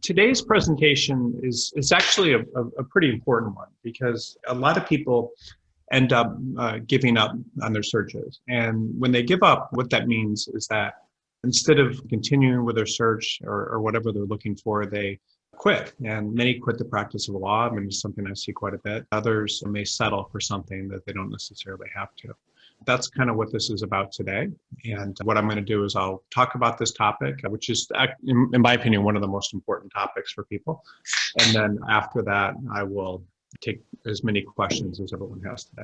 Today's presentation is actually a pretty important one because a lot of people end up giving up on their searches. And when they give up, what that means is that instead of continuing with their search or whatever they're looking for, they quit. And many quit the practice of law. I mean, it's something I see quite a bit. Others may settle for something that they don't necessarily have to. That's kind of what this is about today. And what I'm going to do is I'll talk about this topic, which is, in my opinion, one of the most important topics for people. And then after that, I will take as many questions as everyone has today.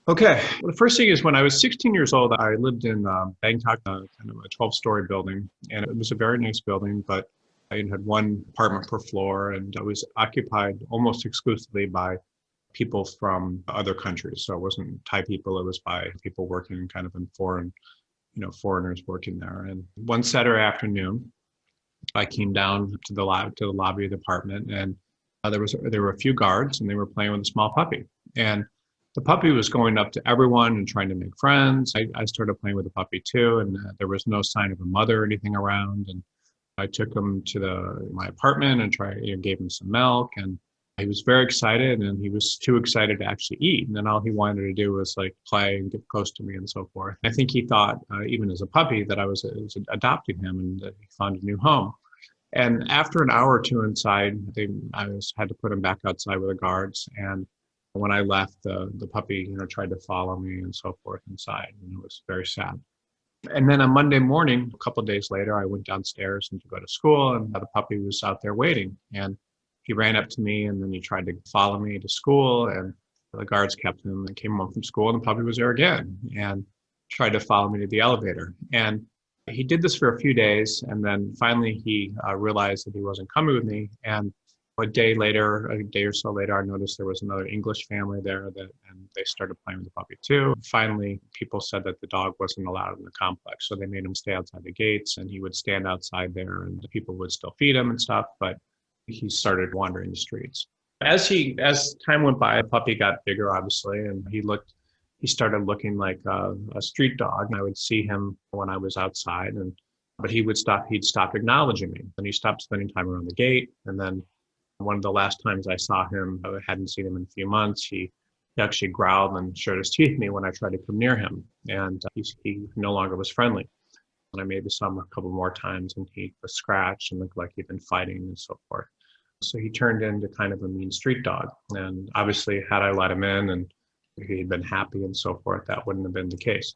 Okay, well, the first thing is when I was 16 years old, I lived in Bangkok, kind of a 12-story building. And it was a very nice building, but I had one apartment per floor, and I was occupied almost exclusively by people from other countries. So it wasn't Thai people, it was by people working kind of in foreign, foreigners working there. And one Saturday afternoon, I came down to the lobby of the apartment, and there were a few guards, and they were playing with a small puppy. And the puppy was going up to everyone and trying to make friends. I started playing with the puppy too, and there was no sign of a mother or anything around. And I took him to my apartment and gave him some milk, and he was very excited, and he was too excited to actually eat. And then all he wanted to do was play and get close to me and so forth. I think he thought, even as a puppy, that I was adopting him and that he found a new home. And after an hour or two inside, I had to put him back outside with the guards. And when I left, the puppy, tried to follow me and so forth inside, and it was very sad. And then on Monday morning, a couple of days later, I went downstairs and to go to school, and the puppy was out there waiting. And he ran up to me, and then he tried to follow me to school, and the guards kept him. And came home from school, and the puppy was there again and tried to follow me to the elevator. And he did this for a few days, and then finally he realized that he wasn't coming with me. And a day or so later, I noticed there was another English family there, and they started playing with the puppy too. Finally, people said that the dog wasn't allowed in the complex, so they made him stay outside the gates, and he would stand outside there, and the people would still feed him and stuff, but he started wandering the streets. As time went by, the puppy got bigger, obviously, and he started looking like a street dog. I would see him when I was outside, but he'd stop acknowledging me, and he stopped spending time around the gate. And then one of the last times I saw him, I hadn't seen him in a few months, he actually growled and showed his teeth at me when I tried to come near him, and he no longer was friendly. And I maybe saw him a couple more times, and he was scratched and looked like he'd been fighting and so forth. So he turned into kind of a mean street dog. And obviously, had I let him in and he'd been happy and so forth, that wouldn't have been the case.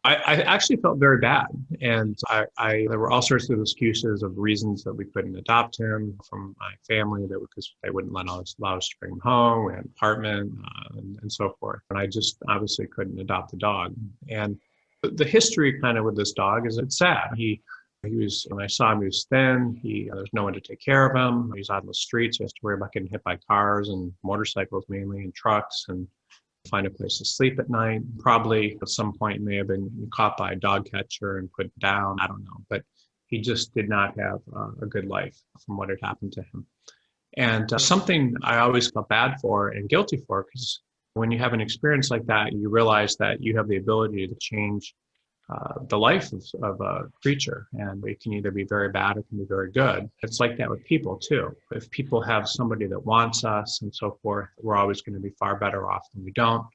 I actually felt very bad. And there were all sorts of excuses of reasons that we couldn't adopt him from my family, because they wouldn't allow us to bring him home. We had an apartment and so forth. And I just obviously couldn't adopt the dog. And the history kind of with this dog is it's sad. When I saw him, he was thin. There's no one to take care of him. He's out on the streets. He has to worry about getting hit by cars and motorcycles mainly, and trucks, and find a place to sleep at night. Probably at some point may have been caught by a dog catcher and put down. I don't know. But he just did not have a good life from what had happened to him. And something I always felt bad for and guilty for, because when you have an experience like that, you realize that you have the ability to change the life of a creature, and it can either be very bad or it can be very good. It's like that with people too. If people have somebody that wants us and so forth, we're always going to be far better off than we don't.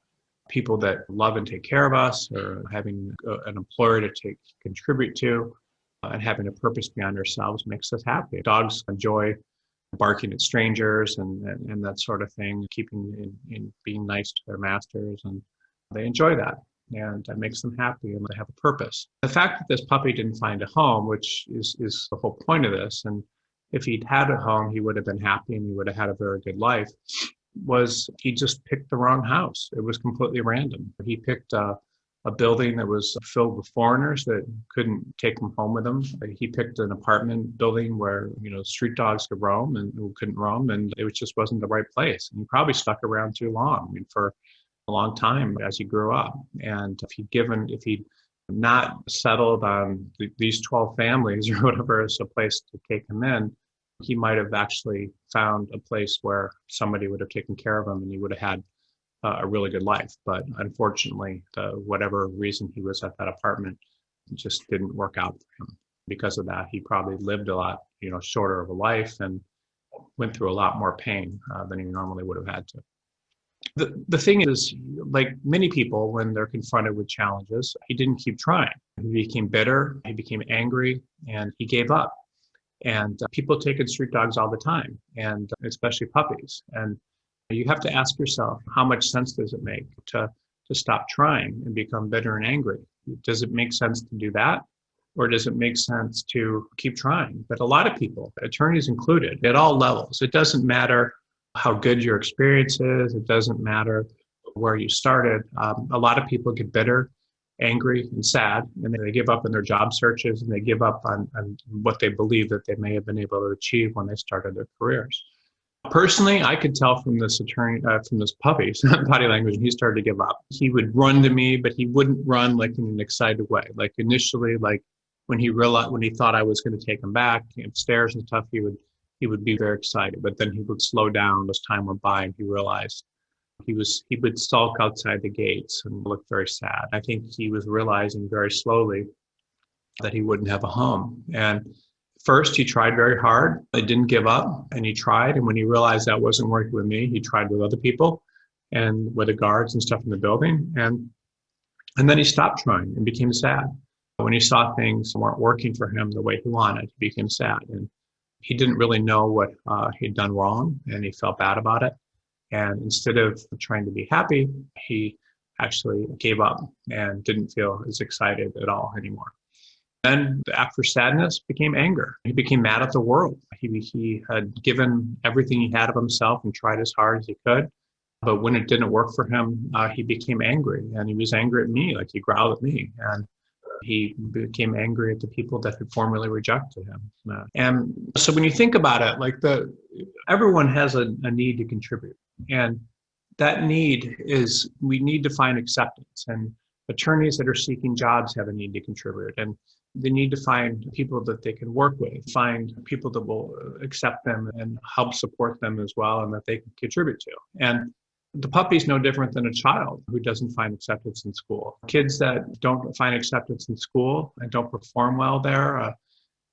People that love and take care of us, or having an employer to contribute to, and having a purpose beyond ourselves makes us happy. Dogs enjoy barking at strangers and that sort of thing, keeping in being nice to their masters, and they enjoy that. And that makes them happy, and they have a purpose. The fact that this puppy didn't find a home, which is the whole point of this, and if he'd had a home, he would have been happy and he would have had a very good life, was he just picked the wrong house. It was completely random. He picked a building that was filled with foreigners that couldn't take him home with them. He picked an apartment building where, street dogs could roam and who couldn't roam, and it just wasn't the right place. And he probably stuck around too long. For a long time as he grew up. And if he'd not settled on these 12 families or whatever as a place to take him in, he might have actually found a place where somebody would have taken care of him, and he would have had a really good life. But unfortunately, whatever reason he was at that apartment just didn't work out for him. Because of that, he probably lived a lot shorter of a life and went through a lot more pain than he normally would have had to. The thing is, like many people, when they're confronted with challenges, he didn't keep trying. He became bitter, he became angry, and he gave up. And people take in street dogs all the time, and especially puppies. And you have to ask yourself, how much sense does it make to stop trying and become bitter and angry? Does it make sense to do that? Or does it make sense to keep trying? But a lot of people, attorneys included, at all levels, it doesn't matter how good your experience is. It doesn't matter where you started. A lot of people get bitter, angry, and sad, and they give up in their job searches, and they give up on what they believe that they may have been able to achieve when they started their careers. Personally, I could tell from this from this puppy's body language, when he started to give up. He would run to me, but he wouldn't run like in an excited way. Like initially, like when he thought I was going to take him back upstairs and stuff, he would be very excited. But then he would slow down as time went by, and he realized he would sulk outside the gates and look very sad. I think he was realizing very slowly that he wouldn't have a home. And first, he tried very hard. He didn't give up, and he tried. And when he realized that wasn't working with me, he tried with other people and with the guards and stuff in the building. And then he stopped trying and became sad. When he saw things weren't working for him the way he wanted, he became sad. And he didn't really know what he'd done wrong, and he felt bad about it. And instead of trying to be happy, he actually gave up and didn't feel as excited at all anymore. Then after sadness became anger. He became mad at the world. He had given everything he had of himself and tried as hard as he could. But when it didn't work for him, he became angry. And he was angry at me, like he growled at me. And he became angry at the people that had formerly rejected him. And so when you think about it, like everyone has a need to contribute. And that need is, we need to find acceptance. And attorneys that are seeking jobs have a need to contribute. And they need to find people that they can work with, find people that will accept them and help support them as well, and that they can contribute to. And the puppy's no different than a child who doesn't find acceptance in school. Kids that don't find acceptance in school and don't perform well there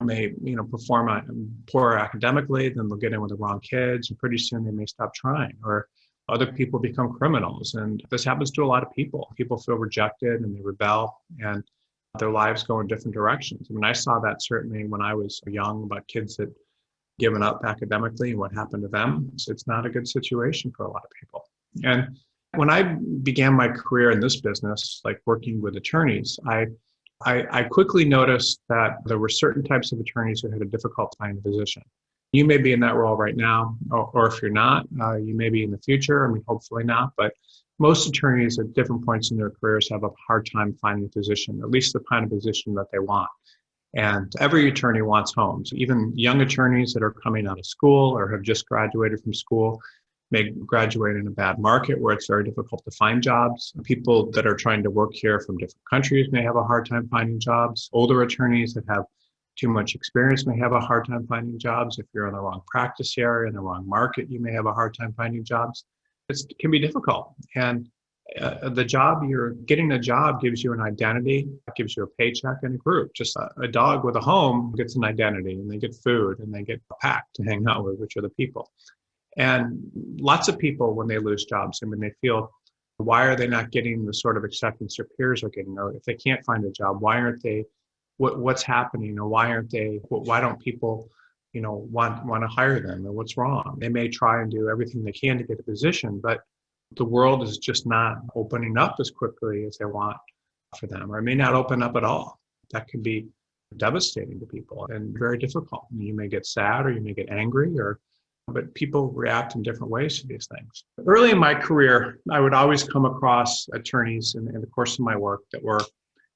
may perform poor academically, then they'll get in with the wrong kids, and pretty soon they may stop trying. Or other people become criminals. And this happens to a lot of people. People feel rejected and they rebel, and their lives go in different directions. I mean, I saw that certainly when I was young, about kids that given up academically and what happened to them. It's not a good situation for a lot of people. And when I began my career in this business, like working with attorneys, I quickly noticed that there were certain types of attorneys who had a difficult time in the position. You may be in that role right now, or if you're not, you may be in the future. I mean, hopefully not, but most attorneys at different points in their careers have a hard time finding a position, at least the kind of position that they want. And every attorney wants homes. Even young attorneys that are coming out of school or have just graduated from school may graduate in a bad market where it's very difficult to find jobs. People that are trying to work here from different countries may have a hard time finding jobs. Older attorneys that have too much experience may have a hard time finding jobs. If you're in the wrong practice area, in the wrong market, you may have a hard time finding jobs. It can be difficult. And getting a job gives you an identity, it gives you a paycheck and a group. Just a dog with a home gets an identity, and they get food, and they get a pack to hang out with, which are the people. And lots of people, when they lose jobs, I mean, they feel, why are they not getting the sort of acceptance their peers are getting? Or if they can't find a job, why aren't they, what's happening? Or why don't people, want to hire them? Or what's wrong? They may try and do everything they can to get a position, but the world is just not opening up as quickly as they want for them, or it may not open up at all. That can be devastating to people and very difficult. You may get sad, or you may get angry, but people react in different ways to these things. Early in my career, I would always come across attorneys in the course of my work that were,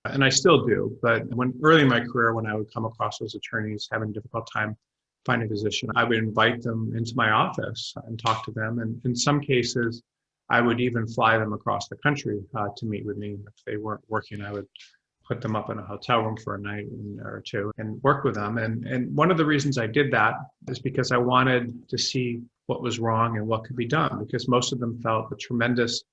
and I still do, but early in my career, when I would come across those attorneys having a difficult time finding a position, I would invite them into my office and talk to them. And in some cases, I would even fly them across the country to meet with me. If they weren't working, I would put them up in a hotel room for a night or two and work with them. And one of the reasons I did that is because I wanted to see what was wrong and what could be done, because most of them felt a tremendous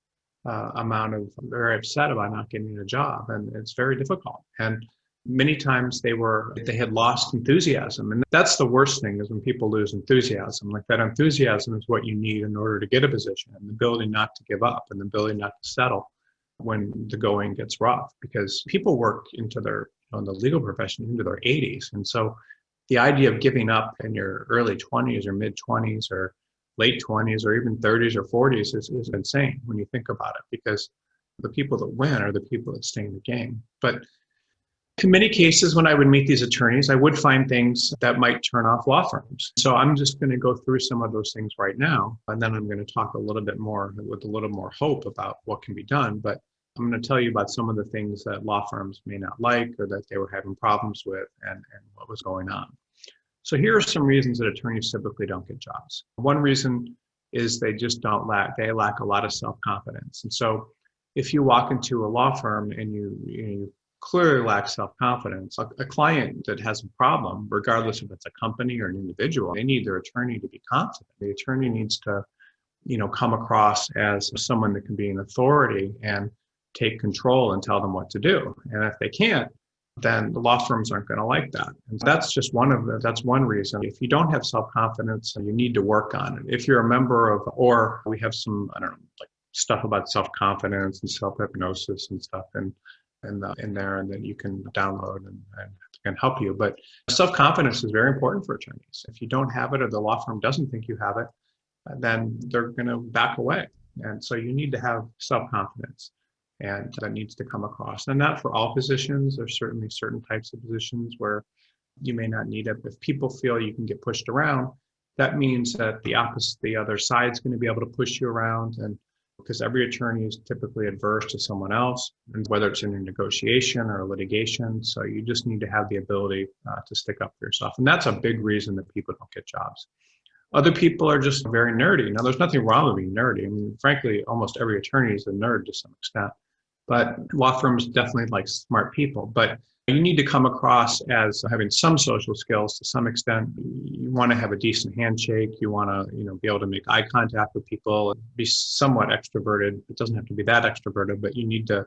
amount of very upset about not getting a job. And it's very difficult. And Many times they had lost enthusiasm. And that's the worst thing, is when people lose enthusiasm. Like, that enthusiasm is what you need in order to get a position, and the ability not to give up, and the ability not to settle when the going gets rough, because people work into their, in the legal profession, into their 80s. And so the idea of giving up in your early 20s or mid 20s or late 20s or even 30s or 40s is insane when you think about it, because the people that win are the people that stay in the game. But in many cases, when I would meet these attorneys, I would find things that might turn off law firms. So I'm just going to go through some of those things right now, and then I'm going to talk a little bit more with a little more hope about what can be done. But I'm going to tell you about some of the things that law firms may not like, or that they were having problems with, and what was going on. So here are some reasons that attorneys typically don't get jobs. One reason is they lack a lot of self-confidence. And so if you walk into a law firm and you clearly lack self-confidence, a client that has a problem, regardless if it's a company or an individual, they need their attorney to be confident. The attorney needs to, come across as someone that can be an authority and take control and tell them what to do. And if they can't, then the law firms aren't going to like that. And that's just that's one reason. If you don't have self-confidence, you need to work on it. If you're a member of, or we have some, like stuff about self-confidence and self-hypnosis and stuff in there, and that you can download and can help you. But self-confidence is very important for attorneys. If you don't have it, or the law firm doesn't think you have it, then they're going to back away. And so you need to have self-confidence, and that needs to come across. And not for all positions. There's certainly certain types of positions where you may not need it. If people feel you can get pushed around, that means that the other side's going to be able to push you around, and because every attorney is typically adverse to someone else, and whether it's in a negotiation or a litigation. So you just need to have the ability to stick up for yourself. And that's a big reason that people don't get jobs. Other people are just very nerdy. Now, there's nothing wrong with being nerdy. I mean, frankly, almost every attorney is a nerd to some extent. But law firms definitely like smart people. But you need to come across as having some social skills to some extent. You want to have a decent handshake. You want to, be able to make eye contact with people, be somewhat extroverted. It doesn't have to be that extroverted, but you need to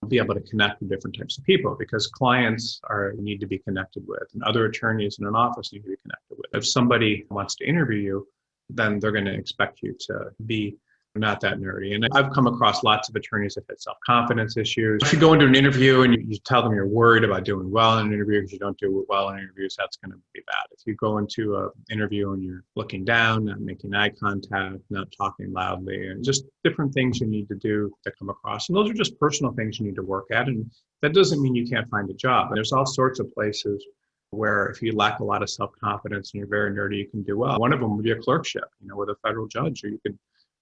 be able to connect with different types of people, because clients need to be connected with, and other attorneys in an office need to be connected with. If somebody wants to interview you, then they're going to expect you to be not that nerdy. And I've come across lots of attorneys that had self-confidence issues. If you go into an interview and you tell them you're worried about doing well in an interview, because you don't do well in interviews, that's going to be bad. If you go into an interview and you're looking down, not making eye contact, not talking loudly, and just different things you need to do to come across. And those are just personal things you need to work at. And that doesn't mean you can't find a job. And there's all sorts of places where if you lack a lot of self-confidence and you're very nerdy, you can do well. One of them would be a clerkship, with a federal judge, or you could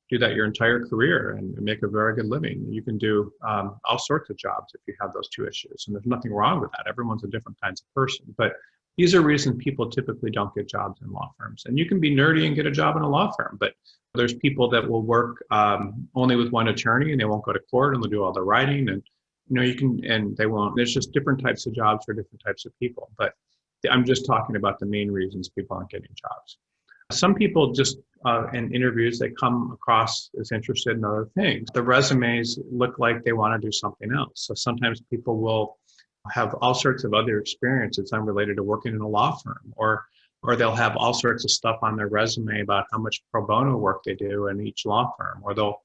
do that your entire career and make a very good living. You can do all sorts of jobs if you have those two issues. And there's nothing wrong with that. Everyone's a different kinds of person. But these are reasons people typically don't get jobs in law firms. And you can be nerdy and get a job in a law firm, but there's people that will work only with one attorney, and they won't go to court, and they'll do all the writing, and they won't. There's just different types of jobs for different types of people. But I'm just talking about the main reasons people aren't getting jobs. Some people just in interviews, they come across as interested in other things. The resumes look like they want to do something else. So sometimes people will have all sorts of other experiences unrelated to working in a law firm, or they'll have all sorts of stuff on their resume about how much pro bono work they do in each law firm, or they'll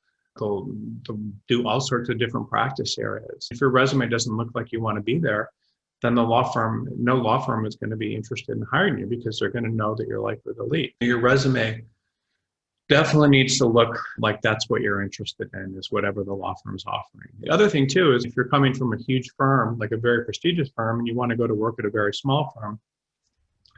do all sorts of different practice areas. If your resume doesn't look like you want to be there, then no law firm is going to be interested in hiring you, because they're going to know that you're likely to leave. Your resume definitely needs to look like that's what you're interested in, is whatever the law firm's offering. The other thing too is if you're coming from a huge firm, like a very prestigious firm, and you want to go to work at a very small firm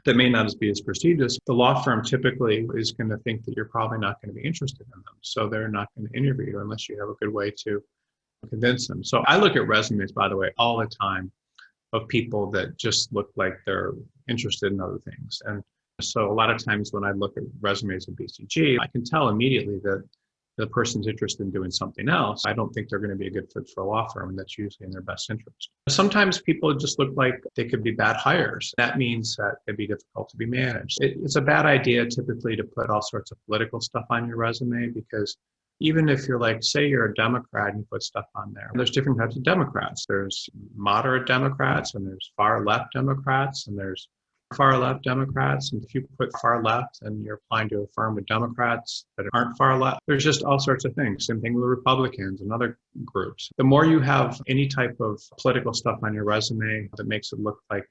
that may not be as prestigious, the law firm typically is going to think that you're probably not going to be interested in them. So they're not going to interview you unless you have a good way to convince them. So I look at resumes, by the way, all the time, of people that just look like they're interested in other things. And so a lot of times when I look at resumes at BCG, I can tell immediately that the person's interested in doing something else. I don't think they're going to be a good fit for a law firm, and that's usually in their best interest. Sometimes people just look like they could be bad hires. That means that it'd be difficult to be managed. It's a bad idea typically to put all sorts of political stuff on your resume, because even if you're like, say you're a Democrat and you put stuff on there, there's different types of Democrats. There's moderate Democrats and there's far left Democrats and there's far left Democrats. And if you put far left and you're applying to a firm with Democrats that aren't far left, there's just all sorts of things. Same thing with Republicans and other groups. The more you have any type of political stuff on your resume that makes it look like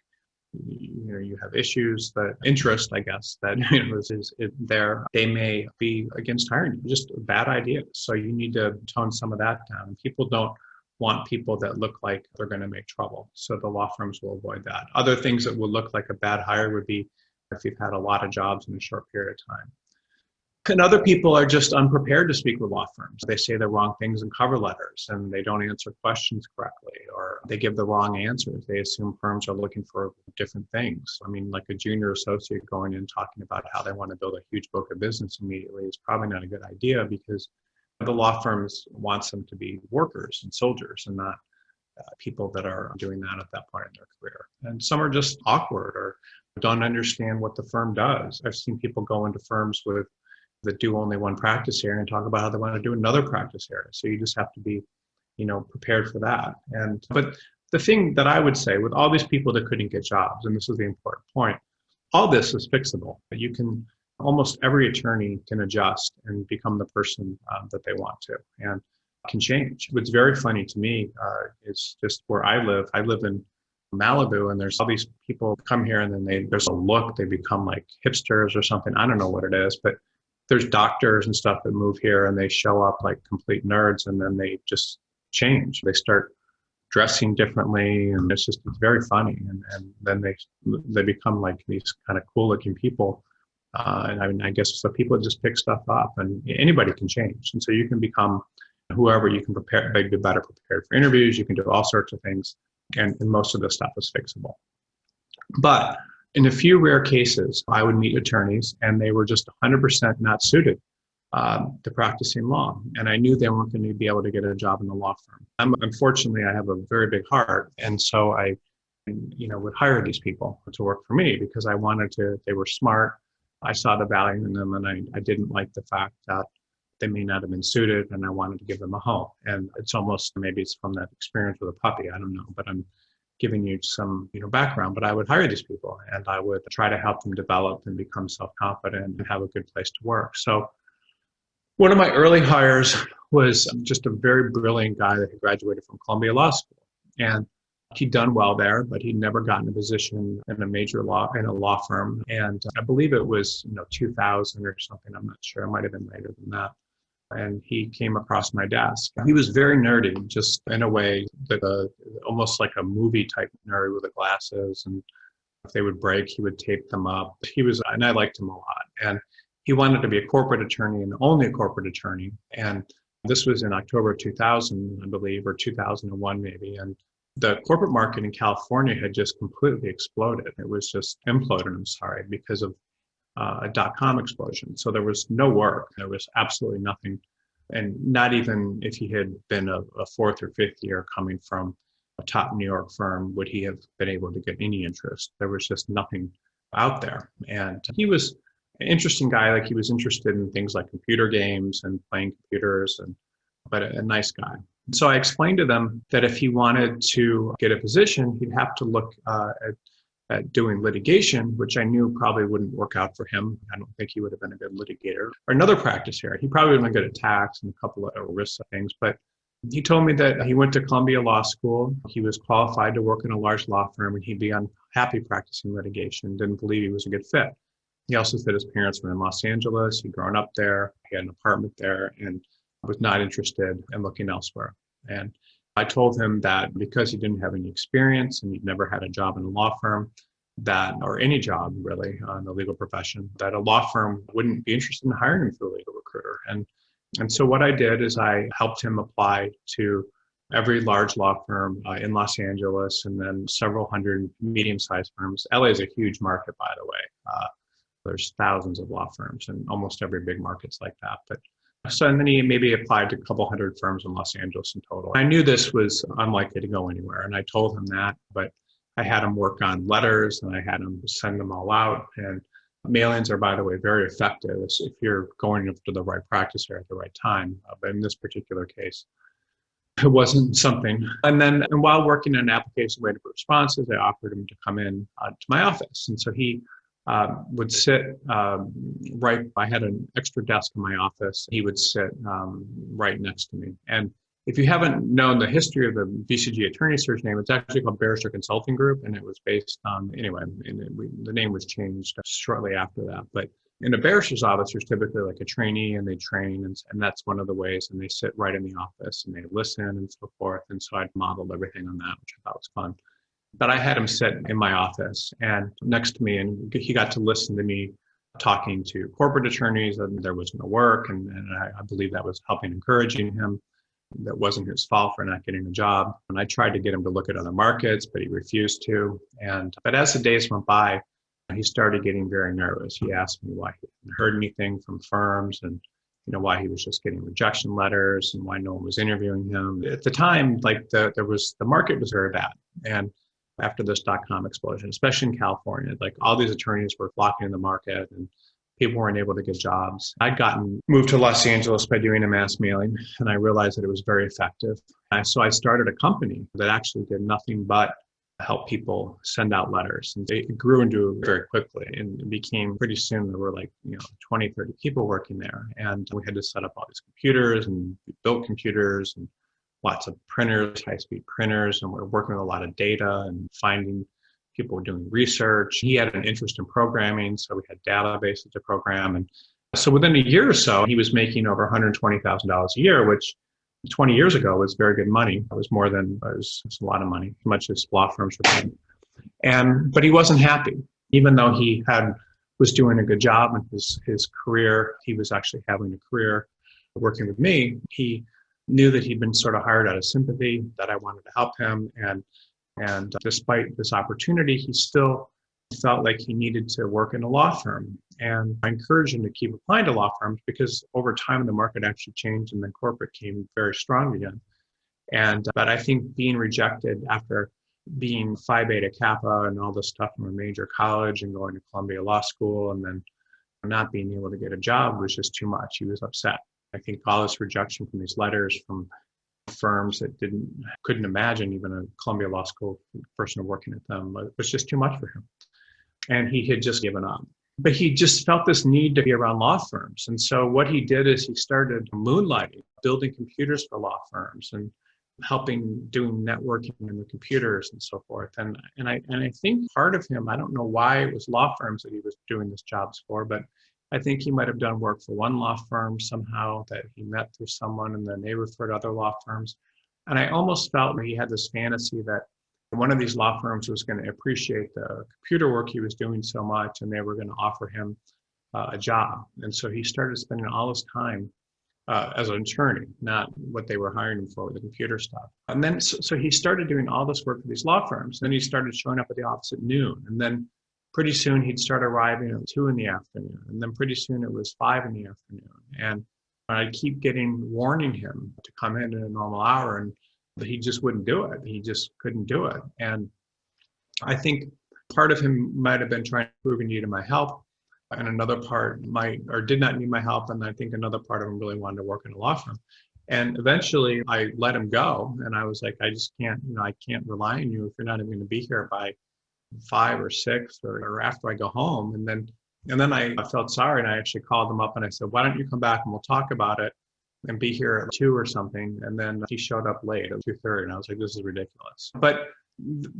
you have issues, that interest, I guess, that is there, they may be against hiring you. Just a bad idea. So you need to tone some of that down. People don't want people that look like they're going to make trouble. So the law firms will avoid that. Other things that would look like a bad hire would be if you've had a lot of jobs in a short period of time. And other people are just unprepared to speak with law firms. They say the wrong things in cover letters and they don't answer questions correctly, or they give the wrong answers. They assume firms are looking for different things. I mean, like a junior associate going in talking about how they want to build a huge book of business immediately is probably not a good idea, because the law firms wants them to be workers and soldiers and not people that are doing that at that point in their career. And some are just awkward or don't understand what the firm does. I've seen people go into firms that do only one practice area and talk about how they want to do another practice area. So you just have to be, prepared for that. But the thing that I would say with all these people that couldn't get jobs, and this is the important point, all this is fixable. Almost every attorney can adjust and become the person that they want to, and can change. What's very funny to me is just where I live. I live in Malibu, and there's all these people come here, and then there's a look, they become like hipsters or something. I don't know what it is, but there's doctors and stuff that move here and they show up like complete nerds, and then they just change. They start dressing differently, and it's very funny. And then they become like these kind of cool looking people. And I mean, I guess so people just pick stuff up, and anybody can change. And so you can become whoever you can prepare, be better prepared for interviews. You can do all sorts of things. And most of this stuff is fixable. But in a few rare cases, I would meet attorneys and they were just 100% not suited to practicing law. And I knew they weren't going to be able to get a job in the law firm. Unfortunately, I have a very big heart. And so I, would hire these people to work for me because they were smart. I saw the value in them, and I didn't like the fact that they may not have been suited, and I wanted to give them a home. And it's almost, maybe it's from that experience with a puppy, I don't know, but I'm giving you some background. But I would hire these people and I would try to help them develop and become self-confident and have a good place to work. So one of my early hires was just a very brilliant guy that had graduated from Columbia Law School. And he'd done well there, but he'd never gotten a position in a law firm. And I believe it was 2000 or something. I'm not sure. It might have been later than that. And he came across my desk. He was very nerdy, just in a way that almost like a movie type nerd with the glasses. And if they would break, he would tape them up. And I liked him a lot. And he wanted to be a corporate attorney, and only a corporate attorney. And this was in October 2000, I believe, or 2001 maybe. And the corporate market in California had just completely exploded. It was just imploded, because of a dot-com explosion. So there was no work. There was absolutely nothing. And not even if he had been a fourth or fifth year coming from a top New York firm, would he have been able to get any interest. There was just nothing out there. And he was an interesting guy. Like, he was interested in things like computer games and playing computers, but a nice guy. So I explained to them that if he wanted to get a position, he'd have to look at doing litigation, which I knew probably wouldn't work out for him. I don't think he would have been a good litigator, or another practice area. He probably would have been good at tax and a couple of risks things. But he told me that he went to Columbia Law School. He was qualified to work in a large law firm, and he'd be unhappy practicing litigation, didn't believe he was a good fit. He also said his parents were in Los Angeles. He'd grown up there. He had an apartment there, and was not interested in looking elsewhere. And I told him that because he didn't have any experience and he'd never had a job in a law firm, or any job really in the legal profession, that a law firm wouldn't be interested in hiring him for a legal recruiter. And so what I did is I helped him apply to every large law firm in Los Angeles, and then several hundred medium-sized firms. LA is a huge market, by the way. There's thousands of law firms, and almost every big market's like that. And then he maybe applied to a couple hundred firms in Los Angeles in total. I knew this was unlikely to go anywhere, and I told him that, but I had him work on letters, and I had him send them all out. And Mailings are, by the way, very effective if you're going to the right practice area at the right time. But in this particular case, it wasn't something. And while working on an application waiting for responses, I offered him to come in to my office. And so he would sit right, I had an extra desk in my office. He would sit right next to me. And if you haven't known the history of the BCG attorney search name, it's actually called Barrister Consulting Group, and it was based on, anyway, the name was changed shortly after that. But in a barrister's office, there's typically like a trainee, and they train, and that's one of the ways, and they sit right in the office, and they listen and so forth. And so I modeled everything on that, which I thought was fun. But I had him sit in my office and next to me, and he got to listen to me talking to corporate attorneys, and there was no work, and I believe that was helping encouraging him. That wasn't his fault for not getting a job. And I tried to get him to look at other markets, but he refused to. But as the days went by, he started getting very nervous. He asked me why he hadn't heard anything from firms, and why he was just getting rejection letters, and why no one was interviewing him. At the time, like the market was very bad. And after this .com explosion, especially in California, like all these attorneys were flocking in the market, and people weren't able to get jobs. I'd moved to Los Angeles by doing a mass mailing, and I realized that it was very effective. So I started a company that actually did nothing but help people send out letters. And it grew into very quickly, and it became pretty soon there were 20, 30 people working there. And we had to set up all these computers, and we built computers and lots of printers, high-speed printers, and we're working with a lot of data and finding people were doing research. He had an interest in programming, so we had databases to program. And so within a year or so, he was making over $120,000 a year, which 20 years ago was very good money. It was a lot of money, as much as law firms were paying. But he wasn't happy, even though he was doing a good job in his career. He was actually having a career working with me. He knew that he'd been sort of hired out of sympathy, that I wanted to help him. And despite this opportunity, he still felt like he needed to work in a law firm. And I encouraged him to keep applying to law firms, because over time the market actually changed, and then corporate came very strong again. But I think being rejected after being Phi Beta Kappa and all this stuff from a major college and going to Columbia Law School and then not being able to get a job was just too much. He was upset. I think all this rejection from these letters from firms that couldn't imagine even a Columbia Law School person working at them was just too much for him. And he had just given up. But he just felt this need to be around law firms. And so what he did is he started moonlighting, building computers for law firms and helping doing networking in the computers and so forth. And I think part of him, I don't know why it was law firms that he was doing these jobs for, but I think he might have done work for one law firm somehow that he met through someone, and then they referred other law firms. And I almost felt that he had this fantasy that one of these law firms was going to appreciate the computer work he was doing so much, and they were going to offer him a job. And so he started spending all his time as an attorney, not what they were hiring him for, the computer stuff. And then so he started doing all this work for these law firms. Then he started showing up at the office at noon. And then pretty soon he'd start arriving at 2 in the afternoon. And then pretty soon it was 5 in the afternoon. And I'd keep warning him to come in a normal hour, but he just wouldn't do it. He just couldn't do it. And I think part of him might have been trying to prove he needed my help, and another part did not need my help. And I think another part of him really wanted to work in a law firm. And eventually I let him go. And I was like, I just can't, I can't rely on you if you're not even going to be here by 5 or 6 or after I go home. And then I felt sorry, and I actually called him up and I said, why don't you come back and we'll talk about it and be here at 2 or something. And then he showed up late at 2:30, and I was like, this is ridiculous. But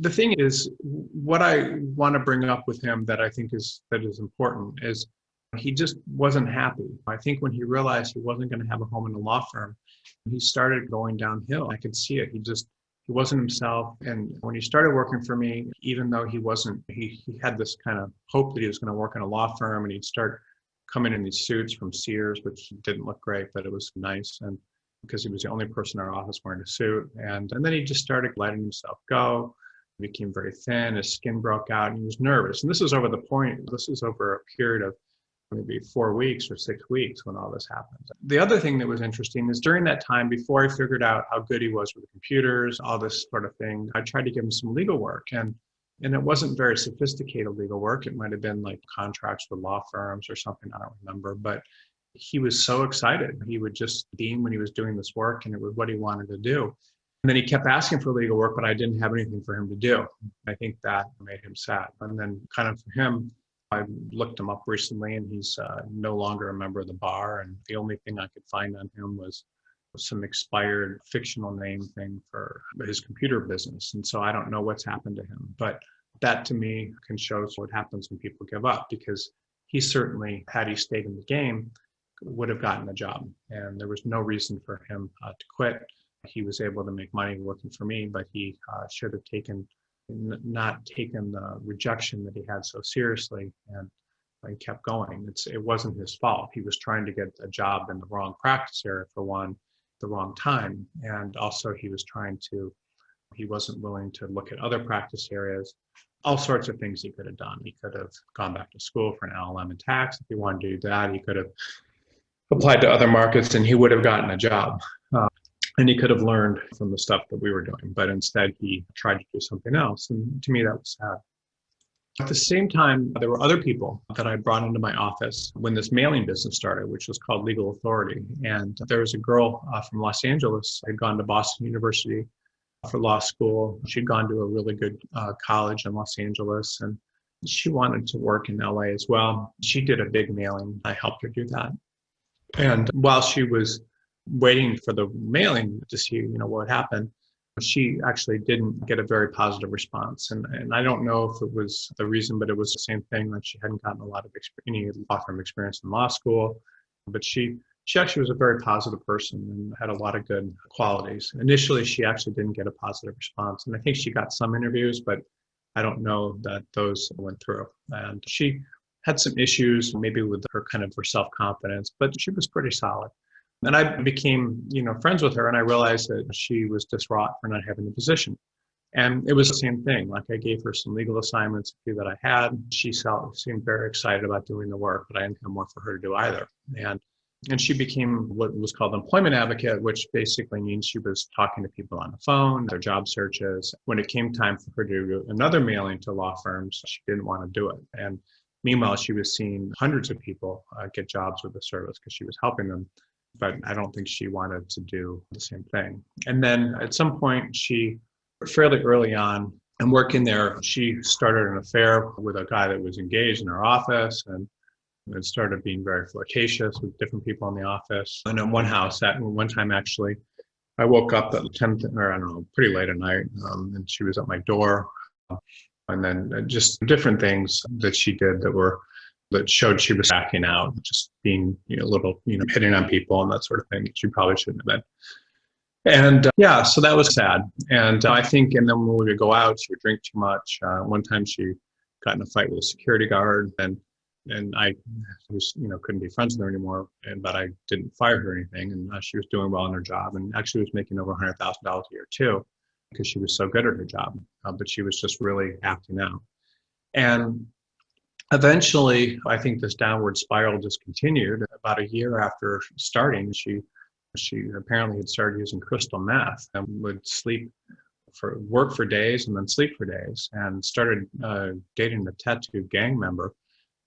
the thing is, what I want to bring up with him that I think is important is he just wasn't happy. I think when he realized he wasn't going to have a home in a law firm, he started going downhill. I could see it. He wasn't himself. And when he started working for me, even though he had this kind of hope that he was going to work in a law firm, and he'd start coming in these suits from Sears, which didn't look great, but it was nice. And because he was the only person in our office wearing a suit. And then he just started letting himself go. He became very thin, his skin broke out, and he was nervous. And this is over a period of maybe 4 weeks or 6 weeks when all this happened. The other thing that was interesting is during that time, before I figured out how good he was with the computers, all this sort of thing, I tried to give him some legal work. And And it wasn't very sophisticated legal work. It might have been like contracts with law firms or something. I don't remember. But he was so excited. He would just beam when he was doing this work, and it was what he wanted to do. And then he kept asking for legal work, but I didn't have anything for him to do. I think that made him sad. And then kind of for him, I looked him up recently, and he's no longer a member of the bar. And the only thing I could find on him was some expired fictional name thing for his computer business. And so I don't know what's happened to him. But that to me can show what happens when people give up, because he certainly, had he stayed in the game, would have gotten a job. And there was no reason for him to quit. He was able to make money working for me, but he should have not taken the rejection that he had so seriously and kept going. It wasn't his fault. He was trying to get a job in the wrong practice area for one, the wrong time. And also he wasn't willing to look at other practice areas, all sorts of things he could have done. He could have gone back to school for an LLM in tax. If he wanted to do that, he could have applied to other markets and he would have gotten a job. And he could have learned from the stuff that we were doing, but instead he tried to do something else. And to me, that was sad. At the same time, there were other people that I brought into my office when this mailing business started, which was called Legal Authority. And there was a girl from Los Angeles who had gone to Boston University for law school. She'd gone to a really good college in Los Angeles, and she wanted to work in LA as well. She did a big mailing. I helped her do that. And while she was waiting for the mailing to see, what happened, she actually didn't get a very positive response. And I don't know if it was the reason, but it was the same thing, that she hadn't gotten a lot of any law firm experience in law school. But she actually was a very positive person and had a lot of good qualities. Initially, she actually didn't get a positive response. And I think she got some interviews, but I don't know that those went through. And she had some issues maybe with her self-confidence, but she was pretty solid. And I became, friends with her, and I realized that she was distraught for not having the position. And it was the same thing. Like, I gave her some legal assignments, a few that I had. She seemed very excited about doing the work, but I didn't have more for her to do either. And she became what was called employment advocate, which basically means she was talking to people on the phone, their job searches. When it came time for her to do another mailing to law firms, she didn't want to do it. And meanwhile, she was seeing hundreds of people get jobs with the service because she was helping them. But I don't think she wanted to do the same thing. And then at some point, she, fairly early on, and working there, she started an affair with a guy that was engaged in her office, and it started being very flirtatious with different people in the office. And at one house, at one time actually, I woke up at 10, or I don't know, pretty late at night, and she was at my door. And then just different things that she did that showed she was acting out, just being a little, hitting on people and that sort of thing. She probably shouldn't have been. And so that was sad. And I think, and then when we would go out, she would drink too much. One time she got in a fight with a security guard, and I was, couldn't be friends with her anymore. But I didn't fire her or anything. And she was doing well in her job, and actually was making over $100,000 a year too, because she was so good at her job. But she was just really acting out. And eventually, I think this downward spiral just continued. About a year after starting, she apparently had started using crystal meth and would work for days and then sleep for days, and started dating a tattooed gang member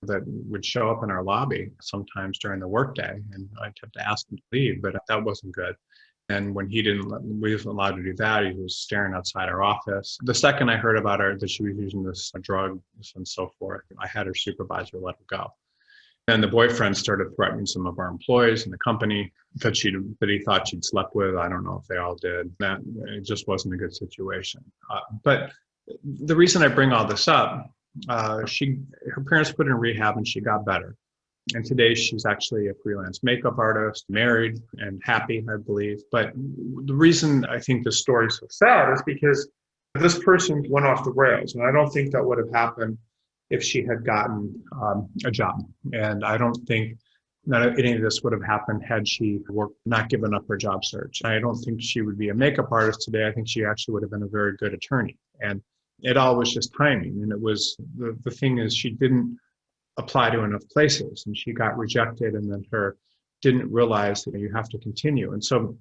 that would show up in our lobby sometimes during the workday, and I'd have to ask him to leave, but that wasn't good. And when we wasn't allowed to do that, he was staring outside our office. The second I heard about her, that she was using this drug and so forth, I had her supervisor let her go. And the boyfriend started threatening some of our employees in the company that he thought she'd slept with. I don't know if they all did. It just wasn't a good situation. But the reason I bring all this up, her parents put her in rehab and she got better. And today she's actually a freelance makeup artist, married and happy, I believe. But the reason I think this story is so sad is because this person went off the rails. And I don't think that would have happened if she had gotten a job. And I don't think that any of this would have happened had she not given up her job search. I don't think she would be a makeup artist today. I think she actually would have been a very good attorney. And it all was just timing. And it was, the thing is, she didn't apply to enough places, and she got rejected, and then didn't realize that you have to continue. And so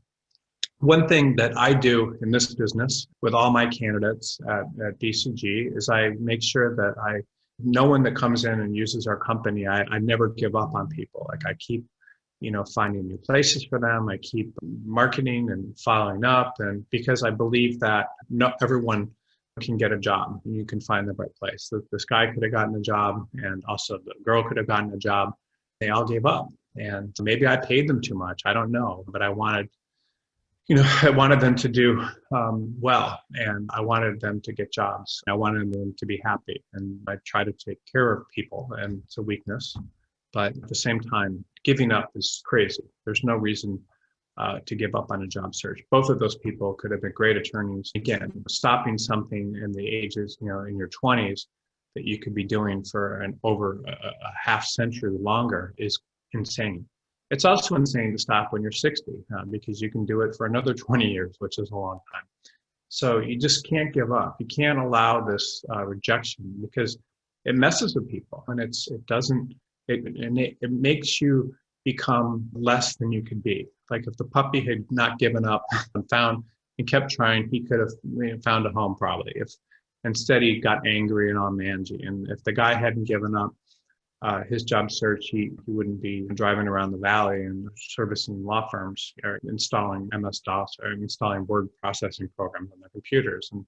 One thing that I do in this business with all my candidates at BCG is I make sure that no one that comes in and uses our company, I never give up on people. Like I keep, finding new places for them. I keep marketing and following up. And because I believe that not everyone can get a job, and you can find the right place. This guy could have gotten a job, and also the girl could have gotten a job. They all gave up. And maybe I paid them too much. I don't know, but I wanted them to do well, and I wanted them to get jobs. I wanted them to be happy, and I try to take care of people, and it's a weakness. But at the same time, giving up is crazy. There's no reason to give up on a job search. Both of those people could have been great attorneys. Again, stopping something in the ages, in your 20s that you could be doing for over a half century longer is insane. It's also insane to stop when you're 60 because you can do it for another 20 years, which is a long time. So you just can't give up. You can't allow this rejection because it messes with people, and it makes you become less than you could be. Like if the puppy had not given up and kept trying, he could have found a home probably. If instead he got angry and all mangy, and if the guy hadn't given up his job search, he wouldn't be driving around the valley and servicing law firms or installing MS-DOS or installing word processing programs on their computers. And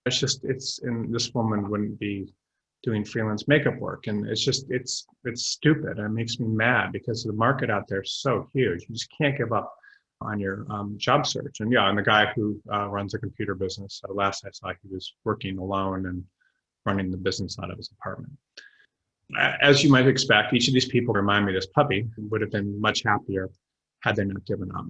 and this woman wouldn't be doing freelance makeup work. And it's stupid. It makes me mad because the market out there is so huge. You just can't give up on your job search. And the guy who runs a computer business, last I saw, he was working alone and running the business out of his apartment. As you might expect, each of these people remind me of this puppy who would have been much happier had they not given up.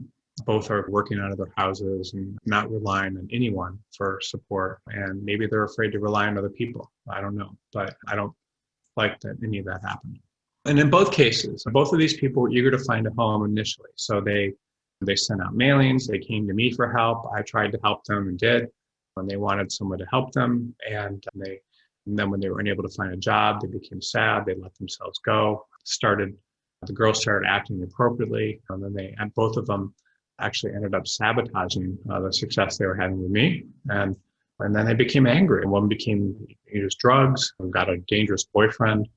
Both are working out of their houses and not relying on anyone for support. And maybe they're afraid to rely on other people. I don't know, but I don't like that any of that happened. And in both cases, both of these people were eager to find a home initially. So they sent out mailings. They came to me for help. I tried to help them and did. When they wanted someone to help them, and then when they were unable to find a job, they became sad. They let themselves go. The girls started acting appropriately, and then both of them actually ended up sabotaging the success they were having with me. And then they became angry. And one used drugs, and got a dangerous boyfriend.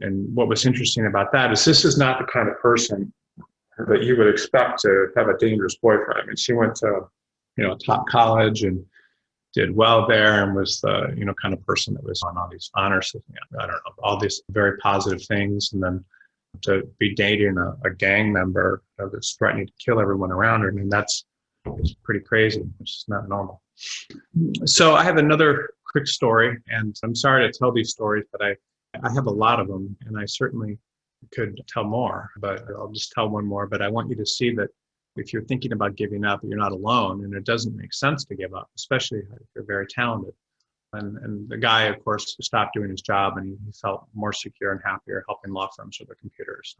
And what was interesting about that is this is not the kind of person that you would expect to have a dangerous boyfriend. I mean, she went to, a top college and did well there, and was the kind of person that was on all these honors, I don't know, all these very positive things, and then to be dating a gang member that's threatening to kill everyone around her. I mean, it's pretty crazy. It's just not normal. So I have another quick story, and I'm sorry to tell these stories, but I have a lot of them, and I certainly could tell more, but I'll just tell one more. But I want you to see that if you're thinking about giving up, you're not alone, and it doesn't make sense to give up, especially if you're very talented. And the guy, of course, stopped doing his job, and he felt more secure and happier helping law firms with their computers.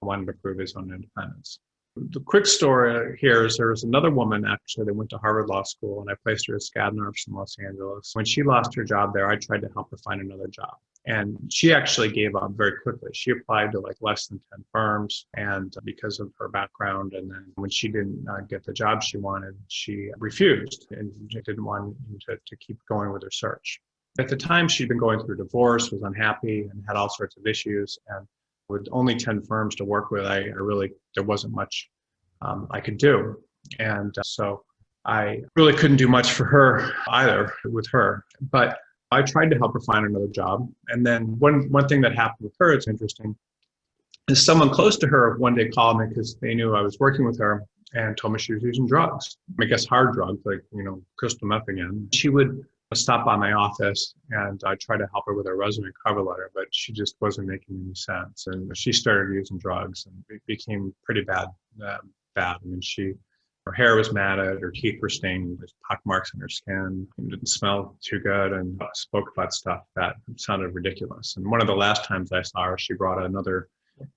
Wanted to prove his own independence. The quick story here is there was another woman actually that went to Harvard Law School, and I placed her at Skadden Arps in Los Angeles. When she lost her job there, I tried to help her find another job. And she actually gave up very quickly. She applied to less than 10 firms, and because of her background, and then when she didn't get the job she wanted, she refused and didn't want to keep going with her search. At the time, she'd been going through a divorce, was unhappy, and had all sorts of issues. And with only 10 firms to work with, there wasn't much I could do. And so I really couldn't do much for her either with her. But I tried to help her find another job. And then one thing that happened with her, it's interesting, is someone close to her one day called me because they knew I was working with her and told me she was using drugs. I guess hard drugs, like, crystal meth again. She would stop by my office, and I tried to help her with her resume and cover letter, but she just wasn't making any sense. And she started using drugs, and it became pretty bad. I mean, her hair was matted, her teeth were stained, there's pock marks on her skin, and didn't smell too good, and spoke about stuff that sounded ridiculous. And one of the last times I saw her, she brought another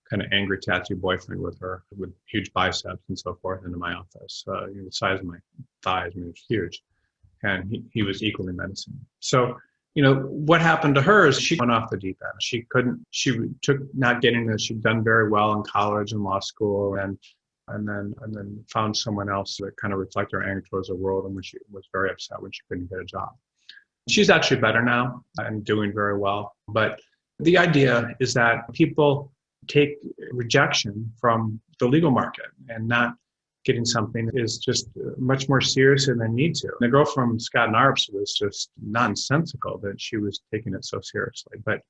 kind of angry tattoo boyfriend with her with huge biceps and so forth into my office. The size of my thighs, I mean, it was huge. And he was equally menacing. So, what happened to her is she went off the deep end. She took not getting this. She'd done very well in college and law school, and and then found someone else that kind of reflected her anger towards the world, and when she was very upset when she couldn't get a job. She's actually better now and doing very well. But the idea is that people take rejection from the legal market, and not getting something is just much more serious than they need to. The girl from Scott and Arps was just nonsensical that she was taking it so seriously, but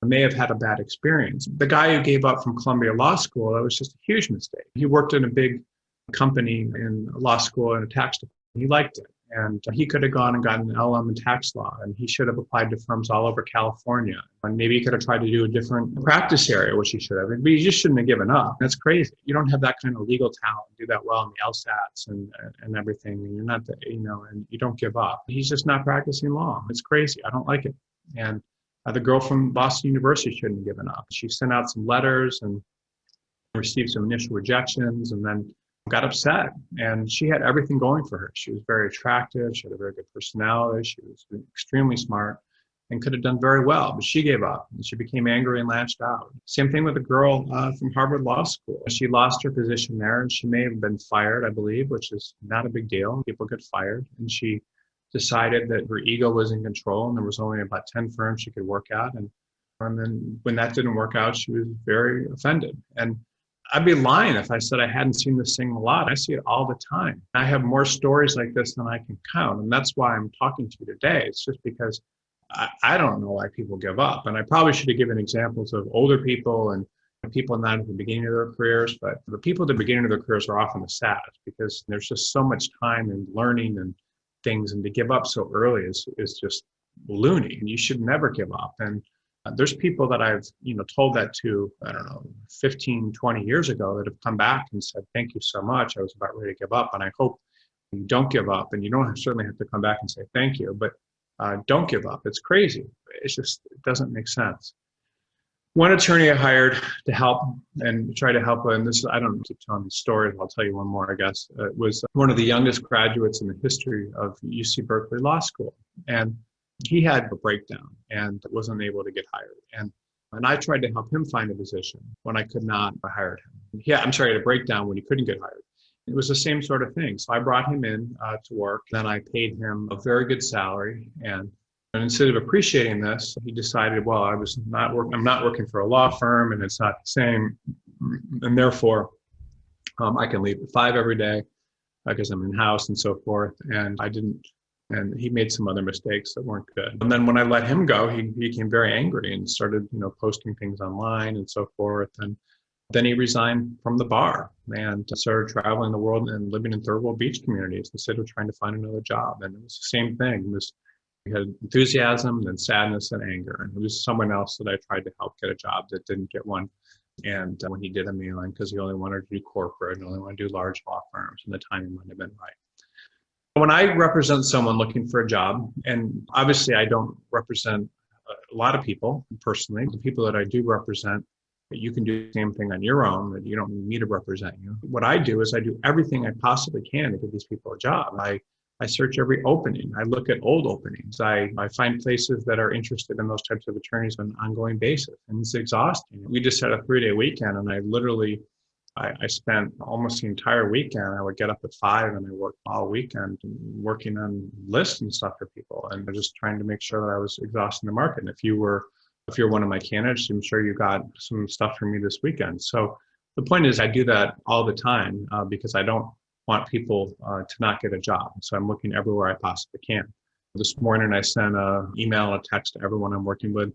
may have had a bad experience. The guy who gave up from Columbia Law School, that was just a huge mistake. He worked in a big company in law school in a tax department. He liked it. And he could have gone and gotten an LM in tax law, and he should have applied to firms all over California. And maybe he could have tried to do a different practice area, which he should have. But he just shouldn't have given up. That's crazy. You don't have that kind of legal talent, do that well in the LSATs and everything, and you're not the, and you don't give up. He's just not practicing law. It's crazy. I don't like it. And the girl from Boston University shouldn't have given up. She sent out some letters and received some initial rejections, and then got upset. And she had everything going for her. She was very attractive. She had a very good personality. She was extremely smart and could have done very well, but she gave up and she became angry and lashed out. Same thing with a girl from Harvard Law School. She lost her position there, and she may have been fired, I believe, which is not a big deal. People get fired. And she decided that her ego was in control, and there was only about 10 firms she could work at. And then when that didn't work out, she was very offended. And I'd be lying if I said I hadn't seen this thing a lot. I see it all the time. I have more stories like this than I can count. And that's why I'm talking to you today. It's just because I don't know why people give up. And I probably should have given examples of older people and people not at the beginning of their careers. But the people at the beginning of their careers are often the saddest, because there's just so much time and learning and things. And to give up so early is just loony. And you should never give up. And there's people that I've, told that to, 15, 20 years ago, that have come back and said, thank you so much. I was about ready to give up. And I hope you don't give up. And you don't certainly have to come back and say thank you, but don't give up. It's crazy. It doesn't make sense. One attorney I hired to help and try to help, and this, I don't keep telling these stories, I'll tell you one more, I guess, was one of the youngest graduates in the history of UC Berkeley Law School. And he had a breakdown and wasn't able to get hired. And I tried to help him find a position when I could not. I hired him. He had a breakdown when he couldn't get hired. It was the same sort of thing. So I brought him in to work. Then I paid him a very good salary. And instead of appreciating this, he decided, well, I'm not working for a law firm, and it's not the same. And therefore, I can leave at 5 every day because I'm in-house and so forth. And I didn't. And he made some other mistakes that weren't good. And then when I let him go, he became very angry and started, posting things online and so forth. And then he resigned from the bar and started traveling the world and living in third world beach communities instead of trying to find another job. And it was the same thing. He had enthusiasm, then sadness and anger. And it was someone else that I tried to help get a job that didn't get one. And when he did a mailing, because he only wanted to do corporate and only wanted to do large law firms, and the timing might have been right. When I represent someone looking for a job, and obviously I don't represent a lot of people personally, the people that I do represent, you can do the same thing on your own, that you don't need me to represent you. What I do is I do everything I possibly can to give these people a job. I search every opening. I look at old openings. I find places that are interested in those types of attorneys on an ongoing basis. And it's exhausting. We just had a 3-day weekend, and I spent almost the entire weekend. I would get up at 5 and I worked all weekend working on lists and stuff for people, and just trying to make sure that I was exhausting the market. And if you're one of my candidates, I'm sure you got some stuff from me this weekend. So the point is, I do that all the time because I don't want people to not get a job. So I'm looking everywhere I possibly can. This morning, I sent an email and a text to everyone I'm working with.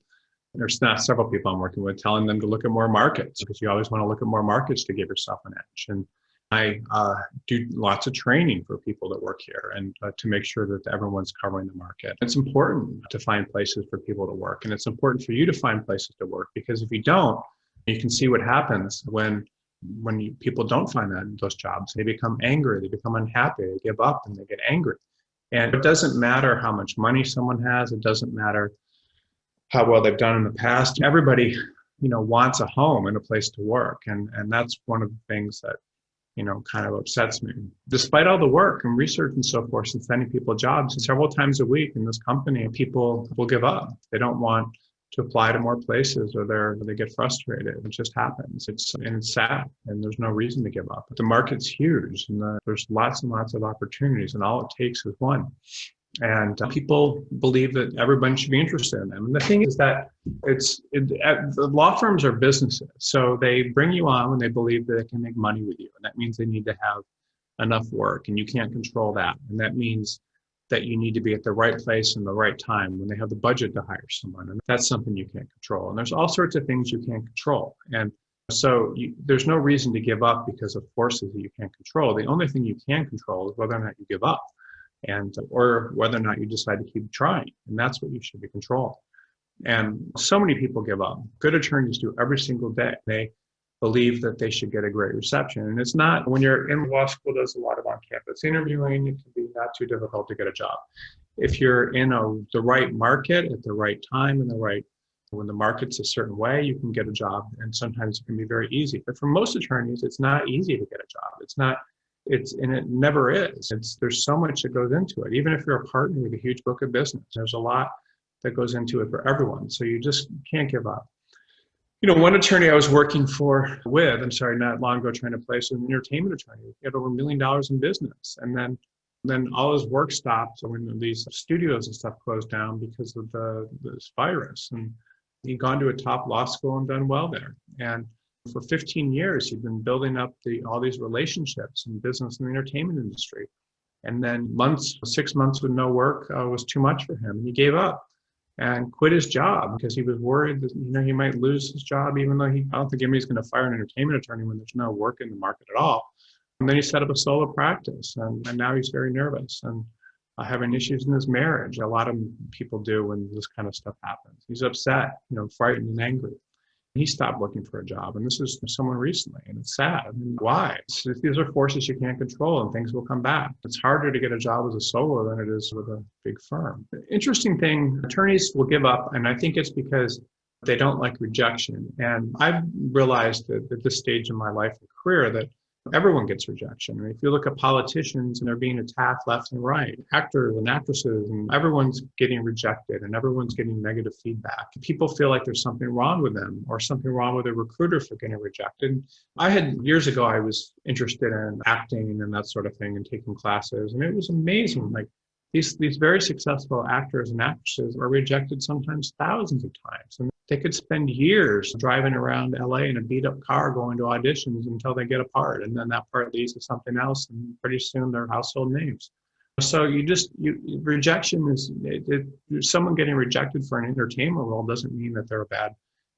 There's not several people I'm working with, telling them to look at more markets, because you always want to look at more markets to give yourself an edge. And I do lots of training for people that work here, and to make sure that everyone's covering the market. It's important to find places for people to work, and it's important for you to find places to work, because if you don't, you can see what happens when people don't find those jobs. They become angry, they become unhappy, they give up, and they get angry. And it doesn't matter how much money someone has. It doesn't matter how well they've done in the past. Everybody, wants a home and a place to work. And that's one of the things that, kind of upsets me. Despite all the work and research and so forth, and sending people jobs several times a week in this company, people will give up. They don't want to apply to more places, or they get frustrated. It just happens. It's sad, and there's no reason to give up. But the market's huge, and there's lots and lots of opportunities, and all it takes is one. And people believe that everyone should be interested in them. And the thing is that the law firms are businesses, so they bring you on when they believe that they can make money with you, and that means they need to have enough work, and you can't control that. And that means that you need to be at the right place in the right time when they have the budget to hire someone. And that's something you can't control. And there's all sorts of things you can't control. And so there's no reason to give up because of forces that you can't control. The only thing you can control is whether or not you give up, or whether or not you decide to keep trying. And that's what you should be controlling. And so many people give up. Good attorneys do every single day. They believe that they should get a great reception. And it's not. When you're in law school, there's a lot of on-campus interviewing. It can be not too difficult to get a job. If you're in the right market at the right time and when the market's a certain way, you can get a job. And sometimes it can be very easy. But for most attorneys, it's not easy to get a job. And it never is. There's so much that goes into it. Even if you're a partner with a huge book of business, there's a lot that goes into it for everyone. So you just can't give up. One attorney I was working not long ago, trying to place an entertainment attorney. He had over $1 million in business. And then all his work stopped when these studios and stuff closed down because of this virus. And he'd gone to a top law school and done well there. And for 15 years, he'd been building up all these relationships in business and the entertainment industry. And then 6 months with no work was too much for him. He gave up and quit his job because he was worried that he might lose his job, even though I don't think anybody's going to fire an entertainment attorney when there's no work in the market at all. And then he set up a solo practice, and now he's very nervous and having issues in his marriage. A lot of people do when this kind of stuff happens. He's upset, frightened and angry. He stopped looking for a job, and this is someone recently, and it's sad. Why? These are forces you can't control, and things will come back. It's harder to get a job as a solo than it is with a big firm. The interesting thing, attorneys will give up, and I think it's because they don't like rejection. And I've realized that at this stage in my life and career that everyone gets rejection. If you look at politicians and they're being attacked left and right, actors and actresses, and everyone's getting rejected and everyone's getting negative feedback. People feel like there's something wrong with them or something wrong with a recruiter for getting rejected. Years ago, I was interested in acting and that sort of thing and taking classes. And it was amazing. Like these very successful actors and actresses are rejected sometimes thousands of times. And they could spend years driving around LA in a beat up car going to auditions until they get a part. And then that part leads to something else. And pretty soon they're household names. So rejection is, someone getting rejected for an entertainment role doesn't mean that they're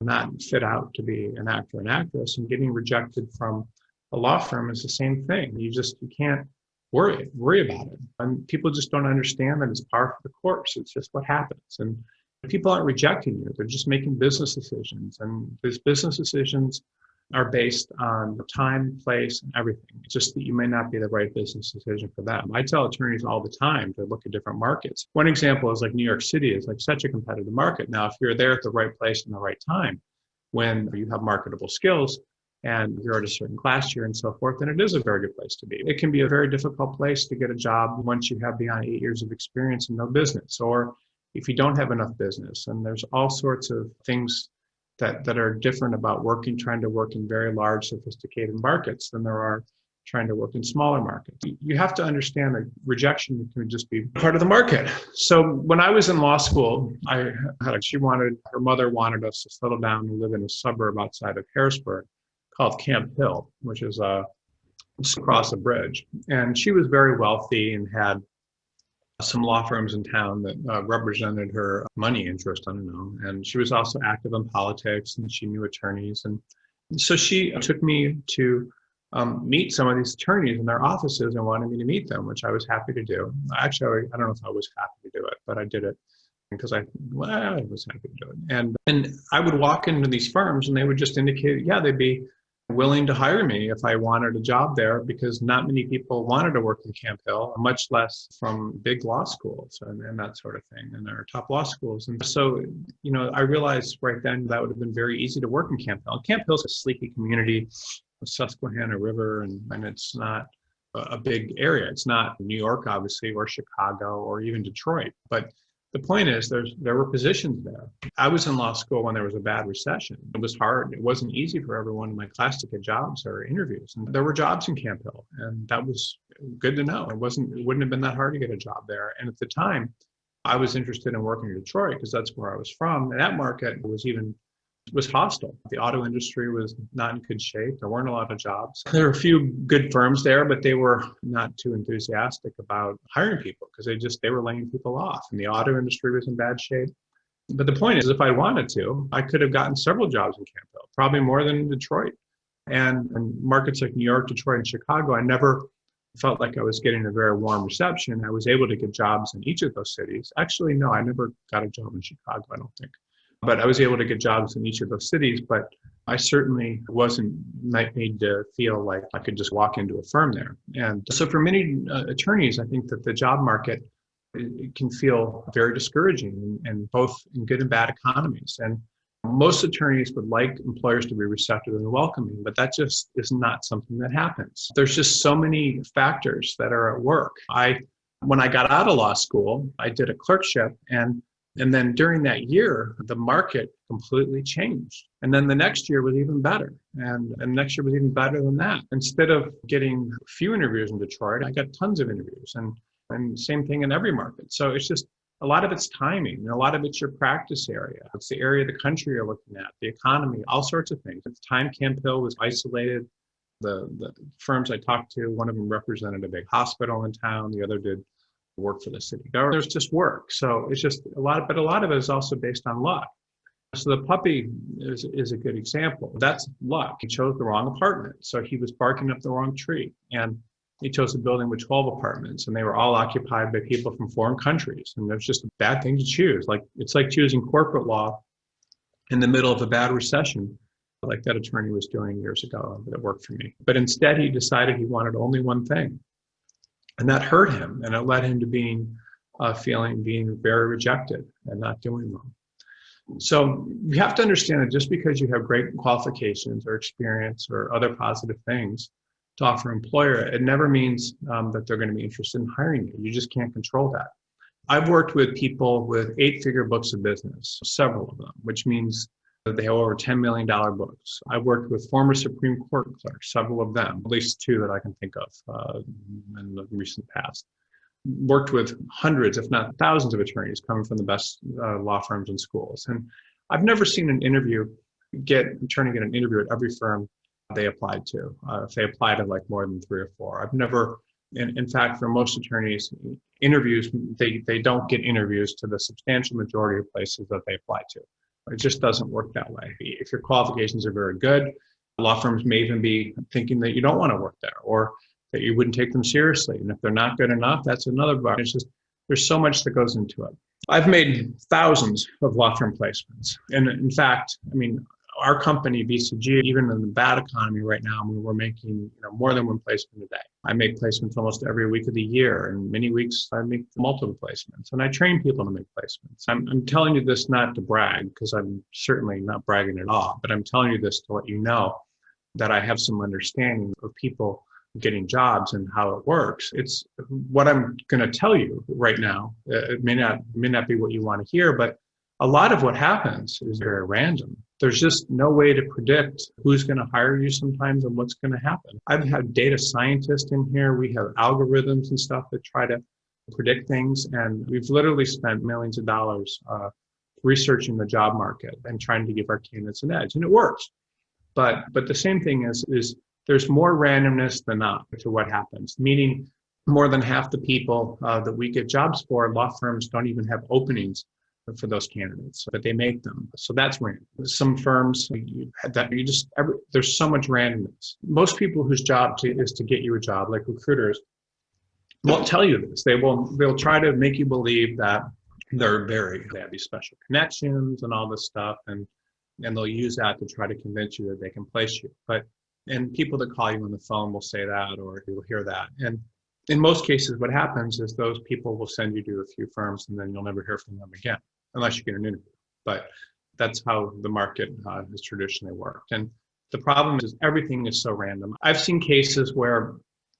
not fit out to be an actor and actress. And getting rejected from a law firm is the same thing. You can't worry about it. And people just don't understand that it's par for the course. It's just what happens. And people aren't rejecting you. They're just making business decisions. And these business decisions are based on time, place, and everything. It's just that you may not be the right business decision for them. I tell attorneys all the time to look at different markets. One example is like New York City is like such a competitive market. Now, if you're there at the right place in the right time, when you have marketable skills and you're at a certain class year and so forth, then it is a very good place to be. It can be a very difficult place to get a job once you have beyond 8 years of experience and no business, or if you don't have enough business. And there's all sorts of things that are different about trying to work in very large, sophisticated markets than there are trying to work in smaller markets. You have to understand that rejection can just be part of the market. So when I was in law school, her mother wanted us to settle down and live in a suburb outside of Harrisburg called Camp Hill, which is just across a bridge. And she was very wealthy and had some law firms in town that represented her money interest, I don't know. And she was also active in politics and she knew attorneys. And so she took me to meet some of these attorneys in their offices and wanted me to meet them, which I was happy to do. Actually, I don't know if I was happy to do it, but I did it because I was happy to do it. And I would walk into these firms and they would just indicate, yeah, they'd be willing to hire me if I wanted a job there, because not many people wanted to work in Camp Hill, much less from big law schools and that sort of thing, and their top law schools. And so, I realized right then that would have been very easy to work in Camp Hill. Camp Hill's a sleepy community, the Susquehanna River, and it's not a big area. It's not New York, obviously, or Chicago, or even Detroit. But The point is, there were positions there. I was in law school when there was a bad recession. It was hard. It wasn't easy for everyone in my class to get jobs or interviews. And there were jobs in Camp Hill, and that was good to know. It wouldn't have been that hard to get a job there. And at the time, I was interested in working in Detroit because that's where I was from. And that market was hostile. The auto industry was not in good shape. There weren't a lot of jobs. There were a few good firms there, but they were not too enthusiastic about hiring people because they were laying people off. And the auto industry was in bad shape. But the point is, if I wanted to, I could have gotten several jobs in Camp Hill, probably more than in Detroit. And in markets like New York, Detroit, and Chicago, I never felt like I was getting a very warm reception. I was able to get jobs in each of those cities. Actually, no, I never got a job in Chicago, I don't think. But I was able to get jobs in each of those cities, but I certainly wasn't made to feel like I could just walk into a firm there. And so for many attorneys, I think that the job market it can feel very discouraging and both in good and bad economies. And most attorneys would like employers to be receptive and welcoming, but that just is not something that happens. There's just so many factors that are at work. When I got out of law school, I did a clerkship and then during that year, the market completely changed. And then the next year was even better. And next year was even better than that. Instead of getting a few interviews in Detroit, I got tons of interviews and same thing in every market. So it's just a lot of it's timing and a lot of it's your practice area. It's the area of the country you're looking at, the economy, all sorts of things. At the time, Camp Hill was isolated. The firms I talked to, one of them represented a big hospital in town. The other did work for the city government. There's just work. So it's just a lot of it is also based on luck. So the puppy is a good example. That's luck. He chose the wrong apartment. So he was barking up the wrong tree. And he chose a building with 12 apartments and they were all occupied by people from foreign countries. And there's just a bad thing to choose. It's like choosing corporate law in the middle of a bad recession, like that attorney was doing years ago that worked for me. But instead he decided he wanted only one thing. And that hurt him, and it led him to being very rejected and not doing well. So you have to understand that just because you have great qualifications or experience or other positive things to offer an employer, it never means that they're going to be interested in hiring you. You just can't control that. I've worked with people with 8-figure books of business, several of them, which means that they have over $10 million books. I've worked with former Supreme Court clerks, several of them, at least 2 that I can think of in the recent past. Worked with hundreds, if not thousands of attorneys coming from the best law firms and schools. And I've never seen an attorney get an interview at every firm they applied to, if they applied to like more than 3 or 4. I've never, in fact, for most attorneys, interviews, they don't get interviews to the substantial majority of places that they apply to. It just doesn't work that way. If your qualifications are very good, law firms may even be thinking that you don't want to work there or that you wouldn't take them seriously. And if they're not good enough, that's another bar. It's just, there's so much that goes into it. I've made thousands of law firm placements. And in fact, our company, BCG, even in the bad economy right now, we're making more than one placement a day. I make placements almost every week of the year, and many weeks I make multiple placements, and I train people to make placements. I'm telling you this not to brag, because I'm certainly not bragging at all, but I'm telling you this to let you know that I have some understanding of people getting jobs and how it works. It's what I'm going to tell you right now. It may not be what you want to hear, but a lot of what happens is very random. There's just no way to predict who's going to hire you sometimes and what's going to happen. I've had data scientists in here. We have algorithms and stuff that try to predict things. And we've literally spent millions of dollars researching the job market and trying to give our candidates an edge. And it works. But the same thing is there's more randomness than not to what happens, meaning more than half the people that we get jobs for, law firms don't even have openings for those candidates, but they make them. So that's random. Some firms, there's so much randomness. Most people whose job is to get you a job, like recruiters, won't tell you this. They'll try to make you believe that they have these special connections and all this stuff, and they'll use that to try to convince you that they can place you. And people that call you on the phone will say that, or you'll hear that. And in most cases, what happens is those people will send you to a few firms, and then you'll never hear from them again, unless you get an interview. But that's how the market has traditionally worked. And the problem is everything is so random. I've seen cases where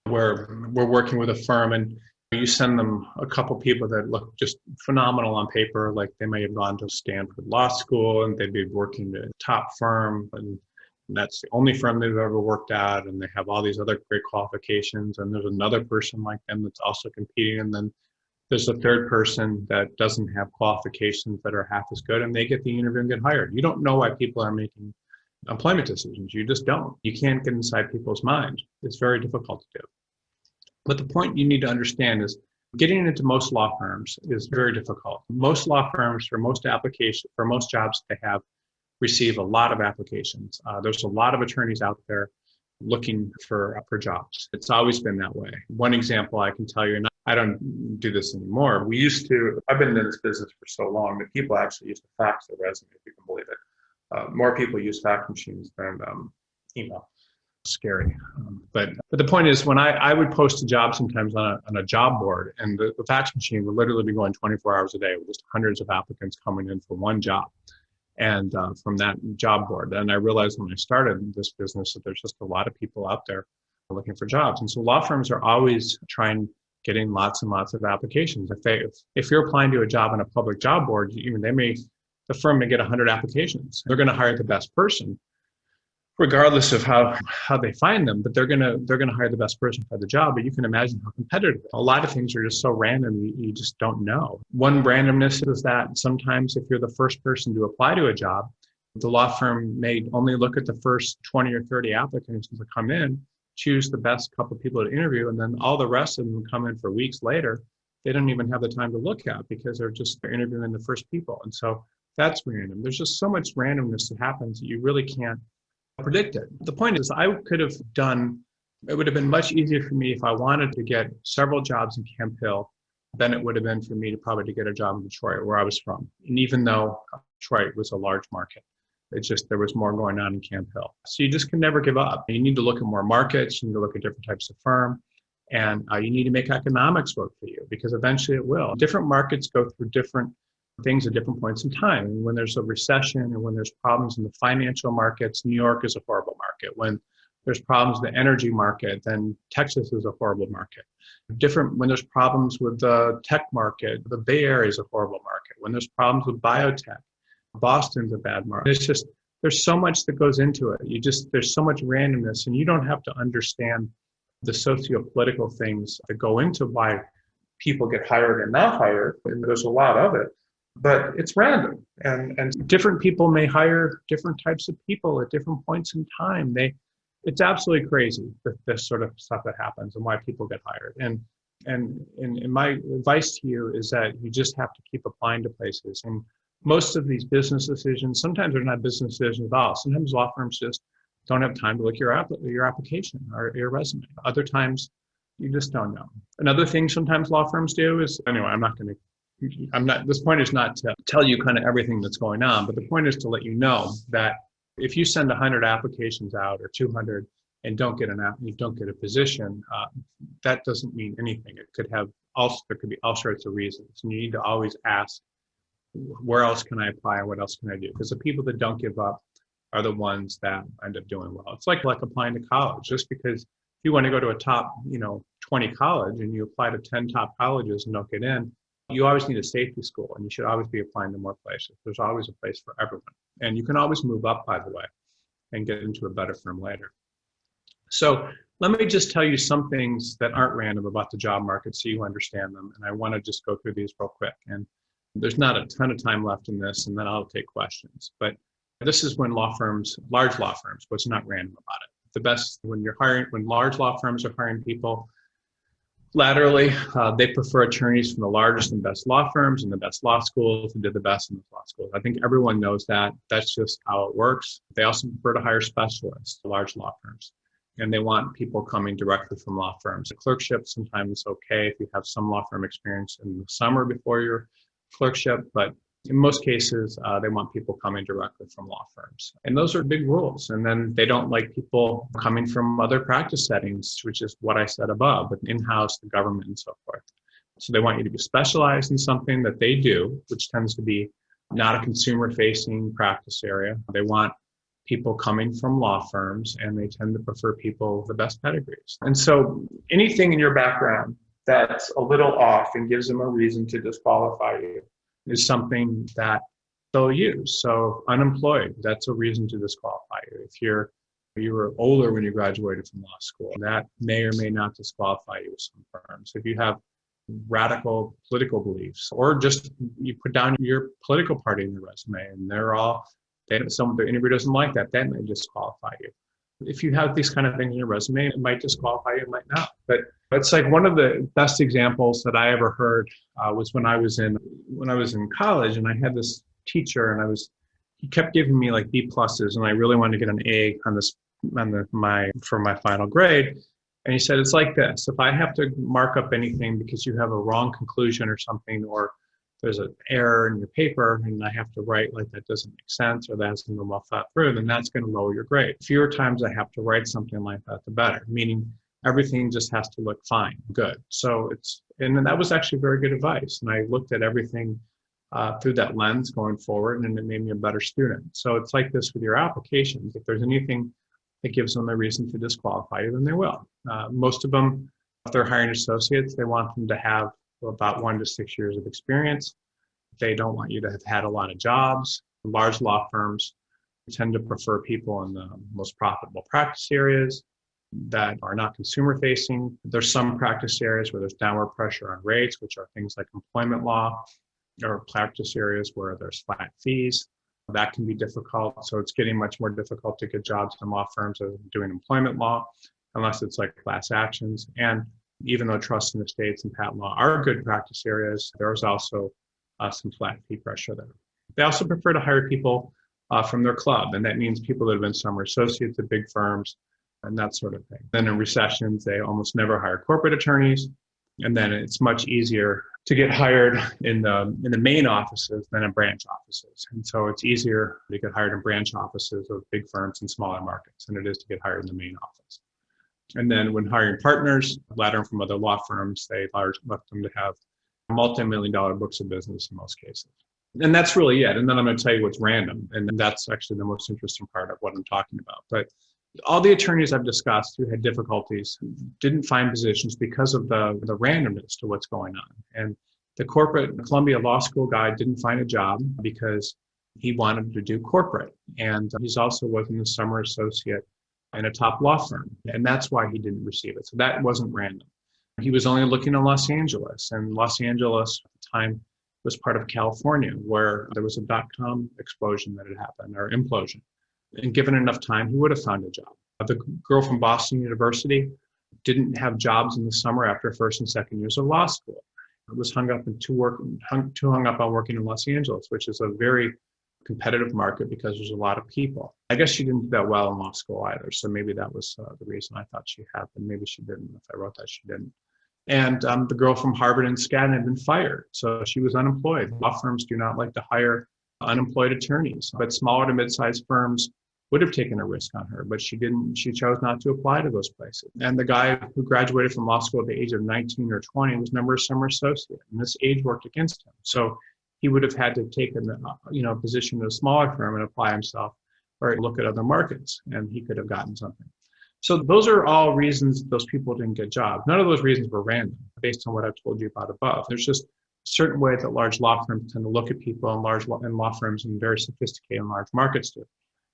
we're working with a firm, and You send them a couple people that look just phenomenal on paper, like they may have gone to Stanford Law School and they'd be working at a top firm, and that's the only firm they've ever worked at, and they have all these other great qualifications. And there's another person like them that's also competing, and then there's a third person that doesn't have qualifications that are half as good, and they get the interview and get hired. You don't know why people are making employment decisions. You just don't. You can't get inside people's minds. It's very difficult to do. But the point you need to understand is getting into most law firms is very difficult. Most law firms, for most jobs they have, receive a lot of applications. There's a lot of attorneys out there looking for jobs. It's always been that way. One example I can tell you, and I don't do this anymore. I've been in this business for so long that people actually used to fax their resume, if you can believe it. More people use fax machines than email. Scary. But the point is, when I would post a job sometimes on a job board, and the fax machine would literally be going 24 hours a day with just hundreds of applicants coming in for one job. And from that job board. And I realized when I started this business that there's just a lot of people out there looking for jobs. And so law firms are always getting lots and lots of applications. If you're applying to a job on a public job board, the firm may get 100 applications. They're going to hire the best person, regardless of how they find them, but they're gonna hire the best person for the job. But you can imagine how competitive. A lot of things are just so random, you just don't know. One randomness is that sometimes if you're the first person to apply to a job, the law firm may only look at the first 20 or 30 applicants that come in, choose the best couple of people to interview, and then all the rest of them come in for weeks later. They don't even have the time to look at because they're interviewing the first people. And so that's random. There's just so much randomness that happens that you really can't predict it. The point is, it would have been much easier for me if I wanted to get several jobs in Camp Hill than it would have been for me to get a job in Detroit, where I was from. And even though Detroit was a large market, there was more going on in Camp Hill. So you just can never give up. You need to look at more markets, you need to look at different types of firm, and you need to make economics work for you, because eventually it will. Different markets go through different things at different points in time. And when there's a recession and when there's problems in the financial markets, New York is a horrible market. When there's problems in the energy market, then Texas is a horrible market. When there's problems with the tech market, the Bay Area is a horrible market. When there's problems with biotech, Boston's a bad market. There's so much that goes into it. There's so much randomness, and you don't have to understand the socio-political things that go into why people get hired and not hired. And there's a lot of it. But it's random, and different people may hire different types of people at different points in time. It's absolutely crazy, this sort of stuff that happens and why people get hired. And my advice to you is that you just have to keep applying to places. And most of these business decisions, sometimes they're not business decisions at all. Sometimes law firms just don't have time to look at your application or your resume. Other times, you just don't know. Another thing sometimes law firms do is, anyway, this point is not to tell you kind of everything that's going on, but the point is to let you know that if you send 100 applications out or 200 and you don't get a position, that doesn't mean anything. There could be all sorts of reasons. And you need to always ask, where else can I apply and what else can I do? Because the people that don't give up are the ones that end up doing well. It's like applying to college. Just because you want to go to a top 20 college and you apply to 10 top colleges and don't get in, you always need a safety school, and you should always be applying to more places. There's always a place for everyone. And you can always move up, by the way, and get into a better firm later. So let me just tell you some things that aren't random about the job market so you understand them. And I want to just go through these real quick. And there's not a ton of time left in this, and then I'll take questions. But this is when large law firms, what's not random about it. When large law firms are hiring people laterally, they prefer attorneys from the largest and best law firms and the best law schools and did the best in the law schools. I think everyone knows that. That's just how it works. They also prefer to hire specialists, large law firms, and they want people coming directly from law firms. Clerkship, sometimes it's okay if you have some law firm experience in the summer before your clerkship, but in most cases, they want people coming directly from law firms. And those are big rules. And then they don't like people coming from other practice settings, which is what I said above, with in-house, the government, and so forth. So they want you to be specialized in something that they do, which tends to be not a consumer-facing practice area. They want people coming from law firms, and they tend to prefer people with the best pedigrees. And so anything in your background that's a little off and gives them a reason to disqualify you is something that they'll use. So unemployed, that's a reason to disqualify you. If you were older when you graduated from law school, that may or may not disqualify you with some firms. If you have radical political beliefs, or just you put down your political party in your resume and the interviewer doesn't like that, that may disqualify you. If you have these kind of things in your resume, it might disqualify you, it might not. But it's like one of the best examples that I ever heard was when I was in college, and I had this teacher, and he kept giving me like B pluses, and I really wanted to get an A for my final grade. And he said, it's like this: if I have to mark up anything because you have a wrong conclusion or something, or there's an error in your paper and I have to write like that doesn't make sense or that hasn't been well thought through, then that's going to lower your grade. Fewer times I have to write something like that, the better, meaning everything just has to look fine, good. So and that was actually very good advice. And I looked at everything through that lens going forward, and it made me a better student. So it's like this with your applications. If there's anything that gives them a reason to disqualify you, then they will. Most of them, if they're hiring associates, they want them to have about 1 to 6 years of experience. They don't want you to have had a lot of jobs. Large law firms tend to prefer people in the most profitable practice areas that are not consumer facing. There's some practice areas where there's downward pressure on rates, which are things like employment law, or practice areas where there's flat fees. That can be difficult. So it's getting much more difficult to get jobs in law firms as doing employment law, unless it's like class actions. And even though trust and estates and patent law are good practice areas, there's also some flat fee pressure there. They also prefer to hire people from their club, and that means people that have been summer associates at big firms and that sort of thing. Then in recessions, they almost never hire corporate attorneys, and then it's much easier to get hired in the main offices than in branch offices. And so it's easier to get hired in branch offices of big firms in smaller markets than it is to get hired in the main office. And then when hiring partners, ladder from other law firms, they left them to have multi-million-dollar books of business in most cases. And that's really it. And then I'm going to tell you what's random. And that's actually the most interesting part of what I'm talking about. But all the attorneys I've discussed who had difficulties didn't find positions because of the randomness to what's going on. And the Columbia Law School guy didn't find a job because he wanted to do corporate. And he's also wasn't a summer associate in a top law firm. And that's why he didn't receive it. So that wasn't random. He was only looking in Los Angeles. And Los Angeles at the time was part of California, where there was a dot-com explosion that had happened, or implosion. And given enough time, he would have found a job. The girl from Boston University didn't have jobs in the summer after first and second years of law school. It was too hung up on working in Los Angeles, which is a very competitive market because there's a lot of people. I guess she didn't do that well in law school either. So maybe that was the reason I thought she had, but maybe she didn't. If I wrote that, she didn't. And the girl from Harvard and Skadden had been fired. So she was unemployed. Law firms do not like to hire unemployed attorneys, but smaller to mid-sized firms would have taken a risk on her, but she didn't. She chose not to apply to those places. And the guy who graduated from law school at the age of 19 or 20 was never a summer associate, and this age worked against him. So he would have had to take a position in a smaller firm and apply himself, or look at other markets, and he could have gotten something. So those are all reasons those people didn't get jobs. None of those reasons were random, based on what I've told you about above. There's just a certain way that large law firms tend to look at people, and law firms in very sophisticated and large markets do.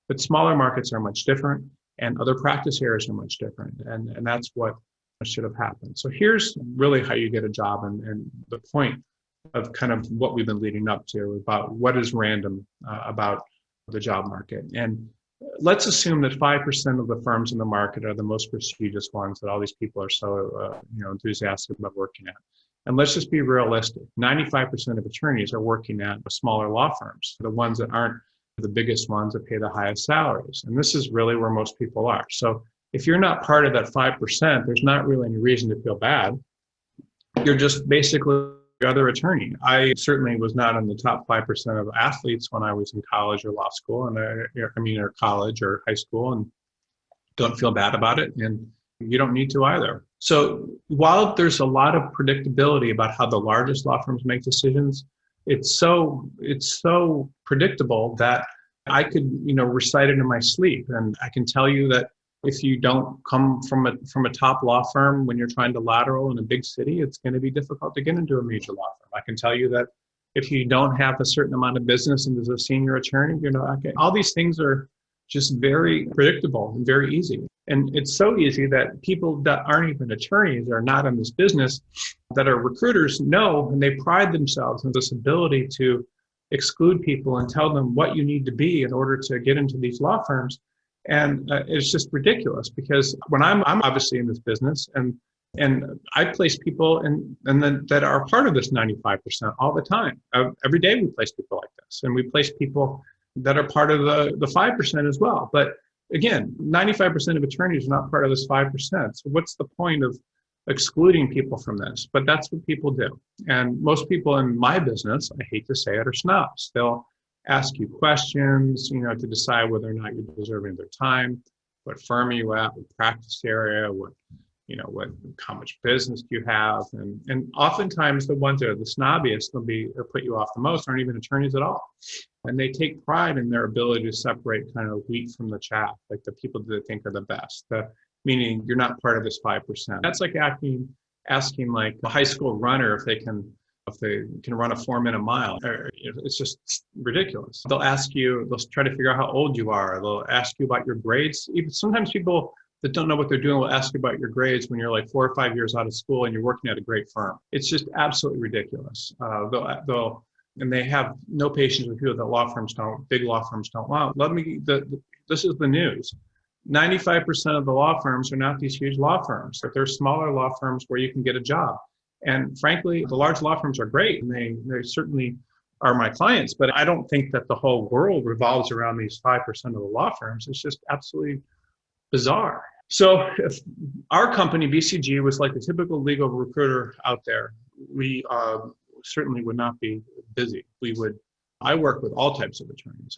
But smaller markets are much different, and other practice areas are much different, and that's what should have happened. So here's really how you get a job, and the point of kind of what we've been leading up to about what is random about the job market. And let's assume that 5% of the firms in the market are the most prestigious ones that all these people are so enthusiastic about working at. And let's just be realistic. 95% of attorneys are working at smaller law firms, the ones that aren't the biggest ones that pay the highest salaries. And this is really where most people are. So if you're not part of that 5%, there's not really any reason to feel bad. You're just basically the other attorney. I certainly was not in the top 5% of athletes when I was in college or law school, or college or high school, and don't feel bad about it. And you don't need to either. So while there's a lot of predictability about how the largest law firms make decisions, it's so predictable that I could, recite it in my sleep. And I can tell you that If you don't come from a top law firm when you're trying to lateral in a big city, it's going to be difficult to get into a major law firm. I can tell you that if you don't have a certain amount of business and as a senior attorney, you're not okay. All these things are just very predictable and very easy. And it's so easy that people that aren't even attorneys or not in this business that are recruiters know, and they pride themselves in this ability to exclude people and tell them what you need to be in order to get into these law firms. And it's just ridiculous because when I'm obviously in this business and I place people and then that are part of this 95% all the time. Every day we place people like this, and we place people that are part of the 5% as well. But again, 95% of attorneys are not part of this 5%. So what's the point of excluding people from this? But that's what people do. And most people in my business, I hate to say it, are snobs. They'll ask you questions, to decide whether or not you're deserving their time. What firm are you at? What practice area? How much business do you have? And oftentimes the ones that are the snobbiest, they'll put you off the most, aren't even attorneys at all. And they take pride in their ability to separate kind of wheat from the chaff, like the people that they think are the best, meaning you're not part of this 5%. That's like asking like a high school runner if they can run a 4-minute mile. It's just ridiculous. They'll try to figure out how old you are. They'll ask you about your grades. Even sometimes people that don't know what they're doing will ask you about your grades when you're like 4 or 5 years out of school and you're working at a great firm. It's just absolutely ridiculous. And they have no patience with people that big law firms don't want. This is the news. 95% of the law firms are not these huge law firms. But they're smaller law firms where you can get a job. And frankly, the large law firms are great, and they certainly are my clients, but I don't think that the whole world revolves around these 5% of the law firms. It's just absolutely bizarre. So if our company, BCG, was like the typical legal recruiter out there, we certainly would not be busy. I work with all types of attorneys.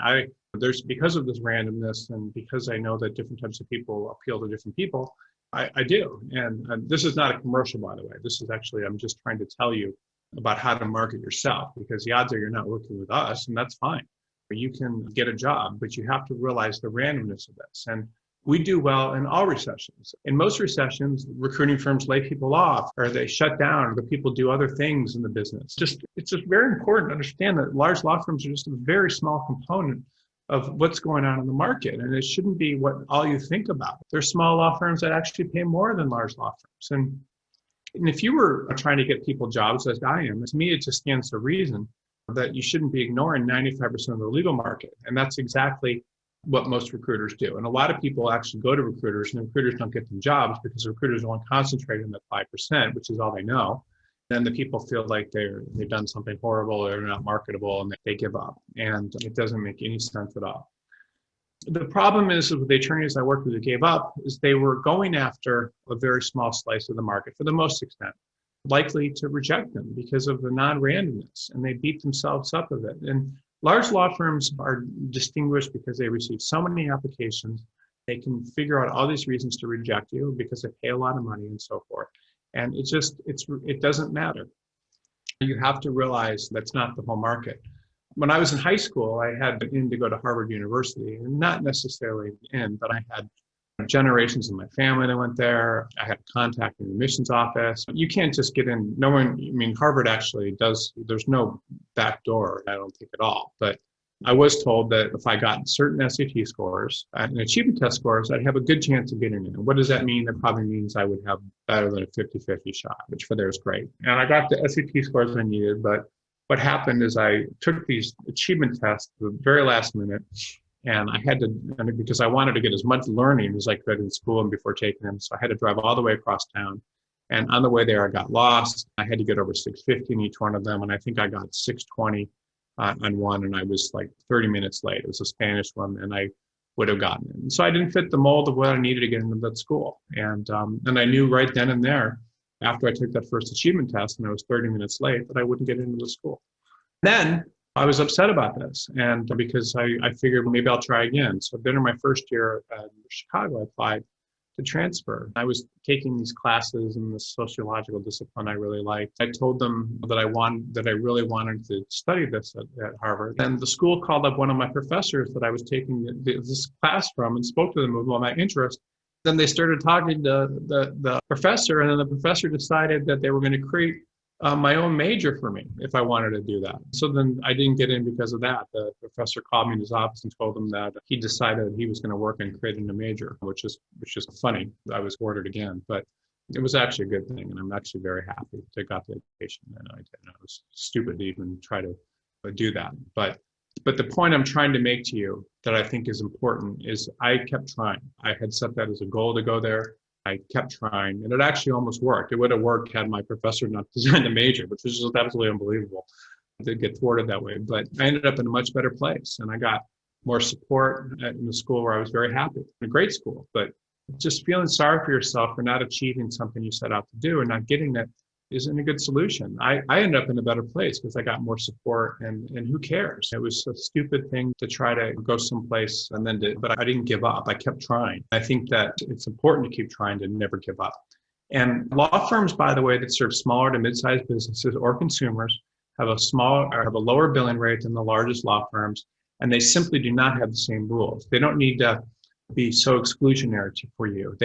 Because of this randomness and because I know that different types of people appeal to different people, I do. And this is not a commercial, by the way. This is actually, I'm just trying to tell you about how to market yourself, because the odds are you're not working with us, and that's fine. You can get a job, but you have to realize the randomness of this. And we do well in all recessions. In most recessions, recruiting firms lay people off, or they shut down, or the people do other things in the business. It's just very important to understand that large law firms are just a very small component of what's going on in the market. And it shouldn't be what all you think about. There's small law firms that actually pay more than large law firms. And if you were trying to get people jobs, as I am, to me, it just stands to reason that you shouldn't be ignoring 95% of the legal market. And that's exactly what most recruiters do. And a lot of people actually go to recruiters, and recruiters don't get them jobs because recruiters only concentrate on that 5%, which is all they know. Then the people feel like they've done something horrible, or they're not marketable, and they give up. And it doesn't make any sense at all. The problem is with the attorneys I worked with who gave up is they were going after a very small slice of the market for the most extent, likely to reject them because of the non-randomness, and they beat themselves up of it. And large law firms are distinguished because they receive so many applications. They can figure out all these reasons to reject you because they pay a lot of money and so forth. And it doesn't matter. You have to realize that's not the whole market. When I was in high school, I had been to go to Harvard University, and not necessarily in, but I had generations of my family that went there. I had contact in the admissions office. You can't just get in. Harvard actually does, there's no back door, I don't think at all. But I was told that if I got certain SAT scores and achievement test scores, I'd have a good chance of getting in. And what does that mean? That probably means I would have better than a 50-50 shot, which for there is great. And I got the SAT scores I needed, but what happened is I took these achievement tests at the very last minute, and because I wanted to get as much learning as I could in school and before taking them, so I had to drive all the way across town. And on the way there, I got lost. I had to get over 650 in each one of them, and I think I got 620 on one, and I was like 30 minutes late. It was a Spanish one, and I would have gotten it. And so I didn't fit the mold of what I needed to get into that school. And I knew right then and there, after I took that first achievement test and I was 30 minutes late, that I wouldn't get into the school. Then I was upset about this, and because I figured maybe I'll try again. So then in my first year in Chicago, I applied to transfer. I was taking these classes in the sociological discipline I really liked. I told them that I really wanted to study this at Harvard. And the school called up one of my professors that I was taking this class from and spoke to them about my interest. Then they started talking to the professor, and then the professor decided that they were going to create my own major for me if I wanted to do that. So then I didn't get in because of that. The professor called me in his office and told him that he decided he was going to work on creating a major, which is funny. I was ordered again, but it was actually a good thing, and I'm actually very happy to got the education. And I did. And it was stupid to even try to do that. But the point I'm trying to make to you that I think is important is I kept trying. I had set that as a goal to go there. I kept trying, and it actually almost worked. It would have worked had my professor not designed a major, which was just absolutely unbelievable. I did get thwarted that way, but I ended up in a much better place, and I got more support in the school where I was very happy, in a great school. But just feeling sorry for yourself for not achieving something you set out to do and not getting it isn't a good solution. I ended up in a better place because I got more support, and who cares? It was a stupid thing to try to go someplace but I didn't give up. I kept trying. I think that it's important to keep trying, to never give up. And law firms, by the way, that serve smaller to mid-sized businesses or consumers have a lower billing rate than the largest law firms, and they simply do not have the same rules. They don't need to be so exclusionary for you.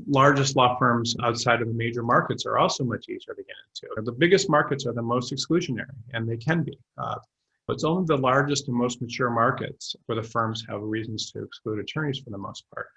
Largest law firms outside of the major markets are also much easier to get into. The biggest markets are the most exclusionary, and they can be. But it's only the largest and most mature markets where the firms have reasons to exclude attorneys for the most part.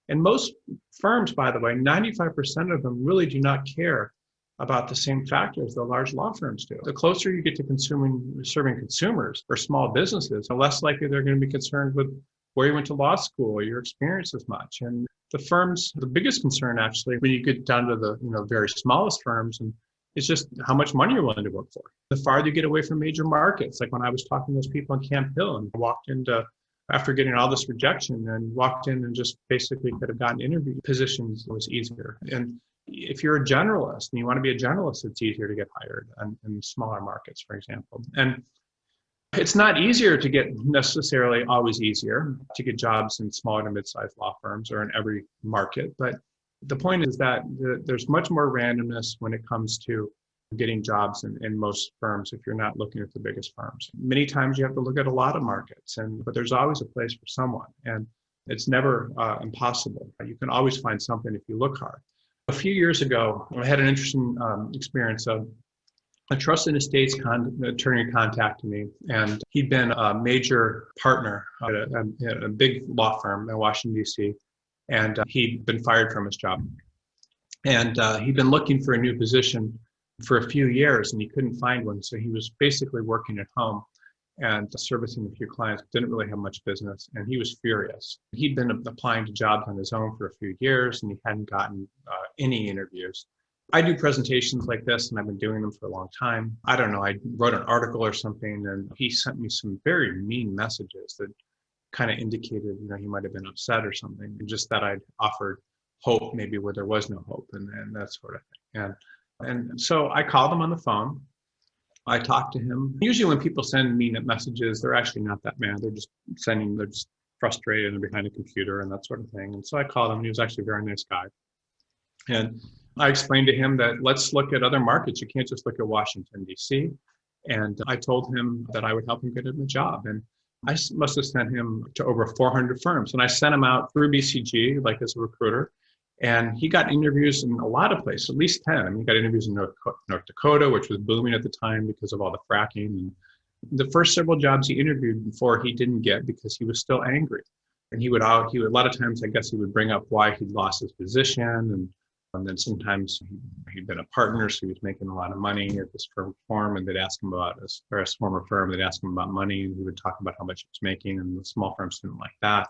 And most firms, by the way, 95% of them really do not care about the same factors the large law firms do. The closer you get to serving consumers or small businesses, the less likely they're going to be concerned with where you went to law school or your experience as much. And the biggest concern actually, when you get down to the very smallest firms, and it's just how much money you're willing to work for. The farther you get away from major markets, like when I was talking to those people in Camp Hill and walked into, after getting all this rejection, and walked in and just basically could have gotten interview positions, it was easier. And if you're a generalist and you want to be a generalist, it's easier to get hired in smaller markets, for example. And it's not easier to get necessarily always easier to get jobs in smaller to mid-sized law firms or in every market. But the point is that there's much more randomness when it comes to getting jobs in most firms if you're not looking at the biggest firms. Many times you have to look at a lot of markets, but there's always a place for someone. And it's never impossible. You can always find something if you look hard. A few years ago, I had an interesting experience of a trusted estates attorney contacted me, and he'd been a major partner at a big law firm in Washington, D.C., and he'd been fired from his job. And he'd been looking for a new position for a few years, and he couldn't find one. So he was basically working at home and servicing a few clients, didn't really have much business, and he was furious. He'd been applying to jobs on his own for a few years, and he hadn't gotten any interviews. I do presentations like this, and I've been doing them for a long time. I don't know, I wrote an article or something, and he sent me some very mean messages that kind of indicated, he might have been upset or something, and just that I'd offered hope maybe where there was no hope, and that sort of thing. And so I called him on the phone. I talked to him. Usually when people send me messages, they're actually not that mad. They're just frustrated and they're behind a computer and that sort of thing. And so I called him, and he was actually a very nice guy. And I explained to him that let's look at other markets. You can't just look at Washington, D.C. And I told him that I would help him get him a job. And I must have sent him to over 400 firms. And I sent him out through BCG, like as a recruiter. And he got interviews in a lot of places, at least 10. I mean, he got interviews in North Dakota, which was booming at the time because of all the fracking. And the first several jobs he interviewed for, he didn't get because he was still angry. And he would a lot of times, I guess he would bring up why he'd lost his position. And then sometimes he'd been a partner, so he was making a lot of money at this firm, and they'd ask him about his former firm, they'd ask him about money, and he would talk about how much he was making, and the small firms didn't like that.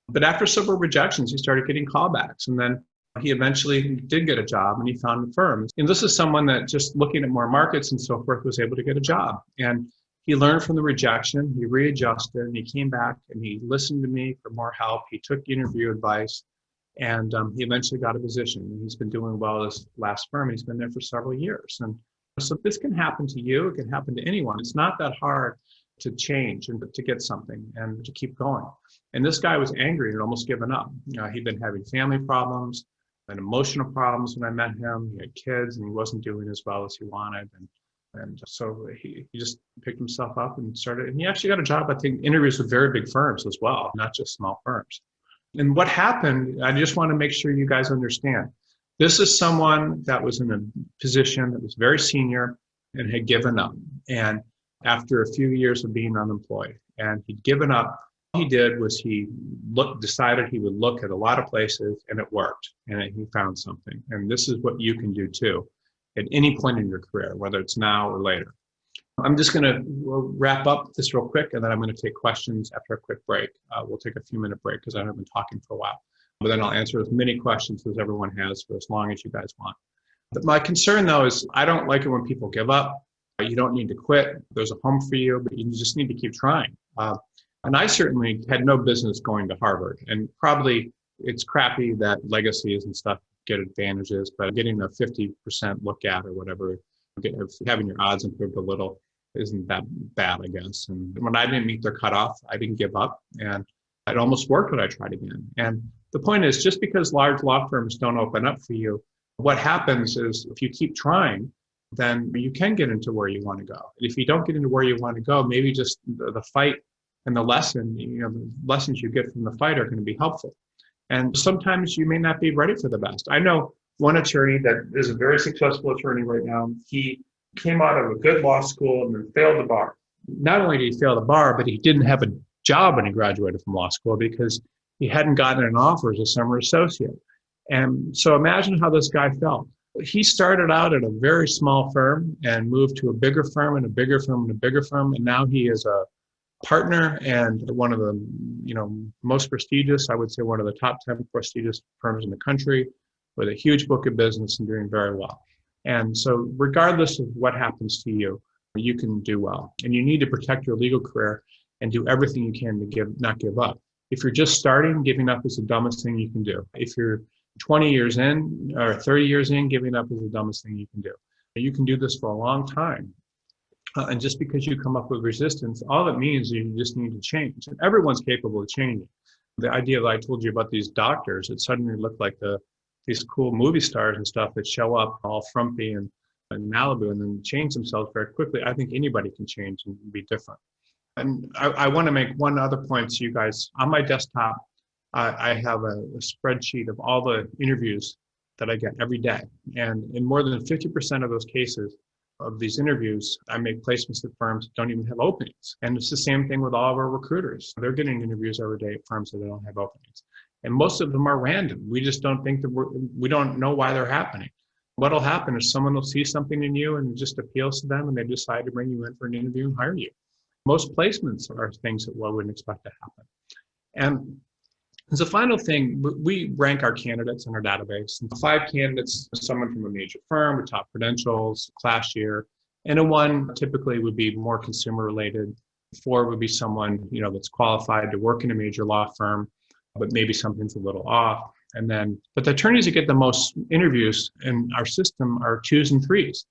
But after several rejections, he started getting callbacks, and then he eventually did get a job, and he found a firm. And this is someone that just looking at more markets and so forth was able to get a job. And he learned from the rejection, he readjusted, and he came back and he listened to me for more help. He took interview advice, and he eventually got a position. And he's been doing well at his last firm. He's been there for several years. And so this can happen to you. It can happen to anyone. It's not that hard to change and to get something and to keep going. And this guy was angry and almost given up. He'd been having family problems and emotional problems when I met him. He had kids, and he wasn't doing as well as he wanted. And so he just picked himself up and started. And he actually got a job, I think, interviews with very big firms as well, not just small firms. And what happened, I just want to make sure you guys understand. This is someone that was in a position that was very senior and had given up. And after a few years of being unemployed, and he'd given up, all he did was decided he would look at a lot of places, and it worked, and he found something. And this is what you can do too at any point in your career, whether it's now or later. I'm just going to wrap up this real quick, and then I'm going to take questions after a quick break. We'll take a few minute break because I haven't been talking for a while. But then I'll answer as many questions as everyone has for as long as you guys want. But my concern, though, is I don't like it when people give up. You don't need to quit. There's a home for you, but you just need to keep trying. And I certainly had no business going to Harvard. And probably it's crappy that legacies and stuff get advantages, but getting a 50% look at or whatever, having your odds improved a little isn't that bad, I guess. And when I didn't meet their cutoff, I didn't give up, and it almost worked when I tried again. And the point is, just because large law firms don't open up for you, what happens is if you keep trying, then you can get into where you want to go. And if you don't get into where you want to go, maybe just the fight and the lessons you get from the fight are going to be helpful. And sometimes you may not be ready for the best. I know one attorney that is a very successful attorney right now. He came out of a good law school and then failed the bar. Not only did he fail the bar, but he didn't have a job when he graduated from law school because he hadn't gotten an offer as a summer associate. And so imagine how this guy felt. He started out at a very small firm and moved to a bigger firm and a bigger firm and a bigger firm. And now he is a partner and one of the most prestigious, I would say one of the top 10 prestigious firms in the country with a huge book of business and doing very well. And so regardless of what happens to you, you can do well. And you need to protect your legal career and do everything you can to not give up. If you're just starting, giving up is the dumbest thing you can do. If you're 20 years in or 30 years in, giving up is the dumbest thing you can do. You can do this for a long time. And just because you come up with resistance, all it means is you just need to change. And everyone's capable of changing. The idea that I told you about these doctors, it suddenly looked like these cool movie stars and stuff that show up all frumpy and in Malibu and then change themselves very quickly. I think anybody can change and be different. And I want to make one other point to you guys. On my desktop, I have a spreadsheet of all the interviews that I get every day. And in more than 50% of those cases of these interviews, I make placements at firms that don't even have openings. And it's the same thing with all of our recruiters. They're getting interviews every day at firms that don't have openings. And most of them are random. We just don't think that we don't know why they're happening. What'll happen is someone will see something in you and it just appeals to them and they decide to bring you in for an interview and hire you. Most placements are things that one wouldn't expect to happen. And as a final thing, we rank our candidates in our database. And 5 candidates, someone from a major firm with top credentials, class year, and a 1 typically would be more consumer related. 4 would be someone that's qualified to work in a major law firm, but maybe something's a little off. But the attorneys that get the most interviews in our system are 2s and 3s.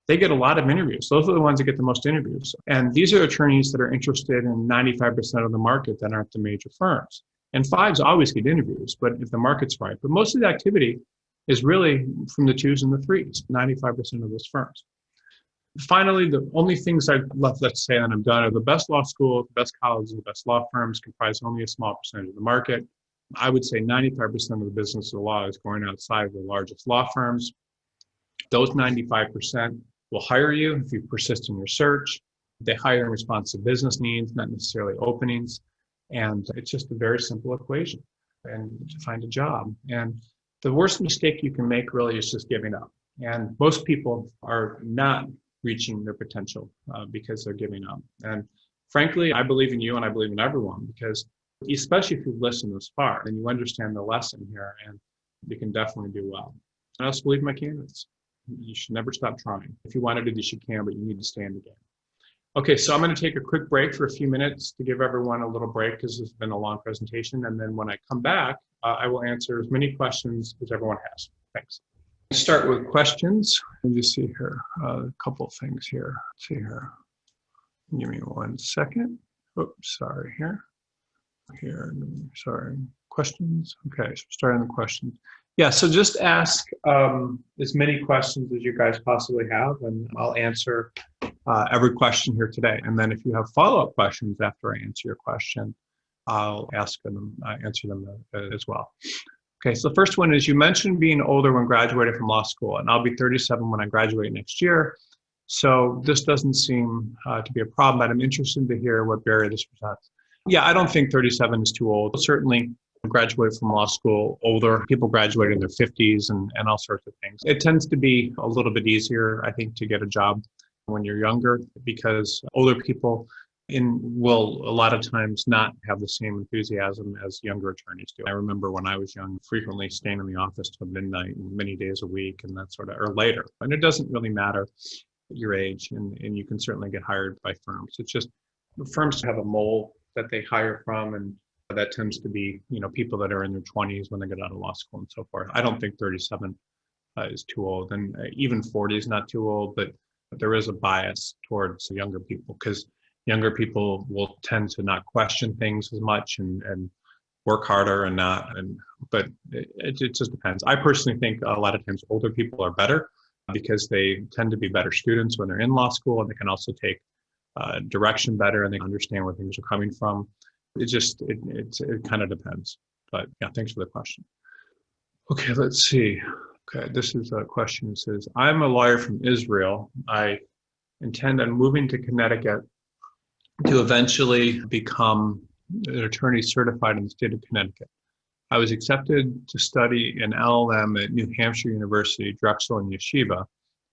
They get a lot of interviews. Those are the ones that get the most interviews. And these are attorneys that are interested in 95% of the market that aren't the major firms. And 5s always get interviews, but if the market's right. But most of the activity is really from the 2s and the 3s, 95% of those firms. Finally, the only things I've left, let's say, and I'm done, are the best law schools, the best colleges, the best law firms comprise only a small percentage of the market. I would say 95% of the business of the law is going outside of the largest law firms. Those 95% will hire you if you persist in your search. They hire in response to business needs, not necessarily openings. And it's just a very simple equation and to find a job. And the worst mistake you can make really is just giving up. And most people are not reaching their potential because they're giving up. And frankly, I believe in you and I believe in everyone because especially if you've listened this far and you understand the lesson here and you can definitely do well. I also believe in my candidates. You should never stop trying. If you want to do this, you can, but you need to stay in the game. Okay, so I'm going to take a quick break for a few minutes to give everyone a little break because it's been a long presentation. And then when I come back, I will answer as many questions as everyone has. Thanks. Let's start with questions. Let me just see here, a couple of things here. Let's see here. Give me 1 second. Oops, sorry here. Sorry. Questions? Okay, so starting the questions. Yeah, so just ask as many questions as you guys possibly have, and I'll answer every question here today. And then if you have follow-up questions after I answer your question, I'll answer them as well. Okay, so the first one is you mentioned being older when graduating from law school, and I'll be 37 when I graduate next year. So this doesn't seem to be a problem, but I'm interested to hear what barrier this presents. Yeah, I don't think 37 is too old. Certainly, graduate from law school older. People graduate in their 50s and all sorts of things. It tends to be a little bit easier, I think, to get a job when you're younger because older people will a lot of times not have the same enthusiasm as younger attorneys do. I remember when I was young, frequently staying in the office till midnight, many days a week, and that sort of, or later. And it doesn't really matter your age, and you can certainly get hired by firms. It's just firms have a mold that they hire from, and that tends to be, people that are in their 20s when they get out of law school and so forth. I don't think 37 is too old, and even 40 is not too old, but there is a bias towards younger people because younger people will tend to not question things as much and work harder but it just depends. I personally think a lot of times older people are better because they tend to be better students when they're in law school, and they can also take direction better and they understand where things are coming from. It kind of depends. But yeah, thanks for the question. Okay, let's see. Okay, this is a question that says, I'm a lawyer from Israel. I intend on moving to Connecticut to eventually become an attorney certified in the state of Connecticut. I was accepted to study an LLM at New Hampshire University, Drexel, and Yeshiva.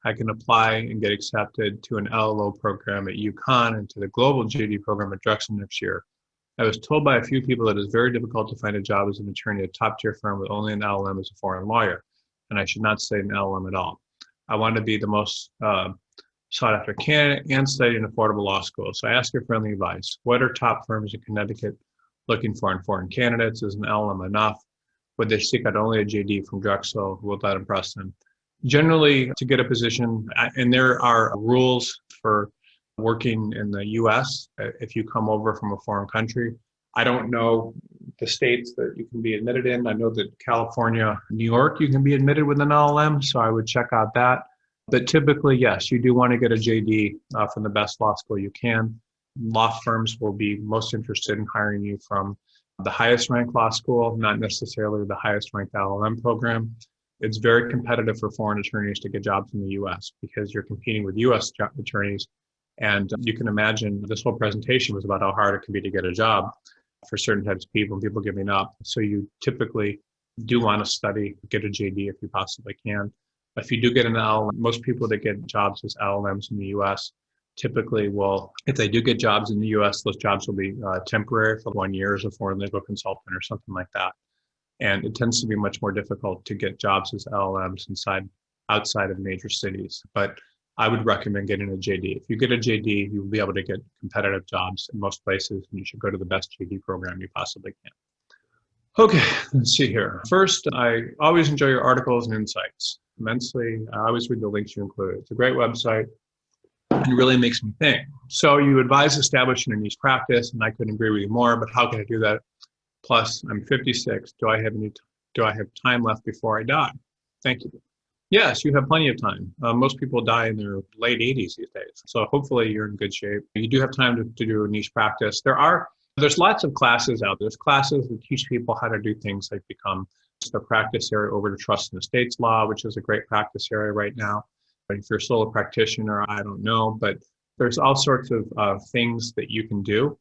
I can apply and get accepted to an LLO program at UConn and to the global JD program at Drexel next year. I was told by a few people that it's very difficult to find a job as an attorney at a top-tier firm with only an LLM as a foreign lawyer, and I should not study an LLM at all. I want to be the most sought-after candidate and study an affordable law school. So I ask your friendly advice. What are top firms in Connecticut looking for in foreign candidates? Is an LLM enough? Would they seek out only a JD from Drexel? Will that impress them? Generally, to get a position, and there are rules for working in the U.S. if you come over from a foreign country. I don't know the states that you can be admitted in. I know that California, New York, you can be admitted with an LLM, so I would check out that. But typically, yes, you do want to get a JD from the best law school you can. Law firms will be most interested in hiring you from the highest ranked law school, not necessarily the highest ranked LLM program. It's very competitive for foreign attorneys to get jobs in the US because you're competing with US attorneys. And you can imagine this whole presentation was about how hard it can be to get a job for certain types of people and people giving up. So you typically do want to study, get a JD if you possibly can. If you do get an LLM, most people that get jobs as LLMs in the US typically will, if they do get jobs in the US, those jobs will be temporary for 1 year as a foreign legal consultant or something like that. And it tends to be much more difficult to get jobs as LLMs outside of major cities. But I would recommend getting a JD. If you get a JD, you'll be able to get competitive jobs in most places, and you should go to the best JD program you possibly can. Okay, let's see here. First, I always enjoy your articles and insights immensely. I always read the links you include. It's a great website and really makes me think. So you advise establishing a niche practice, and I couldn't agree with you more, but how can I do that? Plus, I'm 56. Do I have time left before I die? Thank you. Yes, you have plenty of time. Most people die in their late 80s these days. So hopefully you're in good shape. You do have time to do a niche practice. There's lots of classes out there. There's classes that teach people how to do things like become the practice area over to trust and estates law, which is a great practice area right now. But if you're a solo practitioner, I don't know. But there's all sorts of things that you can do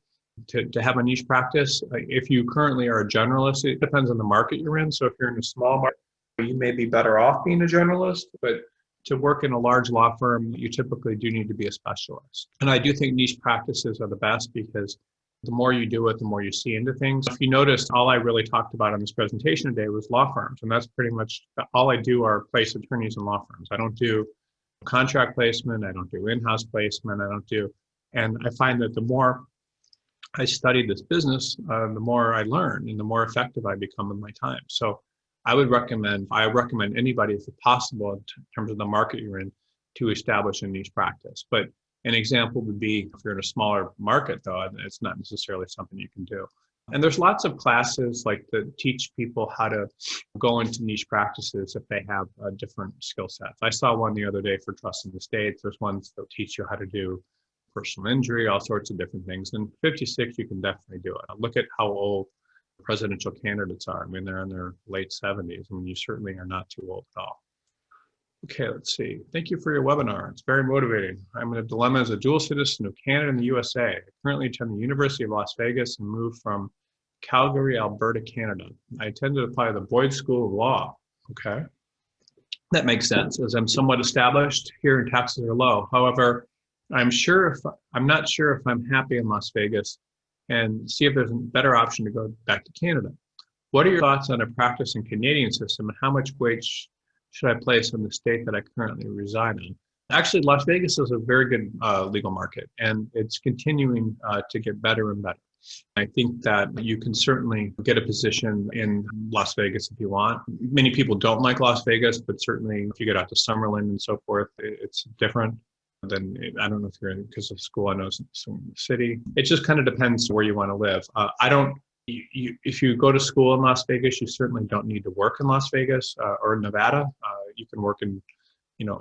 to have a niche practice. If you currently are a generalist, it depends on the market you're in. So if you're in a small market, you may be better off being a generalist, but to work in a large law firm, you typically do need to be a specialist. And I do think niche practices are the best because the more you do it, the more you see into things. If you noticed, all I really talked about on this presentation today was law firms. And that's pretty much all I do are place attorneys in law firms. I don't do contract placement. I don't do in-house placement. And I find that the more I study this business, the more I learn and the more effective I become in my time. So I recommend anybody, if possible, in terms of the market you're in, to establish a niche practice. But an example would be if you're in a smaller market, though, it's not necessarily something you can do. And there's lots of classes that teach people how to go into niche practices if they have different skill sets. I saw one the other day for trust and estates. There's ones that teach you how to do personal injury, all sorts of different things. And 56, you can definitely do it. Look at how old presidential candidates are. I mean, they're in their late 70s. I mean, you certainly are not too old at all. Okay, let's see. Thank you for your webinar. It's very motivating. I'm in a dilemma as a dual citizen of Canada and the USA. I currently attend the University of Las Vegas and moved from Calgary, Alberta, Canada. I intend to apply to the Boyd School of Law. Okay, that makes sense, as I'm somewhat established here and taxes are low. However, I'm not sure if I'm happy in Las Vegas, and see if there's a better option to go back to Canada. What are your thoughts on a practice in Canadian system, and how much weight should I place on the state that I currently reside in? Actually, Las Vegas is a very good legal market, and it's continuing to get better and better. I think that you can certainly get a position in Las Vegas if you want. Many people don't like Las Vegas, but certainly if you get out to Summerlin and so forth, it's different. Then I don't know if you're in because of school. I know it's in the city. It just kind of depends where you want to live. If you go to school in Las Vegas, you certainly don't need to work in Las Vegas or Nevada. You can work in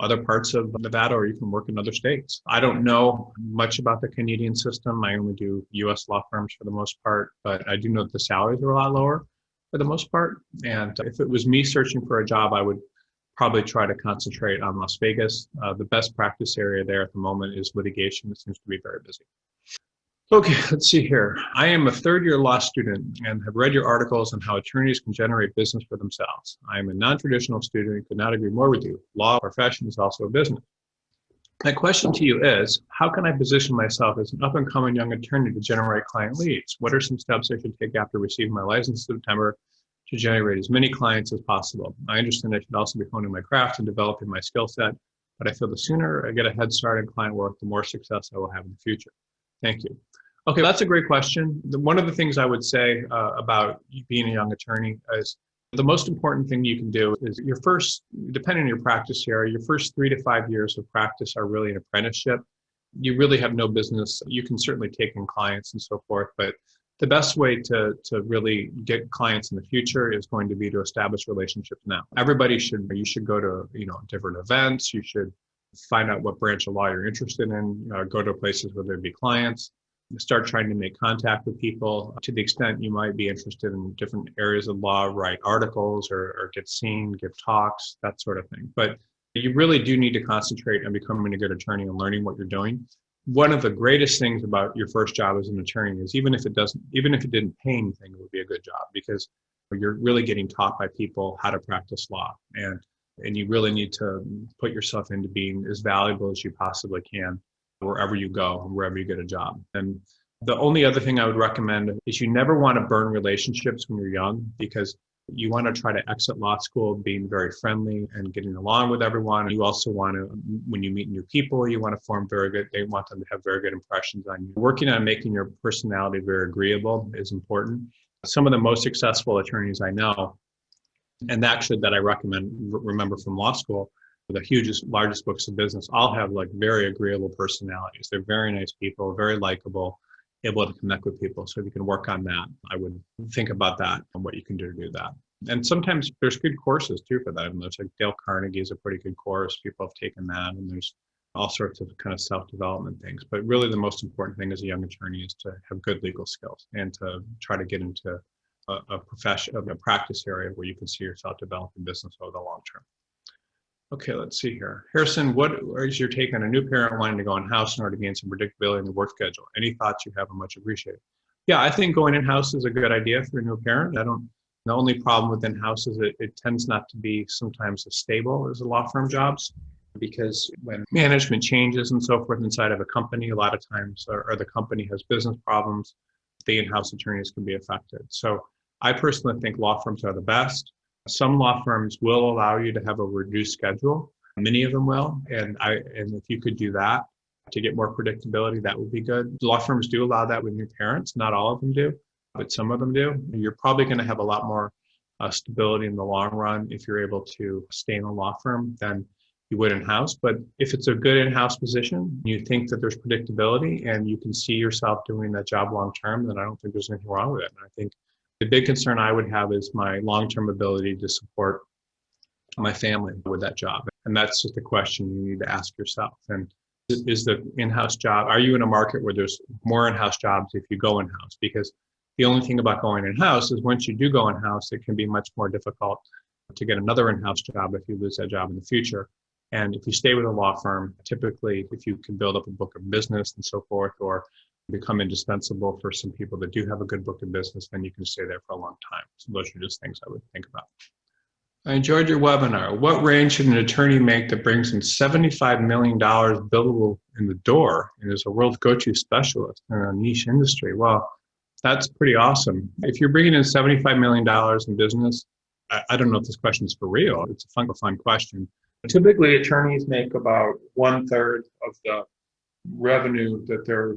other parts of Nevada, or you can work in other states. I don't know much about the Canadian system. I only do U.S. law firms for the most part, but I do know that the salaries are a lot lower for the most part. And if it was me searching for a job, I would probably try to concentrate on Las Vegas. The best practice area there at the moment is litigation. It seems to be very busy. Okay, let's see here. I am a third-year law student and have read your articles on how attorneys can generate business for themselves. I am a non-traditional student and could not agree more with you. Law profession is also a business. My question to you is, how can I position myself as an up-and-coming young attorney to generate client leads? What are some steps I should take after receiving my license in September to generate as many clients as possible? I understand I should also be honing my craft and developing my skill set, but I feel the sooner I get a head start in client work, the more success I will have in the future. Thank you. Okay, that's a great question. One of the things I would say about being a young attorney is the most important thing you can do is your first, depending on your practice area, your first 3 to 5 years of practice are really an apprenticeship. You really have no business. You can certainly take in clients and so forth, but the best way to really get clients in the future is going to be to establish relationships now. You should go to different events. You should find out what branch of law you're interested in. Go to places where there'd be clients. Start trying to make contact with people to the extent you might be interested in different areas of law, write articles or get seen, give talks, that sort of thing. But you really do need to concentrate on becoming a good attorney and learning what you're doing. One of the greatest things about your first job as an attorney is even if it didn't pay anything, it would be a good job because you're really getting taught by people how to practice law. And you really need to put yourself into being as valuable as you possibly can wherever you go and wherever you get a job. And the only other thing I would recommend is you never want to burn relationships when you're young, because you want to try to exit law school being very friendly and getting along with everyone. You also want to, when you meet new people, you want to they want them to have very good impressions on you. Working on making your personality very agreeable is important. Some of the most successful attorneys I know, and actually that I remember from law school, the largest books of business, all have like very agreeable personalities. They're very nice people, very likable, able to connect with people. So if you can work on that, I would think about that and what you can do to do that. And sometimes there's good courses too for that. And there's like Dale Carnegie is a pretty good course. People have taken that, and there's all sorts of kind of self-development things. But really the most important thing as a young attorney is to have good legal skills and to try to get into a practice area where you can see yourself developing business over the long term. Okay, let's see here. Harrison, what is your take on a new parent wanting to go in-house in order to gain some predictability in the work schedule? Any thoughts you have are much appreciated. Yeah, I think going in-house is a good idea for a new parent. The only problem with in-house is it tends not to be sometimes as stable as the law firm jobs, because when management changes and so forth inside of a company, a lot of times, or the company has business problems, the in-house attorneys can be affected. So I personally think law firms are the best. Some law firms will allow you to have a reduced schedule. Many of them will. And if you could do that to get more predictability, that would be good. Law firms do allow that with new parents. Not all of them do, but some of them do. You're probably going to have a lot more stability in the long run if you're able to stay in a law firm than you would in-house. But if it's a good in-house position, you think that there's predictability and you can see yourself doing that job long term, then I don't think there's anything wrong with it. And I think the big concern I would have is my long-term ability to support my family with that job. And that's just a question you need to ask yourself. And is the in-house job. Are you in a market where there's more in-house jobs if you go in-house? Because the only thing about going in-house is once you do go in-house, it can be much more difficult to get another in-house job if you lose that job in the future. And if you stay with a law firm, typically if you can build up a book of business and so forth, or become indispensable for some people that do have a good book of business, then you can stay there for a long time. So those are just things I would think about. I enjoyed your webinar. What range should an attorney make that brings in $75 million billable in the door and is a world go-to specialist in a niche industry? Well, that's pretty awesome. If you're bringing in $75 million in business, I don't know if this question is for real. It's a fun question. Typically, attorneys make about 1/3 of the revenue that they're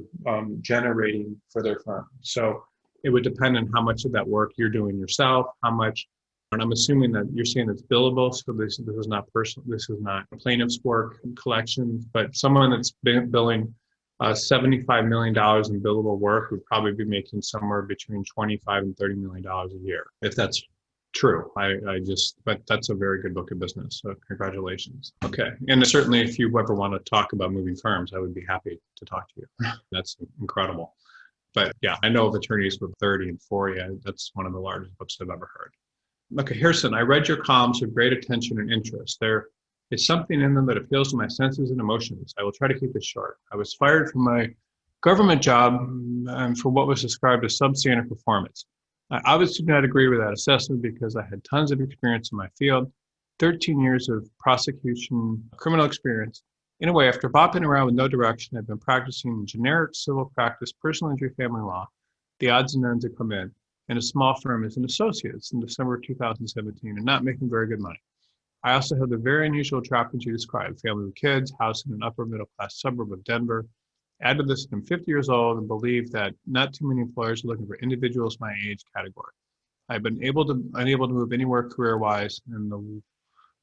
generating for their firm. So it would depend on how much of that work you're doing yourself, how much. And I'm assuming that you're saying it's billable, so this is not personal. This is not plaintiff's work collections, but someone that's been billing $75 million in billable work would probably be making somewhere between $25 and $30 million a year, if that's true. But that's a very good book of business. So congratulations. Okay. And certainly if you ever want to talk about moving firms, I would be happy to talk to you. That's incredible. But yeah, I know of attorneys with 30 and 40. That's one of the largest books I've ever heard. Okay, Harrison, I read your columns with great attention and interest. There is something in them that appeals to my senses and emotions. I will try to keep this short. I was fired from my government job for what was described as substandard performance. I obviously do not agree with that assessment because I had tons of experience in my field, 13 years of prosecution, criminal experience. In a way, after bopping around with no direction, I've been practicing generic civil practice, personal injury, family law, the odds and ends that come in a small firm as an associate in December 2017 and not making very good money. I also have the very unusual job that you described, family with kids, house in an upper middle class suburb of Denver. Add to this, I'm 50 years old and believe that not too many employers are looking for individuals my age category. I've been unable to move anywhere career-wise, and the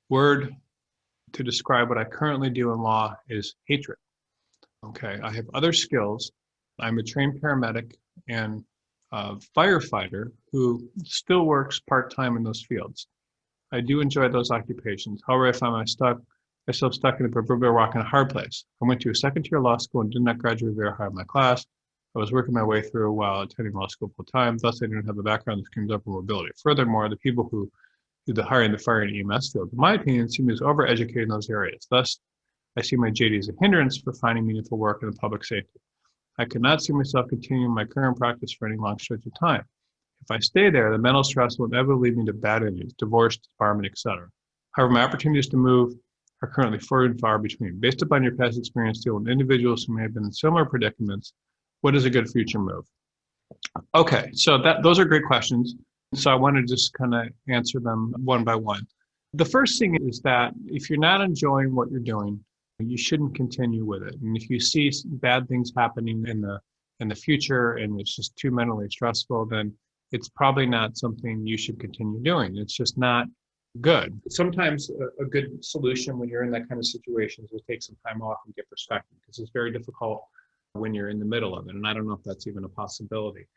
word to describe what I currently do in law is hatred. Okay, I have other skills. I'm a trained paramedic and firefighter who still works part-time in those fields. I do enjoy those occupations. However, I find myself stuck in a proverbial rock in a hard place. I went to a second-tier law school and did not graduate very high in my class. I was working my way through while attending law school full-time. Thus, I didn't have a background that screams upward mobility. Furthermore, the people who do the hiring, the fire, and EMS field, in my opinion, seem as overeducated in those areas. Thus, I see my JD as a hindrance for finding meaningful work in the public safety. I could not see myself continuing my current practice for any long stretch of time. If I stay there, the mental stress will inevitably lead me to bad endings, divorce, disbarment, etc. However, my opportunities to move are currently few and far between. Based upon your past experience dealing with individuals who may have been in similar predicaments, what is a good future move? Okay, so those are great questions. So I want to just kind of answer them one by one. The first thing is that if you're not enjoying what you're doing, you shouldn't continue with it. And if you see bad things happening in the future and it's just too mentally stressful, then it's probably not something you should continue doing. It's just not good. Sometimes a good solution when you're in that kind of situation is to take some time off and get perspective, because it's very difficult when you're in the middle of it. And I don't know if that's even a possibility.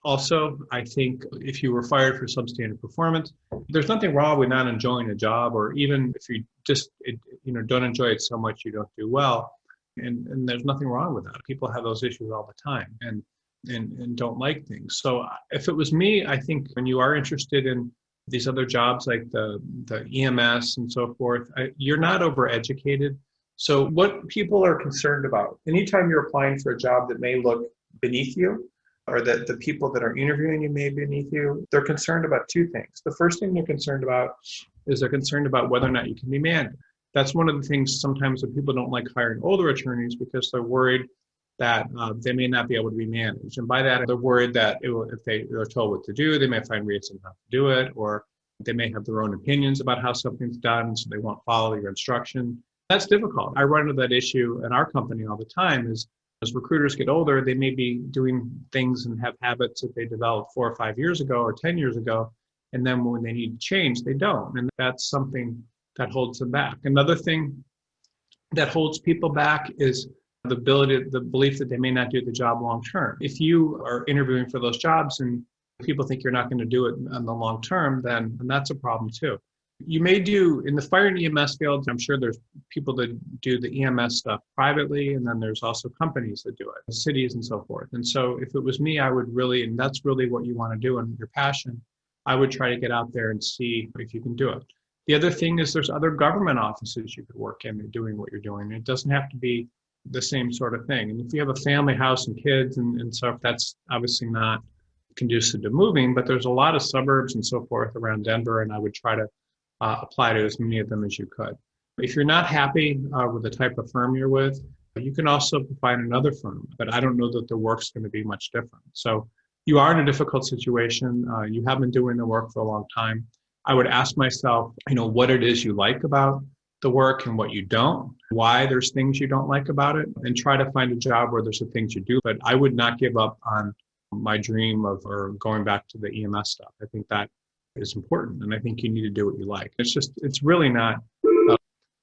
Also, I think if you were fired for substandard performance, there's nothing wrong with not enjoying a job, or even if you just don't enjoy it so much you don't do well, and there's nothing wrong with that. People have those issues all the time and don't like things. So if it was me, I think when you are interested in these other jobs like the EMS and so forth, you're not overeducated. So what people are concerned about, anytime you're applying for a job that may look beneath you, or that the people that are interviewing you may be beneath you, they're concerned about two things. The first thing they're concerned about is they're concerned about whether or not you can be managed. That's one of the things sometimes that people don't like hiring older attorneys, because they're worried that they may not be able to be managed. And by that, they're worried that if they're told what to do, they may find reasons not to do it, or they may have their own opinions about how something's done, so they won't follow your instruction. That's difficult. I run into that issue in our company all the time. As recruiters get older, they may be doing things and have habits that they developed 4 or 5 years ago or 10 years ago, and then when they need to change, they don't. And that's something that holds them back. Another thing that holds people back is the belief that they may not do the job long term. If you are interviewing for those jobs and people think you're not going to do it in the long term, then that's a problem too. You may do in the fire and EMS field. I'm sure there's people that do the EMS stuff privately, and then there's also companies that do it, cities and so forth. And so if it was me, I would really, and that's really what you want to do and your passion, I would try to get out there and see if you can do it. The other thing is there's other government offices you could work in doing what you're doing. It doesn't have to be the same sort of thing. And if you have a family, house, and kids and stuff, that's obviously not conducive to moving, but there's a lot of suburbs and so forth around Denver, and I would try to apply to as many of them as you could. If you're not happy with the type of firm you're with, you can also find another firm, but I don't know that the work's going to be much different. So you are in a difficult situation. You have been doing the work for a long time. I would ask myself, what it is you like about the work and what you don't, why there's things you don't like about it, and try to find a job where there's some things you do. But I would not give up on my dream of or going back to the EMS stuff. I think that is important, and I think you need to do what you like. It's really not,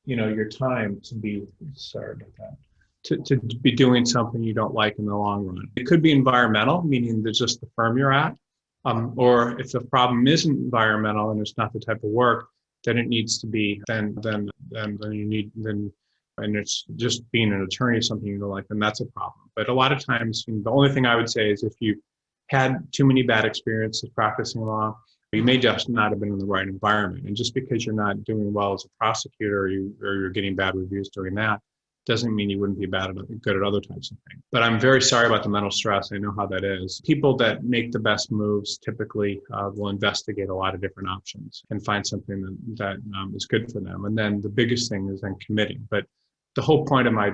your time to be, sorry about that, to be doing something you don't like in the long run. It could be environmental, meaning there's just the firm you're at, or if the problem isn't environmental and it's not the type of work, then it needs to be, then you need, and it's just being an attorney is something you don't like, then that's a problem. But a lot of times, the only thing I would say is if you had too many bad experiences practicing law, you may just not have been in the right environment. And just because you're not doing well as a prosecutor or you're getting bad reviews doing that, doesn't mean you wouldn't be good at other types of things. But I'm very sorry about the mental stress. I know how that is. People that make the best moves typically will investigate a lot of different options and find something that is good for them. And then the biggest thing is then committing. But the whole point of my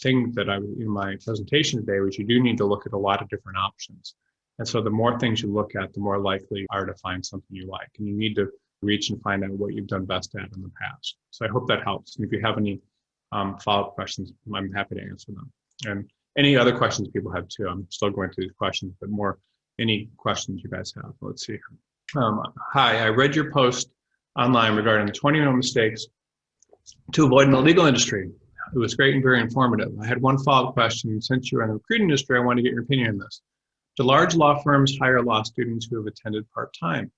thing that in my presentation today was you do need to look at a lot of different options. And so the more things you look at, the more likely you are to find something you like. And you need to reach and find out what you've done best at in the past. So I hope that helps. And if you have any follow-up questions, I'm happy to answer them. And any other questions people have too. I'm still going through these questions, but any questions you guys have. Let's see. Hi, I read your post online regarding the 21 mistakes to avoid in the legal industry. It was great and very informative. I had one follow-up question. Since you're in the recruiting industry, I want to get your opinion on this. Do large law firms hire law students who have attended part-time?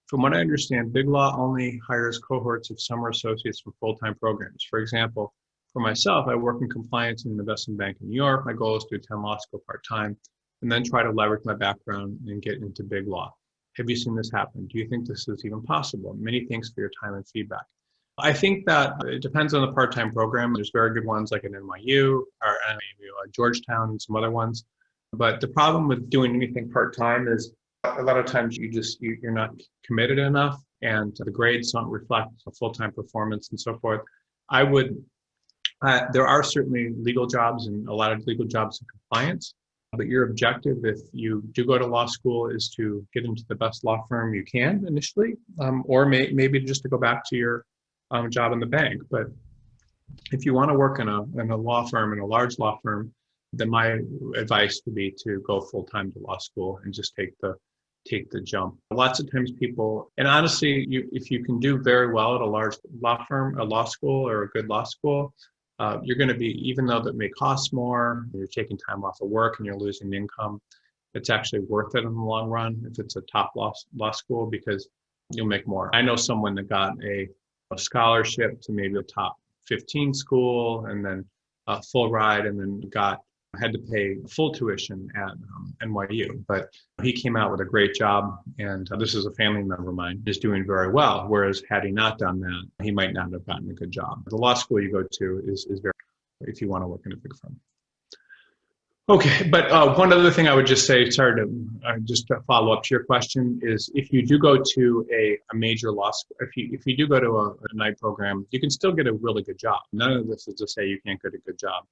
From what I understand, Big Law only hires cohorts of summer associates from full-time programs. For example, for myself, I work in compliance in an investment bank in New York. My goal is to attend law school part-time and then try to leverage my background and get into Big Law. Have you seen this happen? Do you think this is even possible? Many thanks for your time and feedback. I think that it depends on the part-time program. There's very good ones like at NYU or Georgetown and some other ones. But the problem with doing anything part-time is a lot of times you're not committed enough and the grades don't reflect a full-time performance and so forth. There are certainly legal jobs and a lot of legal jobs in compliance, but your objective, if you do go to law school, is to get into the best law firm you can initially, or maybe just to go back to your job in the bank. But if you want to work in a law firm, in a large law firm, then my advice would be to go full-time to law school and just take the jump. Lots of times people, and honestly, if you can do very well at a large law firm, a law school or a good law school, you're going to be, even though that may cost more, you're taking time off of work and you're losing income, it's actually worth it in the long run if it's a top law school because you'll make more. I know someone that got a scholarship to maybe a top 15 school and then a full ride and then had to pay full tuition at NYU, but he came out with a great job, and this is a family member of mine, is doing very well, whereas had he not done that, he might not have gotten a good job. The law school you go to is very, if you want to work in a big firm. Okay, but one other thing I would just say, sorry to just to follow up to your question, is if you do go to a major law school, if you do go to a night program, you can still get a really good job. None of this is to say you can't get a good job.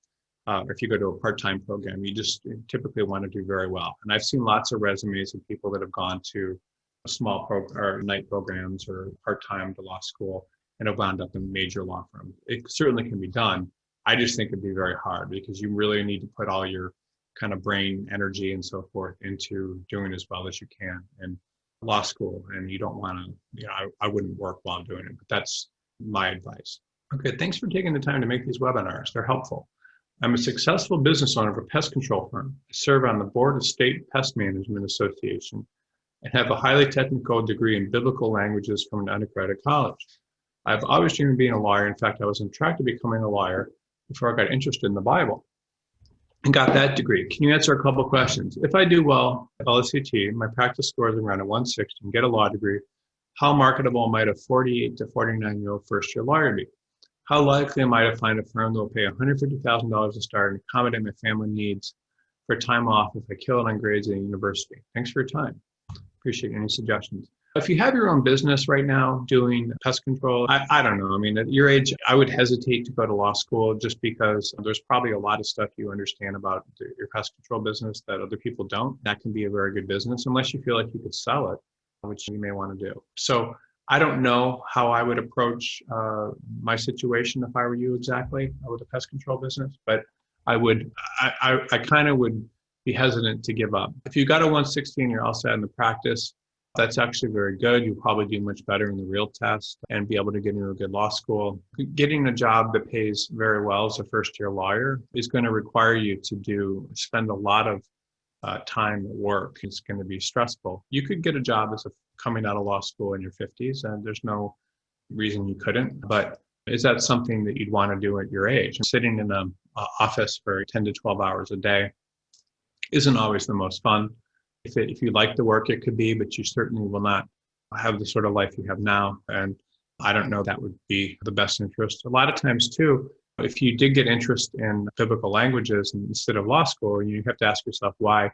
If you go to a part-time program, you just typically want to do very well. And I've seen lots of resumes of people that have gone to small or night programs or part-time to law school and have wound up in major law firms. It certainly can be done. I just think it'd be very hard because you really need to put all your kind of brain energy and so forth into doing as well as you can in law school. And you don't want to, I wouldn't work while doing it, but that's my advice. Okay, thanks for taking the time to make these webinars. They're helpful. I'm a successful business owner of a pest control firm. I serve on the board of State Pest Management Association and have a highly technical degree in biblical languages from an undergraduate college. I've always dreamed of being a lawyer. In fact, I was on track to becoming a lawyer before I got interested in the Bible and got that degree. Can you answer a couple questions? If I do well at LSAT, my practice score is around a 160 and get a law degree, how marketable might a 48 to 49-year-old first-year lawyer be? How likely am I to find a firm that will pay $150,000 to start and accommodate my family needs for time off if I kill it on grades at a university? Thanks for your time. Appreciate any suggestions. If you have your own business right now doing pest control, I don't know. I mean, at your age, I would hesitate to go to law school just because there's probably a lot of stuff you understand about your pest control business that other people don't. That can be a very good business unless you feel like you could sell it, which you may want to do. So I don't know how I would approach my situation if I were you exactly with a pest control business, but I kind of would be hesitant to give up. If you got a 160 and you're all set in the practice, that's actually very good. You'll probably do much better in the real test and be able to get into a good law school. Getting a job that pays very well as a first-year lawyer is going to require you to spend a lot of time at work. It's going to be stressful. You could get a job coming out of law school in your 50s, and there's no reason you couldn't. But is that something that you'd want to do at your age? Sitting in an office for 10 to 12 hours a day isn't always the most fun. If you like the work, it could be, but you certainly will not have the sort of life you have now. And I don't know that would be the best interest. A lot of times too, if you did get interest in biblical languages instead of law school, you have to ask yourself why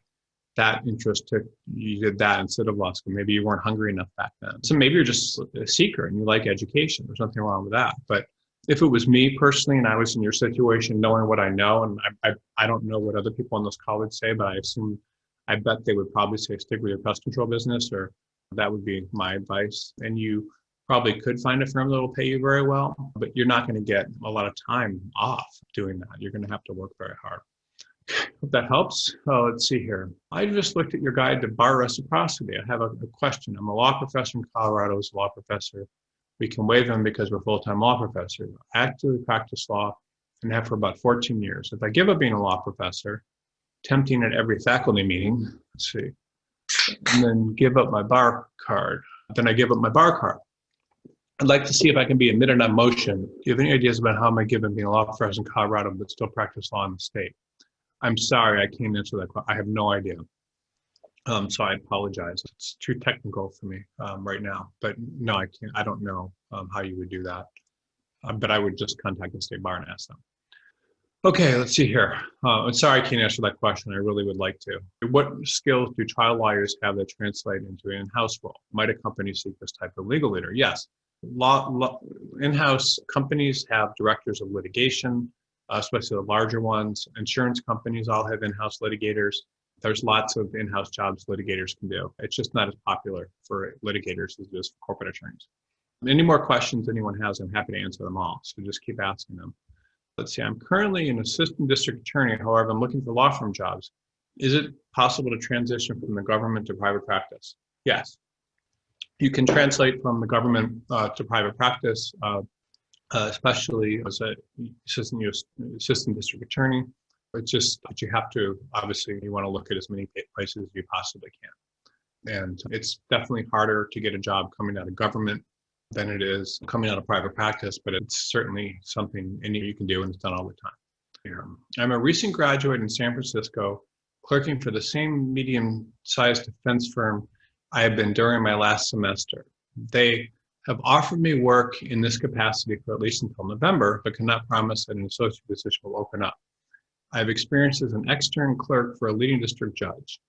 that interest you did that instead of law school. Maybe you weren't hungry enough back then. So maybe you're just a seeker and you like education. There's nothing wrong with that. But if it was me personally and I was in your situation, knowing what I know, and I don't know what other people in those colleges say, but I bet they would probably say stick with your pest control business, or that would be my advice. And you probably could find a firm that will pay you very well, but you're not going to get a lot of time off doing that. You're going to have to work very hard. Hope that helps. Let's see here. I just looked at your guide to bar reciprocity. I have a question. I'm a law professor in Colorado as a law professor. We can waive them because we're full-time law professors. I actively practice law and have for about 14 years. If I give up being a law professor, tempting at every faculty meeting, let's see, and then give up my bar card, then I give up my bar card. I'd like to see if I can be admitted on motion. Do you have any ideas about how am I given being a law professor in Colorado but still practice law in the state? I'm sorry, I can't answer that question. I have no idea. So I apologize. It's too technical for me right now. But no, I can't. I don't know how you would do that. But I would just contact the state bar and ask them. Okay, let's see here. I'm sorry I can't answer that question. I really would like to. What skills do trial lawyers have that translate into an in-house role? Might a company seek this type of legal leader? Yes. In-house companies have directors of litigation, especially the larger ones. Insurance companies all have in-house litigators. There's lots of in-house jobs litigators can do. It's just not as popular for litigators as it is for corporate attorneys. Any more questions anyone has, I'm happy to answer them all. So just keep asking them. Let's see, I'm currently an assistant district attorney. However, I'm looking for law firm jobs. Is it possible to transition from the government to private practice? Yes. You can translate from the government to private practice, especially as an assistant district attorney. It's just that you have to, obviously, you want to look at as many places as you possibly can. And it's definitely harder to get a job coming out of government than it is coming out of private practice, but it's certainly something any you can do, and it's done all the time. I'm a recent graduate in San Francisco, clerking for the same medium-sized defense firm I have been during my last semester. They have offered me work in this capacity for at least until November, but cannot promise that an associate position will open up. I have experience as an extern clerk for a leading district judge,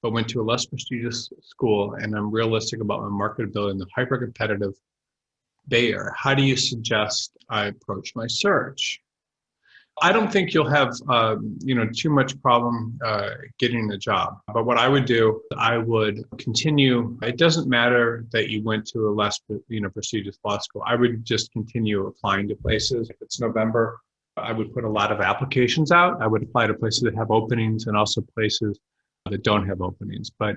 but went to a less prestigious school, and I'm realistic about my marketability in the hyper-competitive Bay Area. How do you suggest I approach my search? I don't think you'll have too much problem getting a job. But what I would do, I would continue. It doesn't matter that you went to a less prestigious law school. I would just continue applying to places. If it's November, I would put a lot of applications out. I would apply to places that have openings and also places that don't have openings. But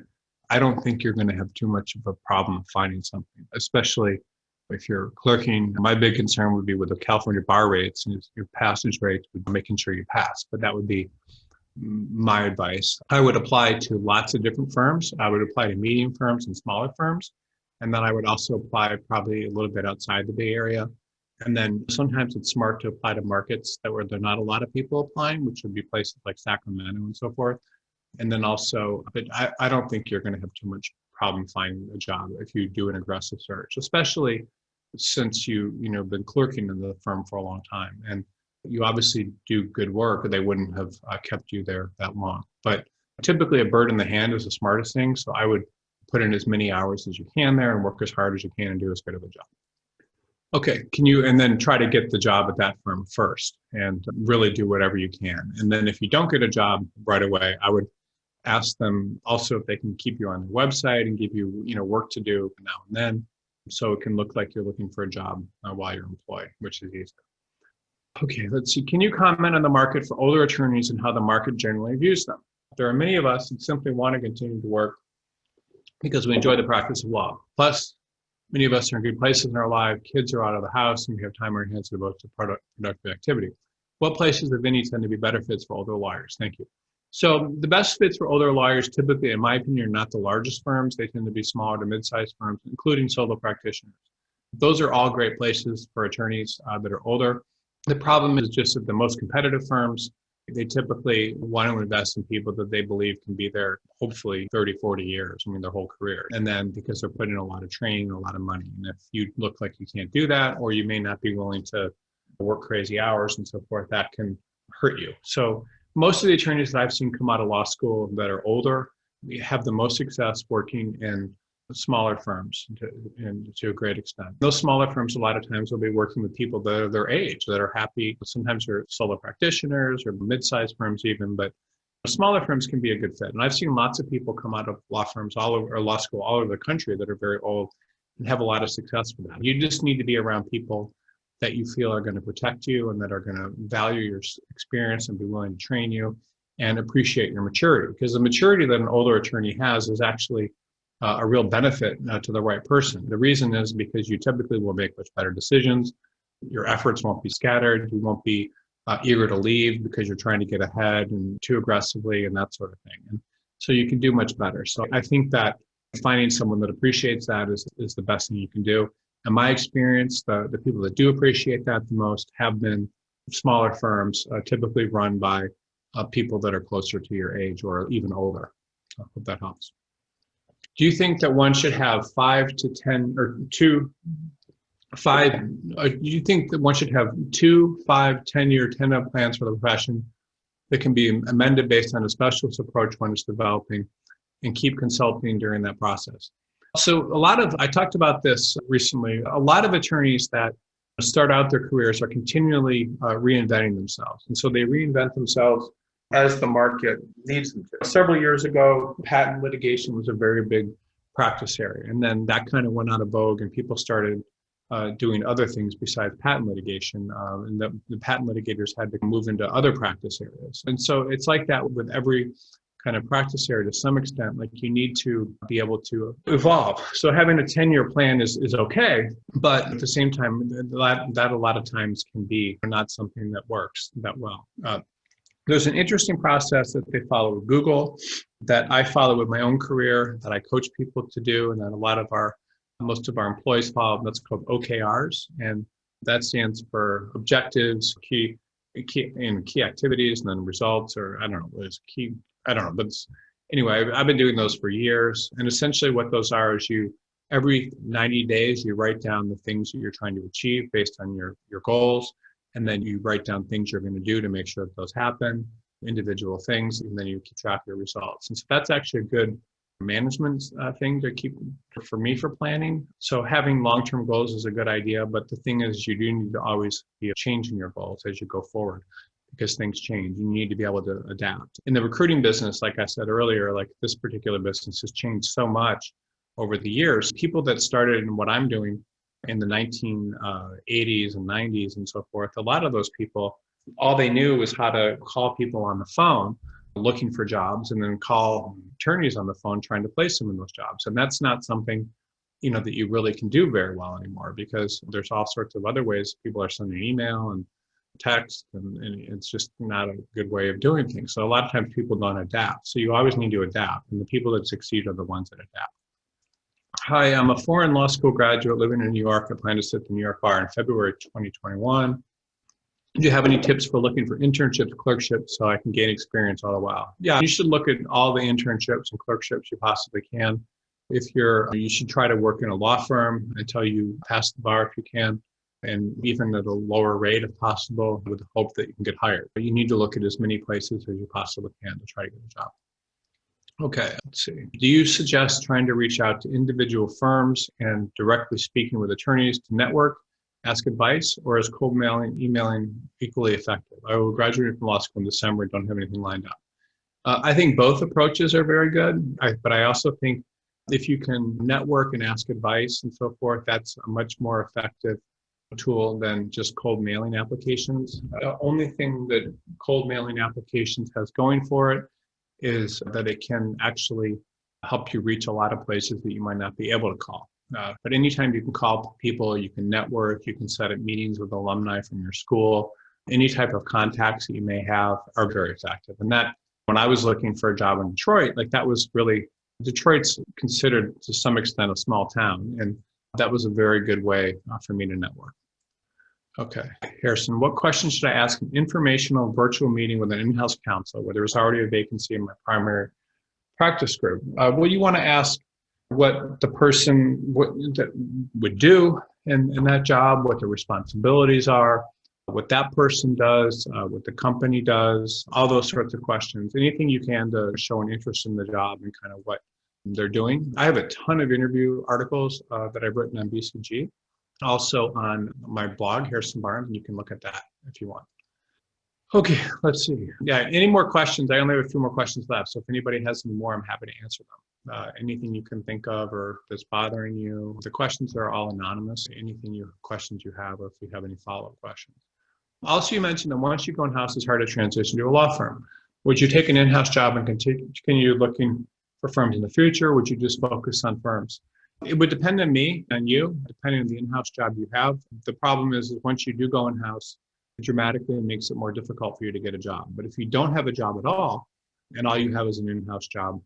I don't think you're going to have too much of a problem finding something, especially if you're clerking. My big concern would be with the California bar rates and your passage rate, making sure you pass. But that would be my advice. I would apply to lots of different firms. I would apply to medium firms and smaller firms. And then I would also apply probably a little bit outside the Bay Area. And then sometimes it's smart to apply to markets that where there are not a lot of people applying, which would be places like Sacramento and so forth. And then also, but I don't think you're going to have too much problem finding a job if you do an aggressive search, especially since been clerking in the firm for a long time. And you obviously do good work, or they wouldn't have kept you there that long. But typically a bird in the hand is the smartest thing. So I would put in as many hours as you can there and work as hard as you can and do as good of a job. Okay, and then try to get the job at that firm first and really do whatever you can. And then if you don't get a job right away, I would ask them also if they can keep you on their website and give you, work to do now and then. So it can look like you're looking for a job while you're employed, which is easy. Okay, let's see. Can you comment on the market for older attorneys and how the market generally views them? There are many of us that simply want to continue to work because we enjoy the practice of law. Plus, many of us are in good places in our life. Kids are out of the house and we have time on our hands to devote to productive activity. What places, if any, tend to be better fits for older lawyers? Thank you. So the best fits for older lawyers, typically, in my opinion, are not the largest firms. They tend to be smaller to mid-sized firms, including solo practitioners. Those are all great places for attorneys that are older. The problem is just that the most competitive firms, they typically want to invest in people that they believe can be there, hopefully 30, 40 years, their whole career. And then because they're putting in a lot of training, a lot of money. And if you look like you can't do that, or you may not be willing to work crazy hours and so forth, that can hurt you. So most of the attorneys that I've seen come out of law school that are older, we have the most success working in smaller firms to a great extent. Those smaller firms a lot of times will be working with people that are their age, that are happy. Sometimes they're solo practitioners or mid-sized firms even, but smaller firms can be a good fit. And I've seen lots of people come out of law firms all over, or law school all over the country that are very old and have a lot of success with that. You just need to be around people that you feel are going to protect you and that are going to value your experience and be willing to train you and appreciate your maturity. Because the maturity that an older attorney has is actually a real benefit to the right person. The reason is because you typically will make much better decisions. Your efforts won't be scattered. You won't be eager to leave because you're trying to get ahead and too aggressively and that sort of thing. And so you can do much better. So I think that finding someone that appreciates that is the best thing you can do. In my experience, the people that do appreciate that the most have been smaller firms, typically run by people that are closer to your age or even older. I hope that helps. Do you think that one should have 5 to 10 or 2, 5? Do you think that one should have 2, 5, 10-year, 10-up plans for the profession that can be amended based on a specialist approach one is developing and keep consulting during that process? So I talked about this recently, a lot of attorneys that start out their careers are continually reinventing themselves. And so they reinvent themselves as the market needs them to. Several years ago, patent litigation was a very big practice area. And then that kind of went out of vogue and people started doing other things besides patent litigation. And the patent litigators had to move into other practice areas. And so it's like that with every kind of practice area to some extent. Like you need to be able to evolve. So having a 10-year plan is okay, but at the same time, that a lot of times can be not something that works that well. There's an interesting process that they follow with Google that I follow with my own career, that I coach people to do, and that most of our employees follow. That's called OKRs, and that stands for objectives, key activities, and then results, or I don't know, it's key. I don't know, but anyway, I've been doing those for years. And essentially what those are is every 90 days, you write down the things that you're trying to achieve based on your goals. And then you write down things you're going to do to make sure that those happen, individual things, and then you keep track of your results. And so that's actually a good management thing to keep for me for planning. So having long-term goals is a good idea, but the thing is you do need to always be changing your goals as you go forward, because things change. You need to be able to adapt. In the recruiting business, like I said earlier, like this particular business has changed so much over the years. People that started in what I'm doing in the 1980s and 90s and so forth, a lot of those people, all they knew was how to call people on the phone looking for jobs and then call attorneys on the phone trying to place them in those jobs. And that's not something, that you really can do very well anymore, because there's all sorts of other ways people are sending email and text, and it's just not a good way of doing things. So a lot of times people don't adapt. So you always need to adapt, and the people that succeed are the ones that adapt. Hi, I'm a foreign law school graduate living in New York. I plan to sit the New York bar in February 2021. Do you have any tips for looking for internships, clerkships, so I can gain experience all the while? Yeah, you should look at all the internships and clerkships you possibly can. You should try to work in a law firm until you pass the bar if you can, and even at a lower rate if possible, with the hope that you can get hired. But you need to look at as many places as you possibly can to try to get a job. Okay, let's see. Do you suggest trying to reach out to individual firms and directly speaking with attorneys to network, ask advice, or is cold mailing, emailing equally effective? I will graduate from law school in December, don't have anything lined up. I think both approaches are very good, but I also think if you can network and ask advice and so forth, that's a much more effective tool than just cold mailing applications. The only thing that cold mailing applications has going for it is that it can actually help you reach a lot of places that you might not be able to call. But anytime you can call people, you can network, you can set up meetings with alumni from your school, any type of contacts that you may have are very effective. And that, when I was looking for a job in Detroit, like that was really, Detroit's considered to some extent a small town. And that was a very good way for me to network. Okay, Harrison, what questions should I ask an informational virtual meeting with an in-house counsel where there's already a vacancy in my primary practice group? Well, you want to ask what the person would do in that job, what the responsibilities are, what that person does, what the company does, all those sorts of questions. Anything you can to show an interest in the job and kind of what they're doing. I have a ton of interview articles that I've written on BCG. Also on my blog, Harrison Barnes, and you can look at that if you want. Okay, let's see. Yeah, any more questions? I only have a few more questions left. So if anybody has some more, I'm happy to answer them. Anything you can think of or that's bothering you. The questions are all anonymous. Questions you have, or if you have any follow-up questions. Also, you mentioned that once you go in-house, it's hard to transition to a law firm. Would you take an in-house job and continue looking for firms in the future? Would you just focus on firms? It would depend on me and you, depending on the in-house job you have. The problem is once you do go in-house, it dramatically makes it more difficult for you to get a job. But if you don't have a job at all, and all you have is an in-house job,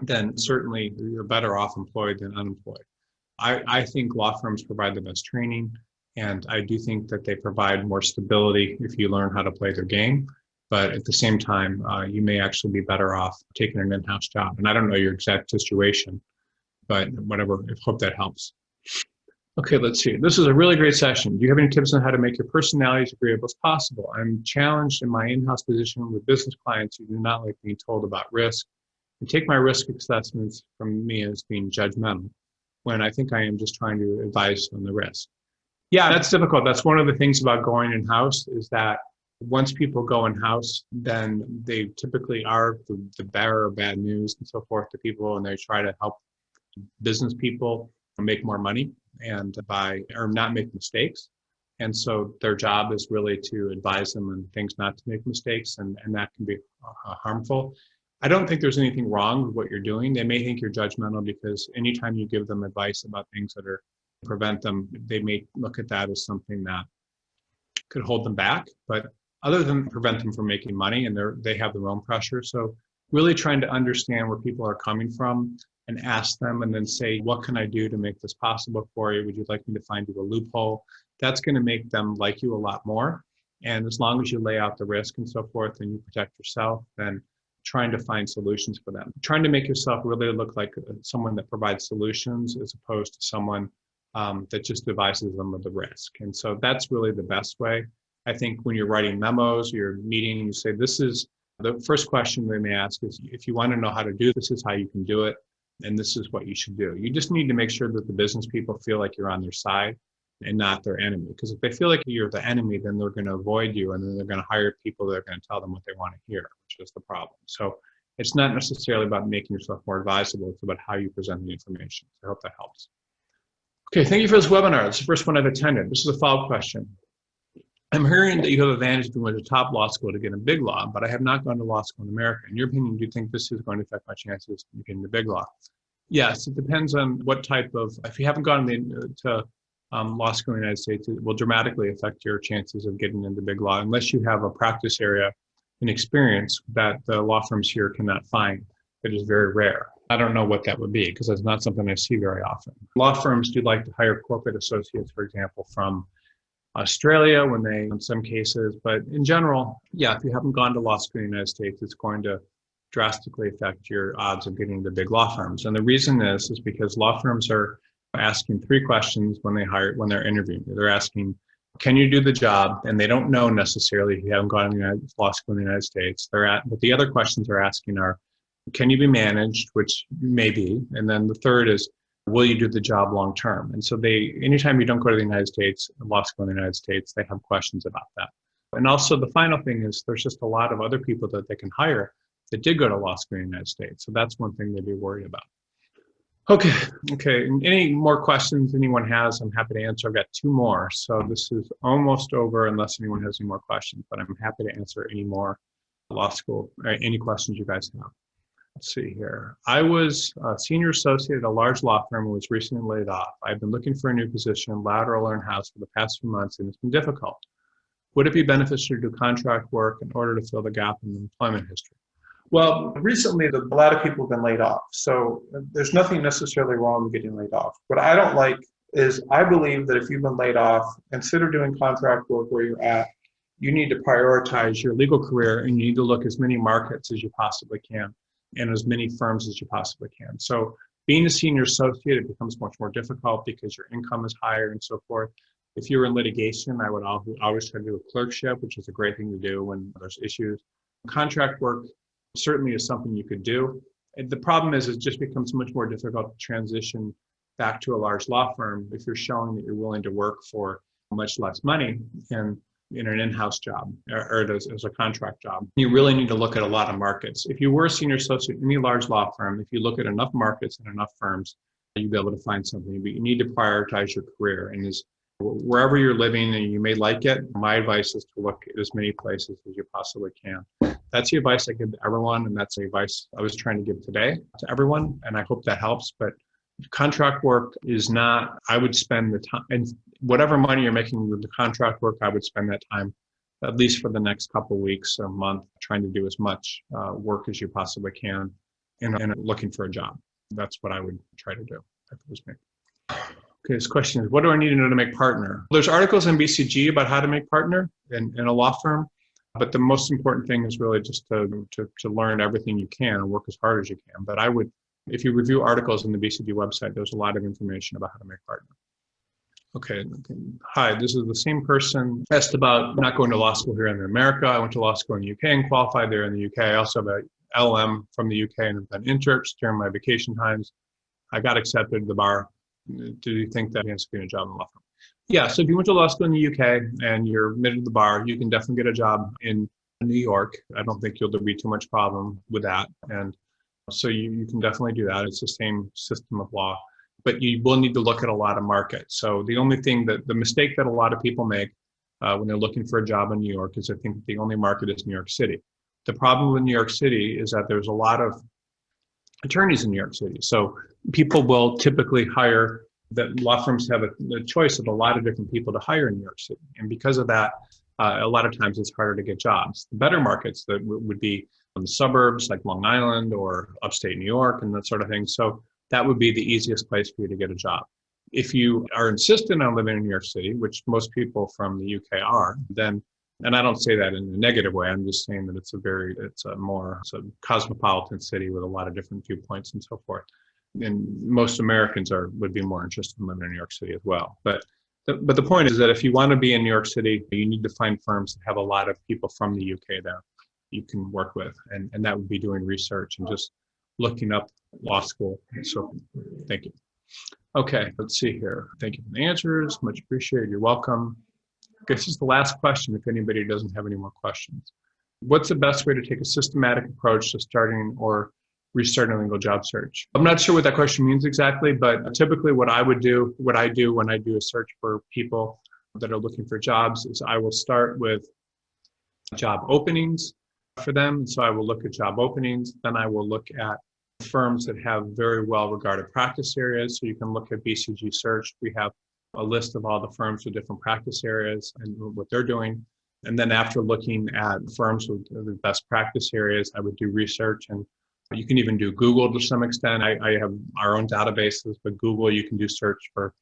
then certainly you're better off employed than unemployed. I think law firms provide the best training, and I do think that they provide more stability if you learn how to play their game. But at the same time, you may actually be better off taking an in-house job. And I don't know your exact situation, but whatever, I hope that helps. Okay, let's see. This is a really great session. Do you have any tips on how to make your personality as agreeable as possible? I'm challenged in my in-house position with business clients who do not like being told about risk and take my risk assessments from me as being judgmental when I think I am just trying to advise on the risk. Yeah, that's difficult. That's one of the things about going in-house is that once people go in-house, then they typically are the bearer of bad news and so forth to people, and they try to help business people make more money and or not make mistakes. And so their job is really to advise them on things not to make mistakes, and that can be harmful. I don't think there's anything wrong with what you're doing. They may think you're judgmental because anytime you give them advice about things that prevent them, they may look at that as something that could hold them back. But other than prevent them from making money, and they have their own pressure. So really trying to understand where people are coming from and ask them, and then say, what can I do to make this possible for you? Would you like me to find you a loophole? That's going to make them like you a lot more. And as long as you lay out the risk and so forth and you protect yourself, then trying to find solutions for them. Trying to make yourself really look like someone that provides solutions as opposed to someone that just advises them of the risk. And so that's really the best way. I think when you're writing memos, you're meeting, you say, the first question they may ask is, if you want to know how to do this, is how you can do it. And this is what you should do. You just need to make sure that the business people feel like you're on their side and not their enemy. Because if they feel like you're the enemy, then they're going to avoid you, and then they're going to hire people that are going to tell them what they want to hear, which is the problem. So it's not necessarily about making yourself more advisable. It's about how you present the information. So I hope that helps. Okay, thank you for this webinar. It's the first one I've attended. This is a follow-up question. I'm hearing that you have advantage of going to top law school to get a big law, but I have not gone to law school in America. In your opinion, do you think this is going to affect my chances of getting the big law? Yes, it depends on what type of, if you haven't gone to law school in the United States, it will dramatically affect your chances of getting into big law, unless you have a practice area and experience that the law firms here cannot find. It is very rare. I don't know what that would be because that's not something I see very often. Law firms do like to hire corporate associates, for example, from Australia when they, in some cases, but in general, yeah, if you haven't gone to law school in the United States, it's going to drastically affect your odds of getting the big law firms. And the reason is because law firms are asking three questions when when they're interviewing you. They're asking, can you do the job? And they don't know necessarily if you haven't gone to law school in the United States. But the other questions they're asking are, can you be managed, which may be. And then the third is, will you do the job long term? And so anytime you don't go to the United States, law school in the United States, they have questions about that. And also the final thing is there's just a lot of other people that they can hire that did go to law school in the United States. So that's one thing they'd be worried about. Okay. Any more questions anyone has, I'm happy to answer. I've got two more. So this is almost over unless anyone has any more questions, but I'm happy to answer any more law school, any questions you guys have. Let's see here. I was a senior associate at a large law firm and was recently laid off. I've been looking for a new position, lateral or in-house, for the past few months, and it's been difficult. Would it be beneficial to do contract work in order to fill the gap in employment history? Well, recently, a lot of people have been laid off. So there's nothing necessarily wrong with getting laid off. What I don't like is I believe that if you've been laid off, instead of doing contract work where you're at, you need to prioritize your legal career and you need to look as many markets as you possibly can and as many firms as you possibly can. So being a senior associate, it becomes much more difficult because your income is higher and so forth. If you're in litigation, I would always try to do a clerkship, which is a great thing to do when there's issues. Contract work certainly is something you could do. And the problem is it just becomes much more difficult to transition back to a large law firm if you're showing that you're willing to work for much less money and in an in-house job or as a contract job. You really need to look at a lot of markets. If you were a senior associate in any large law firm, if you look at enough markets and enough firms, you'll be able to find something. But you need to prioritize your career. And wherever you're living and you may like it, my advice is to look at as many places as you possibly can. That's the advice I give to everyone, and that's the advice I was trying to give today to everyone, and I hope that helps. But contract work is not, I would spend the time, and whatever money you're making with the contract work, I would spend that time, at least for the next couple of weeks or month, trying to do as much work as you possibly can and looking for a job. That's what I would try to do if it was me. Okay, this question is, what do I need to know to make partner? There's articles in BCG about how to make partner in a law firm, but the most important thing is really just to learn everything you can and work as hard as you can. But if you review articles on the BCG website, there's a lot of information about how to make partner. Okay, hi, this is the same person asked about not going to law school here in America. I went to law school in the UK and qualified there in the UK. I also have an LLM from the UK and have done internships during my vacation times. I got accepted to the bar. Do you think that you can get a job in the law firm? Yeah, so if you went to law school in the UK and you're admitted to the bar, you can definitely get a job in New York. I don't think there'll be too much problem with that. And so you can definitely do that. It's the same system of law, but you will need to look at a lot of markets. So the only thing the mistake that a lot of people make when they're looking for a job in New York is they think the only market is New York City. The problem with New York City is that there's a lot of attorneys in New York City. So people will typically hire, that law firms have a choice of a lot of different people to hire in New York City. And because of that, a lot of times it's harder to get jobs. The better markets that would be in the suburbs like Long Island or upstate New York and that sort of thing. So that would be the easiest place for you to get a job. If you are insistent on living in New York City, which most people from the UK are, then, and I don't say that in a negative way, I'm just saying that it's a cosmopolitan city with a lot of different viewpoints and so forth. And most Americans would be more interested in living in New York City as well. But the point is that if you want to be in New York City, you need to find firms that have a lot of people from the UK there you can work with. And that would be doing research and just looking up law school. So thank you. Okay, let's see here. Thank you for the answers. Much appreciated. You're welcome. Okay, this is the last question if anybody doesn't have any more questions. What's the best way to take a systematic approach to starting or restarting a legal job search? I'm not sure what that question means exactly, but typically what I do when I do a search for people that are looking for jobs is I will start with job openings for them. So I will look at job openings, then I will look at firms that have very well regarded practice areas. So you can look at BCG Search. We have a list of all the firms with different practice areas and what they're doing. And then after looking at firms with the best practice areas, I would do research and You can even do Google to some extent. I have our own databases, but Google, you can do search for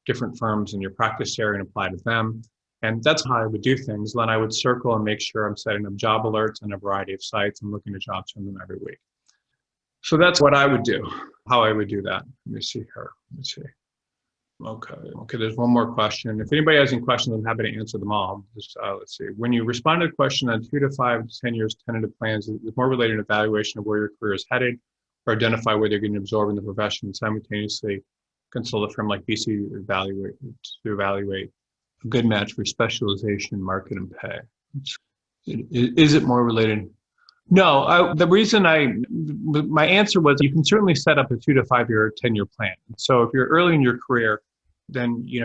different firms in your practice area and apply to them. And that's how I would do things. Then I would circle and make sure I'm setting up job alerts on a variety of sites and looking at jobs from them every week. So that's what I would do, how I would do that. Let me see here. Let's see. Okay, there's one more question. If anybody has any questions, I'm happy to answer them all. Just, let's see. When you respond to the question on 2 to 5 to 10 years tentative plans, is it more related to evaluation of where your career is headed or identify where they're getting absorbed in the profession and simultaneously consult a firm like BC to evaluate a good match for specialization, market, and pay? Is it more related? No, the reason my answer was you can certainly set up a 2 to 5 year, 10-year plan. So if you're early in your career, then you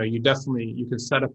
can set up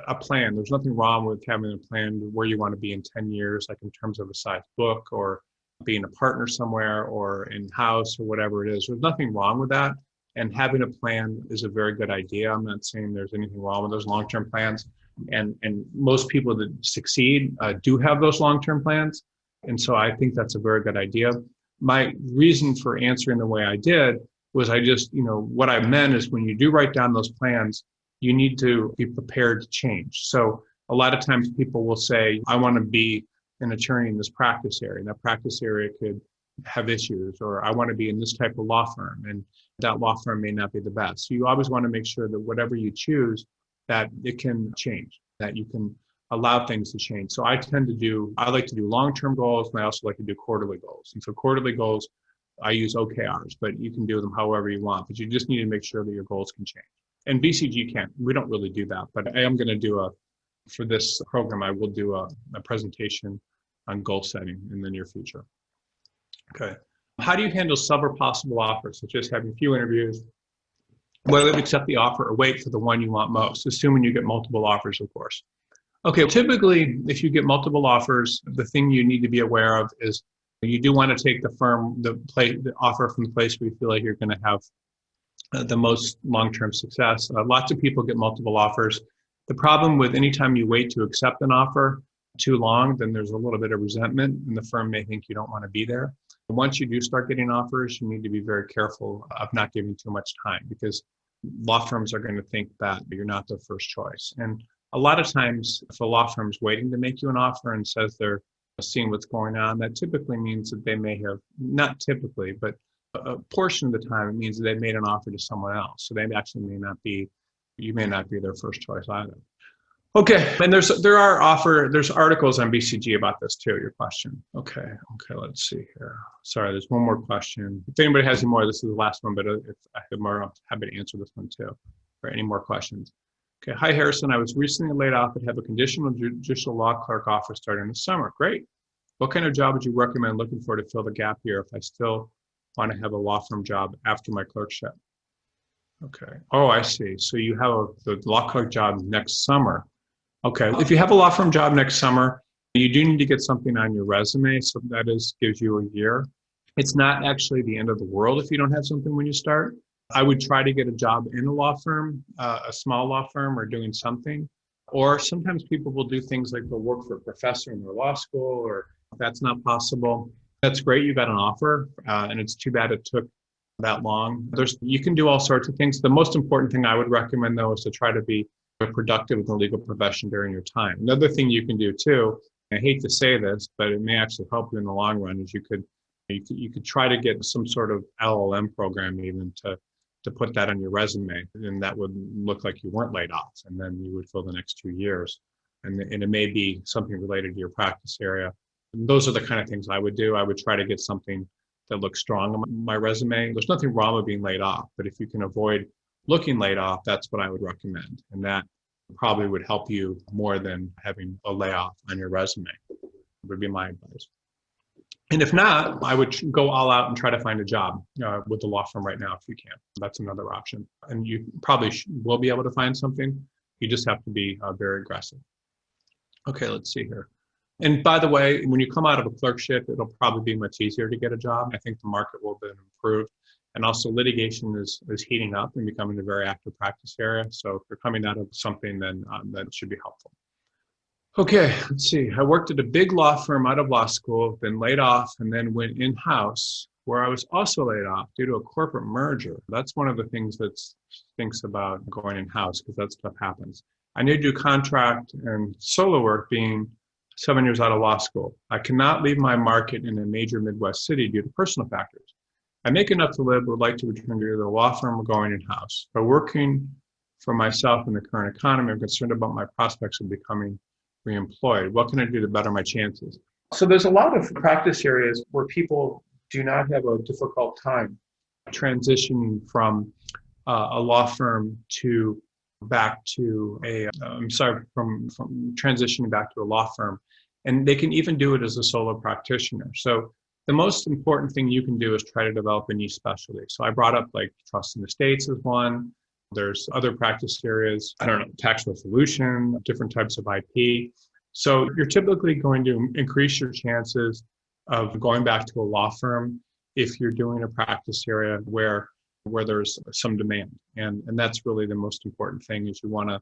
a plan. There's nothing wrong with having a plan where you want to be in 10 years, like in terms of a size book or being a partner somewhere or in-house or whatever it is. There's nothing wrong with that. And having a plan is a very good idea. I'm not saying there's anything wrong with those long-term plans. And most people that succeed do have those long-term plans. And so I think that's a very good idea. My reason for answering the way I did was what I meant is when you do write down those plans, you need to be prepared to change. So a lot of times people will say, I want to be an attorney in this practice area. And that practice area could have issues, or I want to be in this type of law firm, and that law firm may not be the best. So you always want to make sure that whatever you choose, that it can change, that you can allow things to change. So I like to do long-term goals, and I also like to do quarterly goals. And so quarterly goals, I use OKRs, but you can do them however you want, but you just need to make sure that your goals can change. And BCG can't. We don't really do that, but I am going to do for this program, I will do a presentation on goal setting in the near future. Okay. How do you handle several possible offers, such as having a few interviews, whether to accept the offer or wait for the one you want most, assuming you get multiple offers, of course? Okay, typically, if you get multiple offers, the thing you need to be aware of is you do want to take the offer from the place where you feel like you're going to have the most long-term success. Lots of people get multiple offers. The problem with anytime you wait to accept an offer too long, then there's a little bit of resentment, and the firm may think you don't want to be there. Once you do start getting offers, you need to be very careful of not giving too much time, because law firms are going to think that you're not their first choice. And a lot of times, if a law firm's waiting to make you an offer and says they're seeing what's going on, that typically means that they may have, not typically, but a portion of the time, it means that they made an offer to someone else. So they actually you may not be their first choice either. Okay, and there's articles on BCG about this too, your question. Okay, let's see here. Sorry, there's one more question. If anybody has any more, this is the last one, but if I have more, I'm happy to answer this one too, or any more questions. Okay, hi Harrison, I was recently laid off but have a conditional judicial law clerk offer starting this summer. Great. What kind of job would you recommend looking for to fill the gap here if I still want to have a law firm job after my clerkship? Okay, oh, I see. So you have the law clerk job next summer. Okay, if you have a law firm job next summer, you do need to get something on your resume. So that gives you a year. It's not actually the end of the world if you don't have something when you start. I would try to get a job in a law firm, a small law firm, or doing something. Or sometimes people will do things like they'll work for a professor in their law school, or if that's not possible, that's great. You got an offer, and it's too bad it took that long. You can do all sorts of things. The most important thing I would recommend, though, is to try to be productive in the legal profession during your time. Another thing you can do too, I hate to say this, but it may actually help you in the long run, is you could try to get some sort of LLM program even to put that on your resume, and that would look like you weren't laid off, and then you would fill the next 2 years, and it may be something related to your practice area. And those are the kind of things I would do. I would try to get something that looks strong on my resume. There's nothing wrong with being laid off, but if you can avoid looking laid off, that's what I would recommend. And that probably would help you more than having a layoff on your resume, would be my advice. And if not, I would go all out and try to find a job with the law firm right now if you can. That's another option. And you probably will be able to find something. You just have to be very aggressive. Okay, let's see here. And by the way, when you come out of a clerkship, it'll probably be much easier to get a job. I think the market will have been improved. And also litigation is heating up and becoming a very active practice area. So if you're coming out of something, then that should be helpful. Okay, let's see. I worked at a big law firm out of law school, been laid off, and then went in-house where I was also laid off due to a corporate merger. That's one of the things that stinks about going in-house, because that stuff happens. I need to do contract and solo work being 7 years out of law school. I cannot leave my market in a major Midwest city due to personal factors. I make enough to live, would like to return to either a law firm or going in-house. By working for myself in the current economy, I'm concerned about my prospects of becoming reemployed. What can I do to better my chances? So there's a lot of practice areas where people do not have a difficult time transitioning from a law firm to back to from transitioning back to a law firm. And they can even do it as a solo practitioner. So the most important thing you can do is try to develop a niche specialty. So I brought up like trust in estates as one. There's other practice areas, tax resolution, different types of IP. So you're typically going to increase your chances of going back to a law firm if you're doing a practice area where there's some demand. And that's really the most important thing, is you want to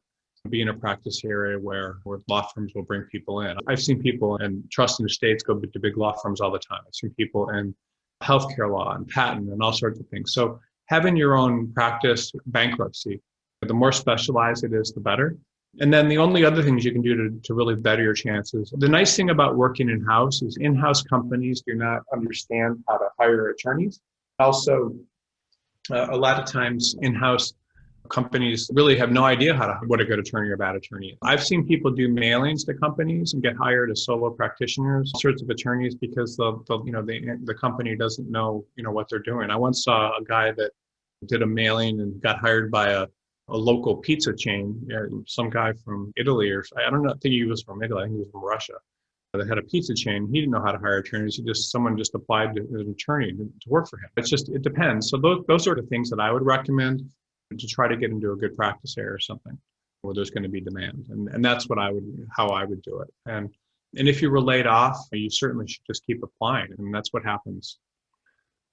be in a practice area where law firms will bring people in. I've seen people in trust and estates go to big law firms all the time. I've seen people in healthcare law and patent and all sorts of things. So having your own practice, bankruptcy, the more specialized it is, the better. And then the only other things you can do to really better your chances. The nice thing about working in-house is in-house companies do not understand how to hire attorneys. Also, a lot of times in-house companies really have no idea what a good attorney or bad attorney is. I've seen people do mailings to companies and get hired as solo practitioners, all sorts of attorneys, because the company doesn't know what they're doing. I once saw a guy that did a mailing and got hired by a local pizza chain, some guy from Italy, or I don't know, I think he was from Italy, I think he was from Russia. They had a pizza chain. He didn't know how to hire attorneys. Someone just applied to an attorney to work for him. It depends. So those sort of things that I would recommend to try to get into a good practice area or something where there's going to be demand. And that's how I would do it. And if you were laid off, you certainly should just keep applying. And that's what happens.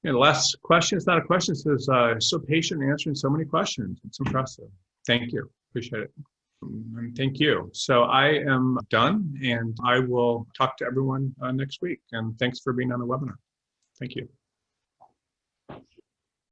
The last question, it's not a question, it says, so patient in answering so many questions. It's impressive. Thank you. Appreciate it. And thank you. So I am done, and I will talk to everyone next week. And thanks for being on the webinar. Thank you.